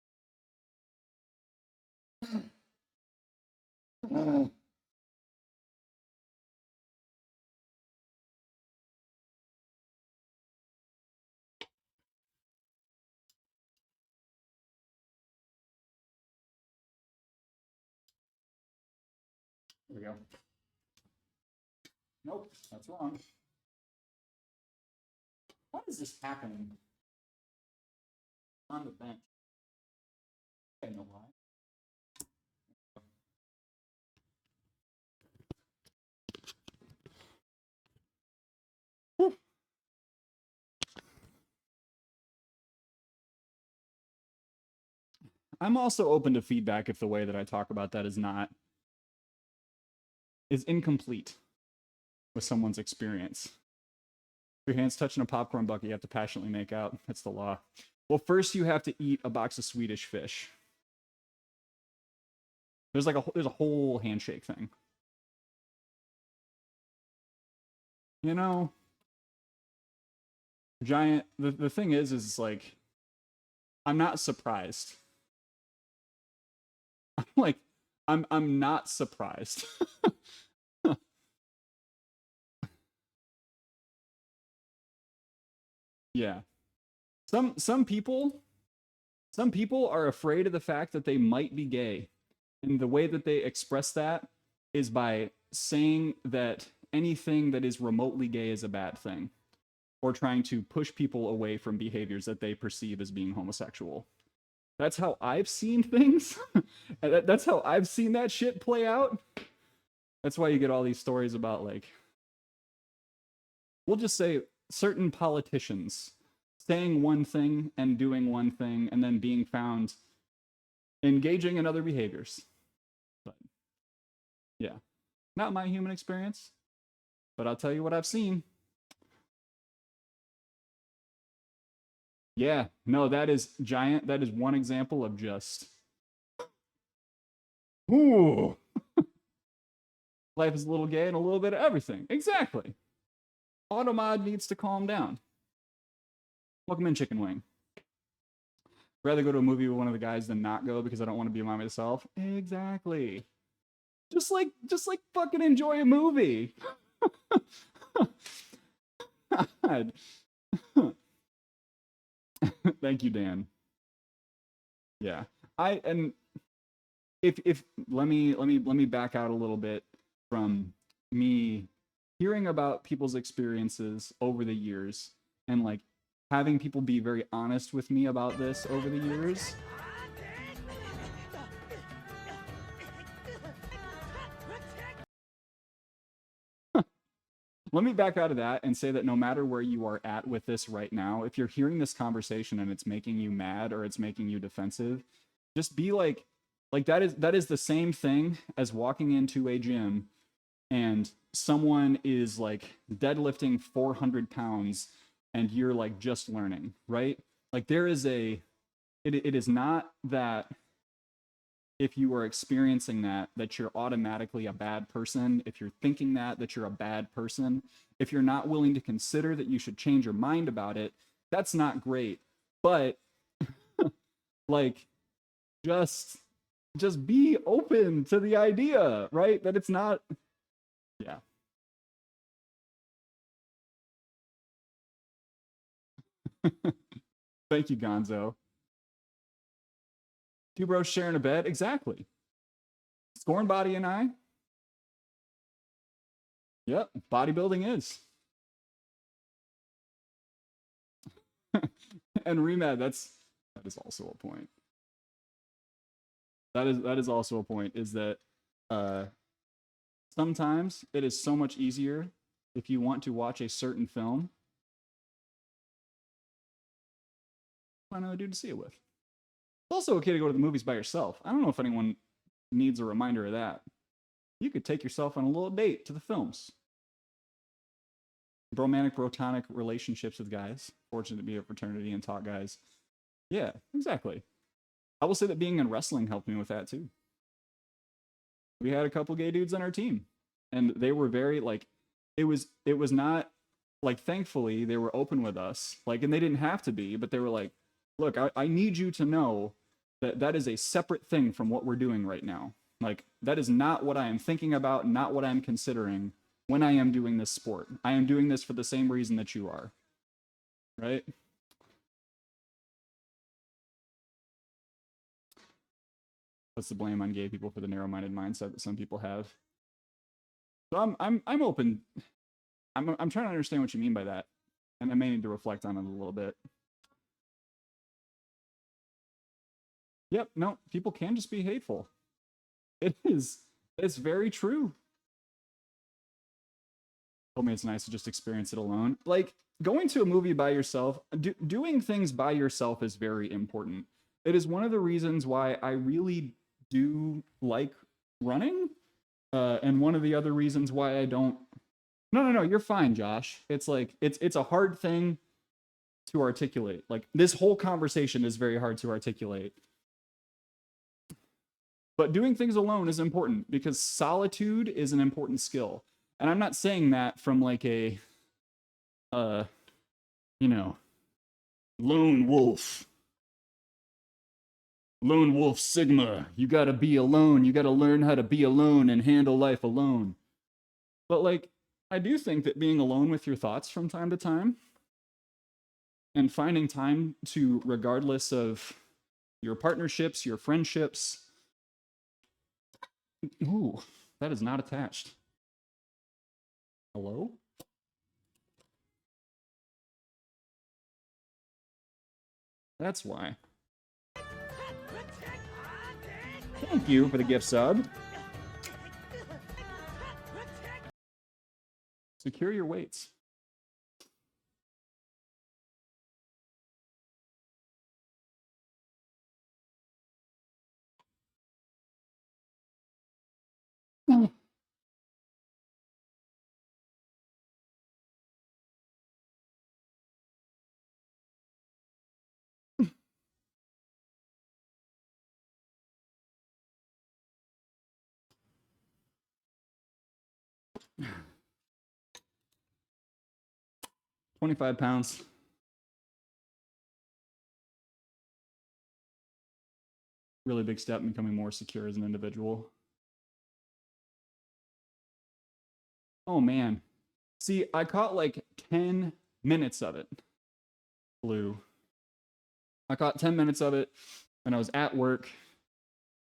There we go. Nope, that's wrong. Why is this happening on the bench? I know why. Whew. I'm also open to feedback if the way that I talk about that is incomplete with someone's experience. If your hand's touching a popcorn bucket, you have to passionately make out. That's the law. Well, first you have to eat a box of Swedish fish. There's like there's a whole handshake thing. You know, Giant, the thing is like, I'm not surprised. I'm like, I'm not surprised. Yeah. Some people are afraid of the fact that they might be gay. And the way that they express that is by saying that anything that is remotely gay is a bad thing, or trying to push people away from behaviors that they perceive as being homosexual. That's how I've seen things. That's how I've seen that shit play out. That's why you get all these stories about, like, we'll just say certain politicians saying one thing and doing one thing and then being found engaging in other behaviors. But yeah, not my human experience, but I'll tell you what I've seen. Yeah, no, that is Giant. That is one example of just, ooh, life is a little gay and a little bit of everything. Exactly. Automod needs to calm down. Welcome in, Chicken Wing. Rather go to a movie with one of the guys than not go because I don't want to be by myself. Exactly. Just like fucking enjoy a movie. God. Thank you, Dan. Yeah. And if let me back out a little bit from me hearing about people's experiences over the years and like having people be very honest with me about this over the years. Let me back out of that and say that no matter where you are at with this right now, if you're hearing this conversation and it's making you mad or it's making you defensive, just be like that is the same thing as walking into a gym and someone is like deadlifting 400 pounds and you're like just learning, right? Like there is it is not that if you are experiencing that you're automatically a bad person. If you're thinking that you're a bad person, if you're not willing to consider that you should change your mind about it, that's not great. But like just be open to the idea, right? That it's not, yeah. Thank you, Gonzo. Two bros sharing a bed, exactly. Scorn Body and I. Yep, bodybuilding is. And Remad, that is also a point. That is also a point, is that sometimes it is so much easier if you want to watch a certain film, find another dude to see it with. It's also okay to go to the movies by yourself. I don't know if anyone needs a reminder of that. You could take yourself on a little date to the films. Bromantic, brotonic relationships with guys. Fortunate to be a fraternity and talk guys. Yeah, exactly. I will say that being in wrestling helped me with that too. We had a couple gay dudes on our team, and they were very like, it was not like, thankfully they were open with us, like, and they didn't have to be, but they were like, look, I need you to know that is a separate thing from what we're doing right now. Like, that is not what I am thinking about, not what I'm considering when I am doing this sport. I am doing this for the same reason that you are, right? Puts the blame on gay people for the narrow-minded mindset that some people have. So I'm open. I'm trying to understand what you mean by that, and I may need to reflect on it a little bit. Yep, no, people can just be hateful. It's very true. Told me it's nice to just experience it alone. Like, going to a movie by yourself, doing things by yourself is very important. It is one of the reasons why I really do like running, and one of the other reasons why I don't. No, you're fine, Josh. It's like it's a hard thing to articulate. Like, this whole conversation is very hard to articulate. But doing things alone is important because solitude is an important skill. And I'm not saying that from like a you know, lone wolf sigma. You got to be alone. You got to learn how to be alone and handle life alone. But like, I do think that being alone with your thoughts from time to time and finding time to, regardless of your partnerships, your friendships. Ooh, that is not attached. Hello? That's why. Thank you for the gift sub. Secure your weights. £25. really big step in becoming more secure as an individual. Oh man. See, I caught like 10 minutes of it. Blue. I caught 10 minutes of it and I was at work,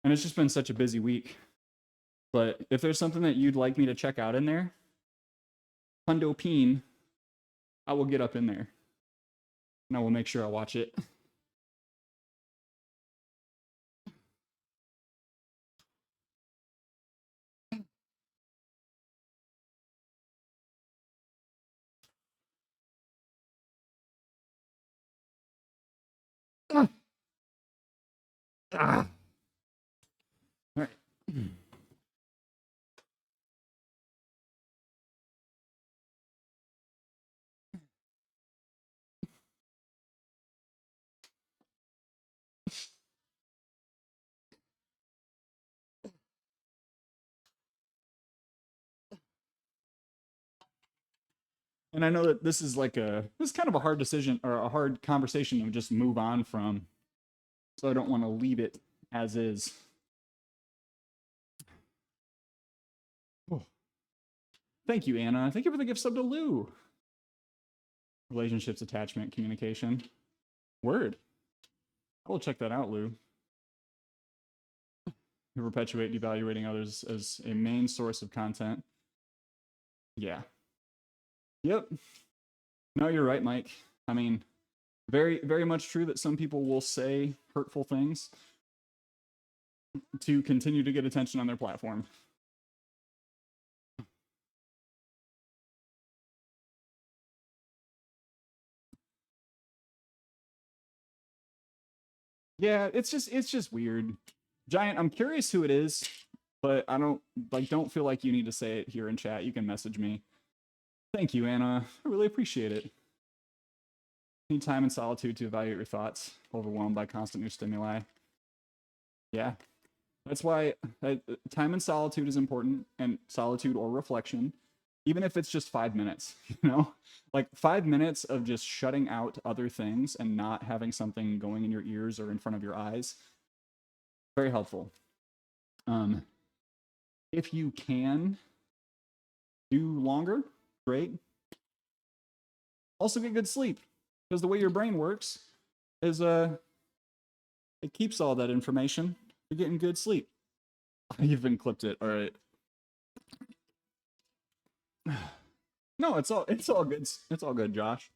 and it's just been such a busy week. But if there's something that you'd like me to check out in there, Hundo Peen, I will get up in there and I will make sure I watch it. Ah. Ah. All right. And I know that this is kind of a hard decision or a hard conversation to just move on from. So I don't want to leave it as is. Oh. Thank you, Anna. Thank you for the gift sub to Lou. Relationships, attachment, communication. Word. I will check that out, Lou. You perpetuate devaluating others as a main source of content. Yeah. Yep. No, you're right, Mike. I mean, very, very much true that some people will say hurtful things to continue to get attention on their platform. Yeah, it's just weird. Giant, I'm curious who it is, but I don't feel like you need to say it here in chat. You can message me. Thank you, Anna. I really appreciate it. Need time in solitude to evaluate your thoughts, overwhelmed by constant new stimuli. Yeah. That's why time in solitude is important, and solitude or reflection, even if it's just 5 minutes, you know? Like 5 minutes of just shutting out other things and not having something going in your ears or in front of your eyes. Very helpful. If you can do longer, great. Also get good sleep, because the way your brain works is it keeps all that information. You're getting good sleep. You've been clipped it. All right. No, it's all good. It's all good, Josh.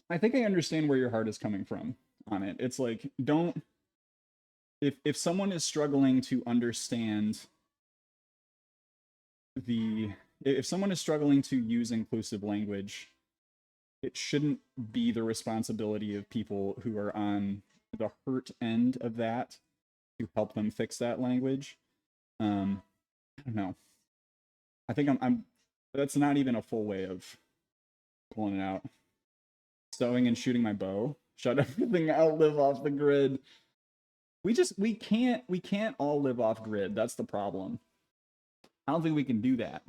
I think I understand where your heart is coming from on it. It's like, don't, if someone is struggling to understand if someone is struggling to use inclusive language, it shouldn't be the responsibility of people who are on the hurt end of that to help them fix that language. I don't know. I think I'm that's not even a full way of pulling it out. Sewing and shooting my bow. Shut everything out, live off the grid. We can't all live off grid. That's the problem. I don't think we can do that.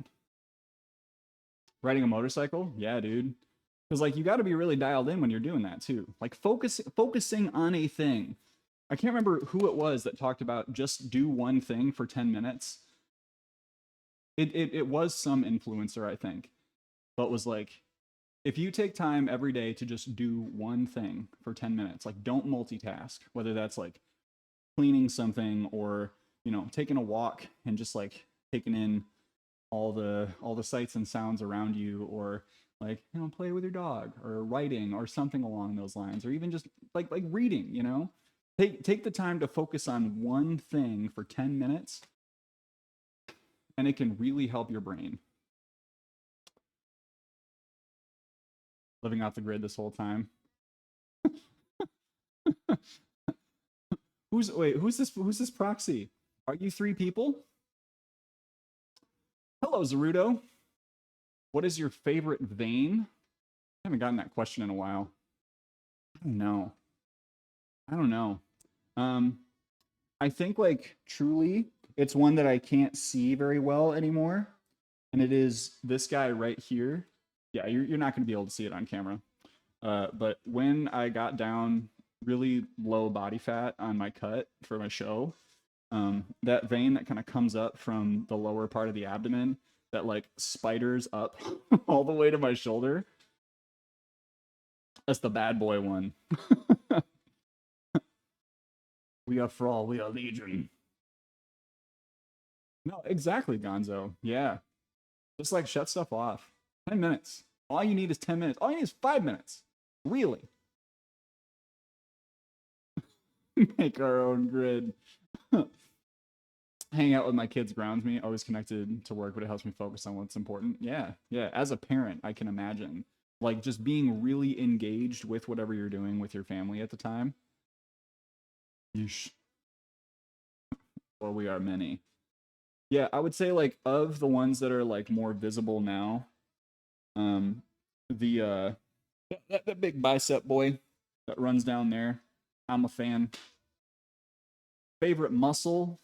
Riding a motorcycle? Yeah, dude. Because like you got to be really dialed in when you're doing that too. Like focusing on a thing. I can't remember who it was that talked about just do one thing for 10 minutes. It was some influencer, I think, but was like, if you take time every day to just do one thing for 10 minutes, like don't multitask, whether that's like cleaning something or, you know, taking a walk and just like taking in all the sights and sounds around you, or like, you know, play with your dog or writing or something along those lines, or even just like reading, you know, take the time to focus on one thing for 10 minutes and it can really help your brain. Living off the grid this whole time. Who's this proxy? Are you 3 people? Hello, Zerudo. What is your favorite vein? I haven't gotten that question in a while. I don't know. I think like truly it's one that I can't see very well anymore. And it is this guy right here. Yeah, you're not going to be able to see it on camera. But when I got down really low body fat on my cut for my show. That vein that kind of comes up from the lower part of the abdomen that like spiders up all the way to my shoulder. That's the bad boy one. We are Thrall, we are Legion. No, exactly, Gonzo. Yeah. Just like shut stuff off. 10 minutes. All you need is 10 minutes. All you need is 5 minutes. Really. Make our own grid. Hang out with my kids grounds me. Always connected to work, but it helps me focus on what's important. Yeah. Yeah. As a parent, I can imagine. Like just being really engaged with whatever you're doing with your family at the time. Yeesh. Or we are many. Yeah, I would say like of the ones that are like more visible now, the that big bicep boy that runs down there, I'm a fan. Favorite muscle?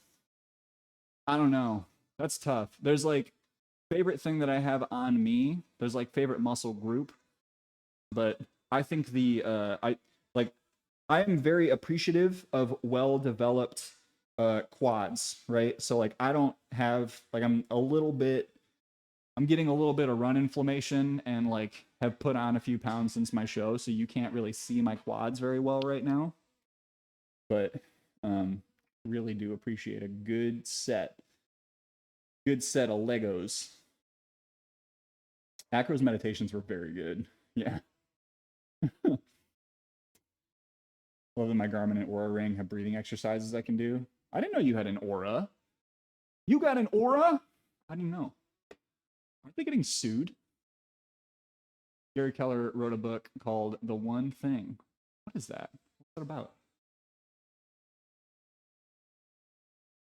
I don't know. That's tough. There's like favorite thing that I have on me. There's like favorite muscle group, but I think I am very appreciative of well-developed quads, right? So like I don't have like I'm getting a little bit of run inflammation and like have put on a few pounds since my show, so you can't really see my quads very well right now. But really do appreciate a good set of Legos. Acro's meditations were very good. Yeah. Loving my Garmin and Aura ring, have breathing exercises I can do. I didn't know you had an Aura. You got an Aura? I didn't know. Aren't they getting sued? Gary Keller wrote a book called The One Thing. What is that? What's that about?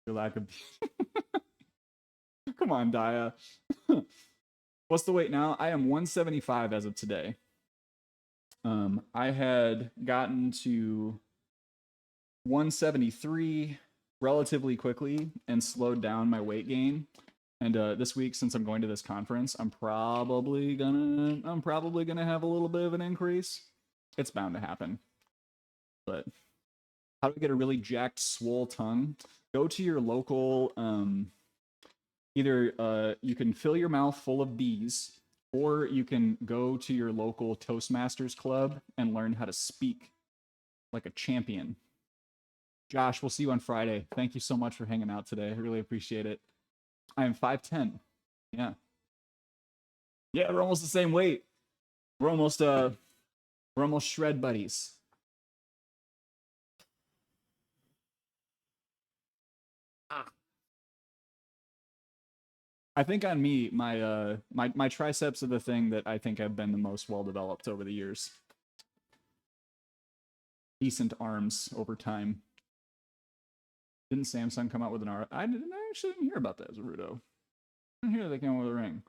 Your lack of... Come on, Daya. What's the weight now? I am 175 as of today. I had gotten to 173 relatively quickly and slowed down my weight gain. And this week, since I'm going to this conference, I'm probably gonna have a little bit of an increase. It's bound to happen. But how do I get a really jacked, swole tongue? Go to your local. Either you can fill your mouth full of bees, or you can go to your local Toastmasters club and learn how to speak like a champion. Josh, we'll see you on Friday. Thank you so much for hanging out today. I really appreciate it. I am 5'10". Yeah. Yeah, we're almost the same weight. We're almost shred buddies. I think on me, my triceps are the thing that I think have been the most well developed over the years. Decent arms over time. Didn't Samsung come out with an R? I actually didn't hear about that, Zaruto. I didn't hear they came out with a ring.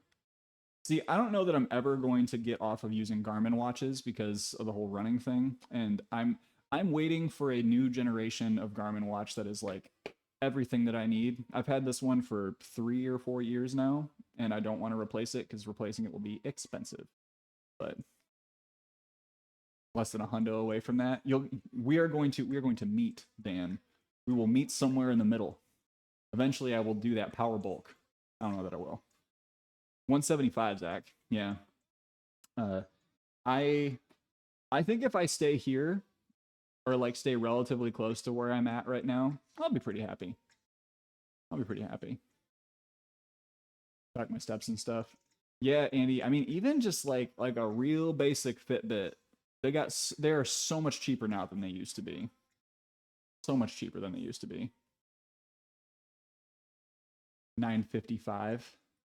See, I don't know that I'm ever going to get off of using Garmin watches because of the whole running thing, and I'm waiting for a new generation of Garmin watch that is like everything that I need. I've had this one for 3 or 4 years now, and I don't want to replace it because replacing it will be expensive. But less than $100 away from that, we are going to meet, Dan. We will meet somewhere in the middle. Eventually, I will do that power bulk. I don't know that I will. 175, Zach. Yeah. I think if I stay here, or like stay relatively close to where I'm at right now, I'll be pretty happy. Track my steps and stuff. Yeah, Andy. I mean, even just like a real basic Fitbit, they are so much cheaper now than they used to be. So much cheaper than they used to be. $955.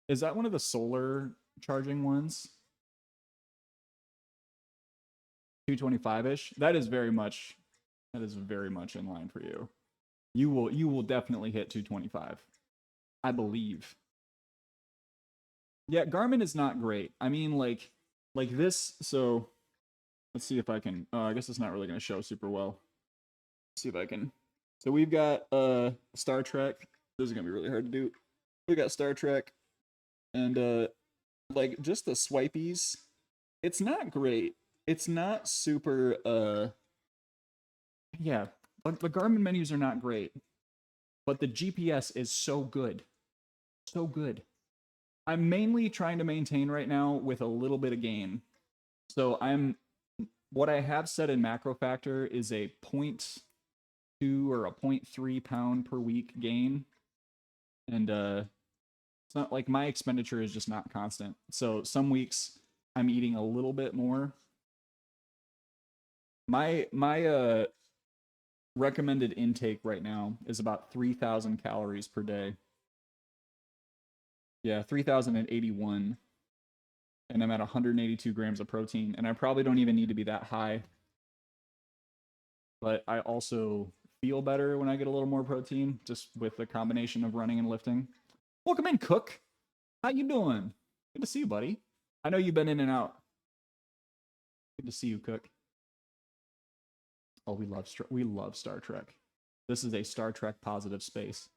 Is that one of the solar charging ones? $225-ish. That is very much in line for you. You will definitely hit 225. I believe. Yeah, Garmin is not great. I mean, like this. So let's see if I can. I guess it's not really going to show super well. Let's see if I can. So we've got Star Trek. This is going to be really hard to do. We got Star Trek, and like just the swipies. It's not great. It's not super Yeah, but the Garmin menus are not great, but the GPS is so good. So good. I'm mainly trying to maintain right now with a little bit of gain. So what I have set in macro factor is a 0.2 or a 0.3 pound per week gain. And it's not like my expenditure is just not constant. So some weeks I'm eating a little bit more. My recommended intake right now is about 3,000 calories per day. Yeah, 3,081. And I'm at 182 grams of protein. And I probably don't even need to be that high. But I also feel better when I get a little more protein, just with the combination of running and lifting. Welcome in, Cook. How you doing? Good to see you, buddy. I know you've been in and out. Good to see you, Cook. Oh, we love Star Trek. This is a Star Trek positive space.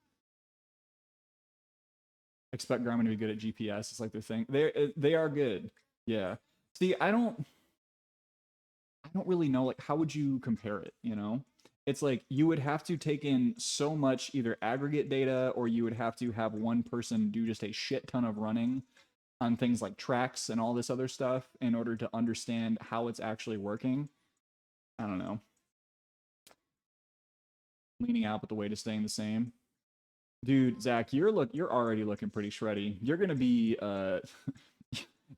Expect Garmin to be good at GPS. It's like their thing. They are good. Yeah. See, I don't really know, like, how would you compare it, you know? It's like you would have to take in so much either aggregate data, or you would have to have one person do just a shit ton of running on things like tracks and all this other stuff in order to understand how it's actually working. I don't know. Leaning out, but the weight is staying the same. Dude, Zach, you're already looking pretty shreddy. You're gonna be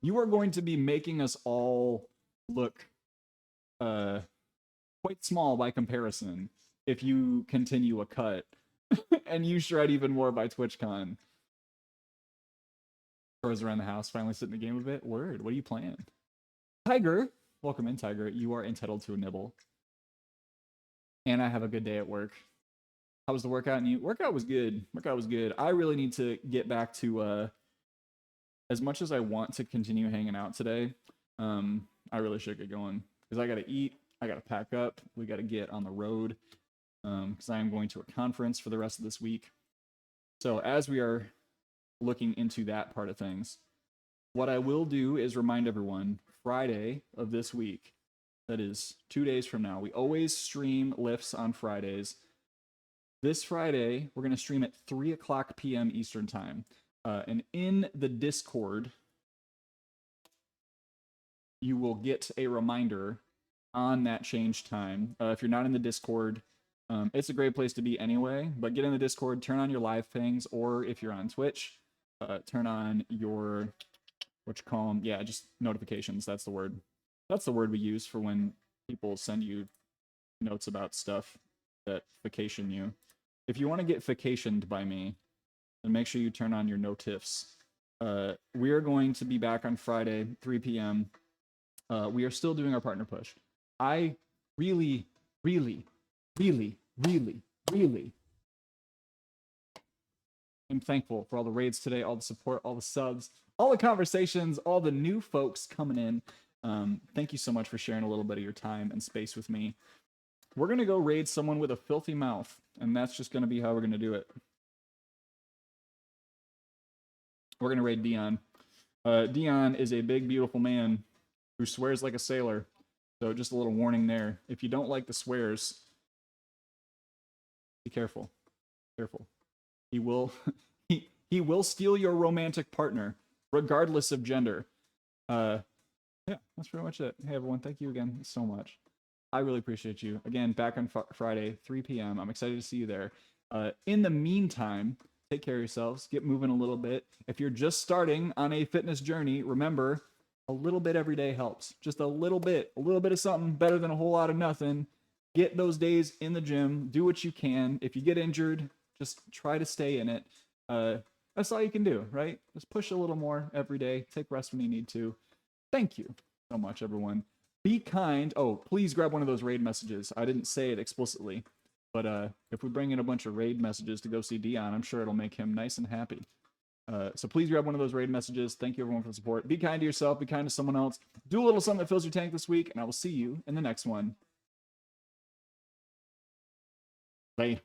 you are going to be making us all look quite small by comparison if you continue a cut and you shred even more by TwitchCon. Chores around the house, finally sit in the game a bit. Word, what are you playing? Tiger, welcome in, Tiger. You are entitled to a nibble. And I have a good day at work. How was the workout? And you? Workout was good. Workout was good. I really need to get back to as much as I want to continue hanging out today. I really should get going because I got to eat. I got to pack up. We got to get on the road because I am going to a conference for the rest of this week. So as we are looking into that part of things, what I will do is remind everyone, Friday of this week, that is 2 days from now, we always stream lifts on Fridays. This Friday, we're going to stream at 3 o'clock p.m. Eastern Time. And in the Discord, you will get a reminder on that change time. If you're not in the Discord, it's a great place to be anyway, but get in the Discord, turn on your live pings, or if you're on Twitch, turn on your, just notifications. That's the word. That's the word we use for when people send you notes about stuff that vacation you. If you want to get vacationed by me, then make sure you turn on your notifs. We are going to be back on Friday, 3 p.m. We are still doing our partner push. I really, really, really, really, really am thankful for all the raids today, all the support, all the subs, all the conversations, all the new folks coming in. Thank you so much for sharing a little bit of your time and space with me. We're going to go raid someone with a filthy mouth, and that's just going to be how we're going to do it. We're going to raid Dion. Dion is a big, beautiful man who swears like a sailor. So just a little warning there. If you don't like the swears, be careful. Careful. He will he will steal your romantic partner, regardless of gender. Yeah, that's pretty much it. Hey everyone, thank you again so much. I really appreciate you. Again, back on Friday, 3 p.m. I'm excited to see you there. In the meantime, take care of yourselves. Get moving a little bit. If you're just starting on a fitness journey, remember, a little bit every day helps. Just a little bit of something better than a whole lot of nothing. Get those days in the gym. Do what you can. If you get injured, just try to stay in it. That's all you can do, right? Just push a little more every day. Take rest when you need to. Thank you so much, everyone. Be kind. Oh, please grab one of those raid messages. I didn't say it explicitly, but if we bring in a bunch of raid messages to go see Dion, I'm sure it'll make him nice and happy. So please grab one of those raid messages. Thank you, everyone, for the support. Be kind to yourself. Be kind to someone else. Do a little something that fills your tank this week, and I will see you in the next one. Bye.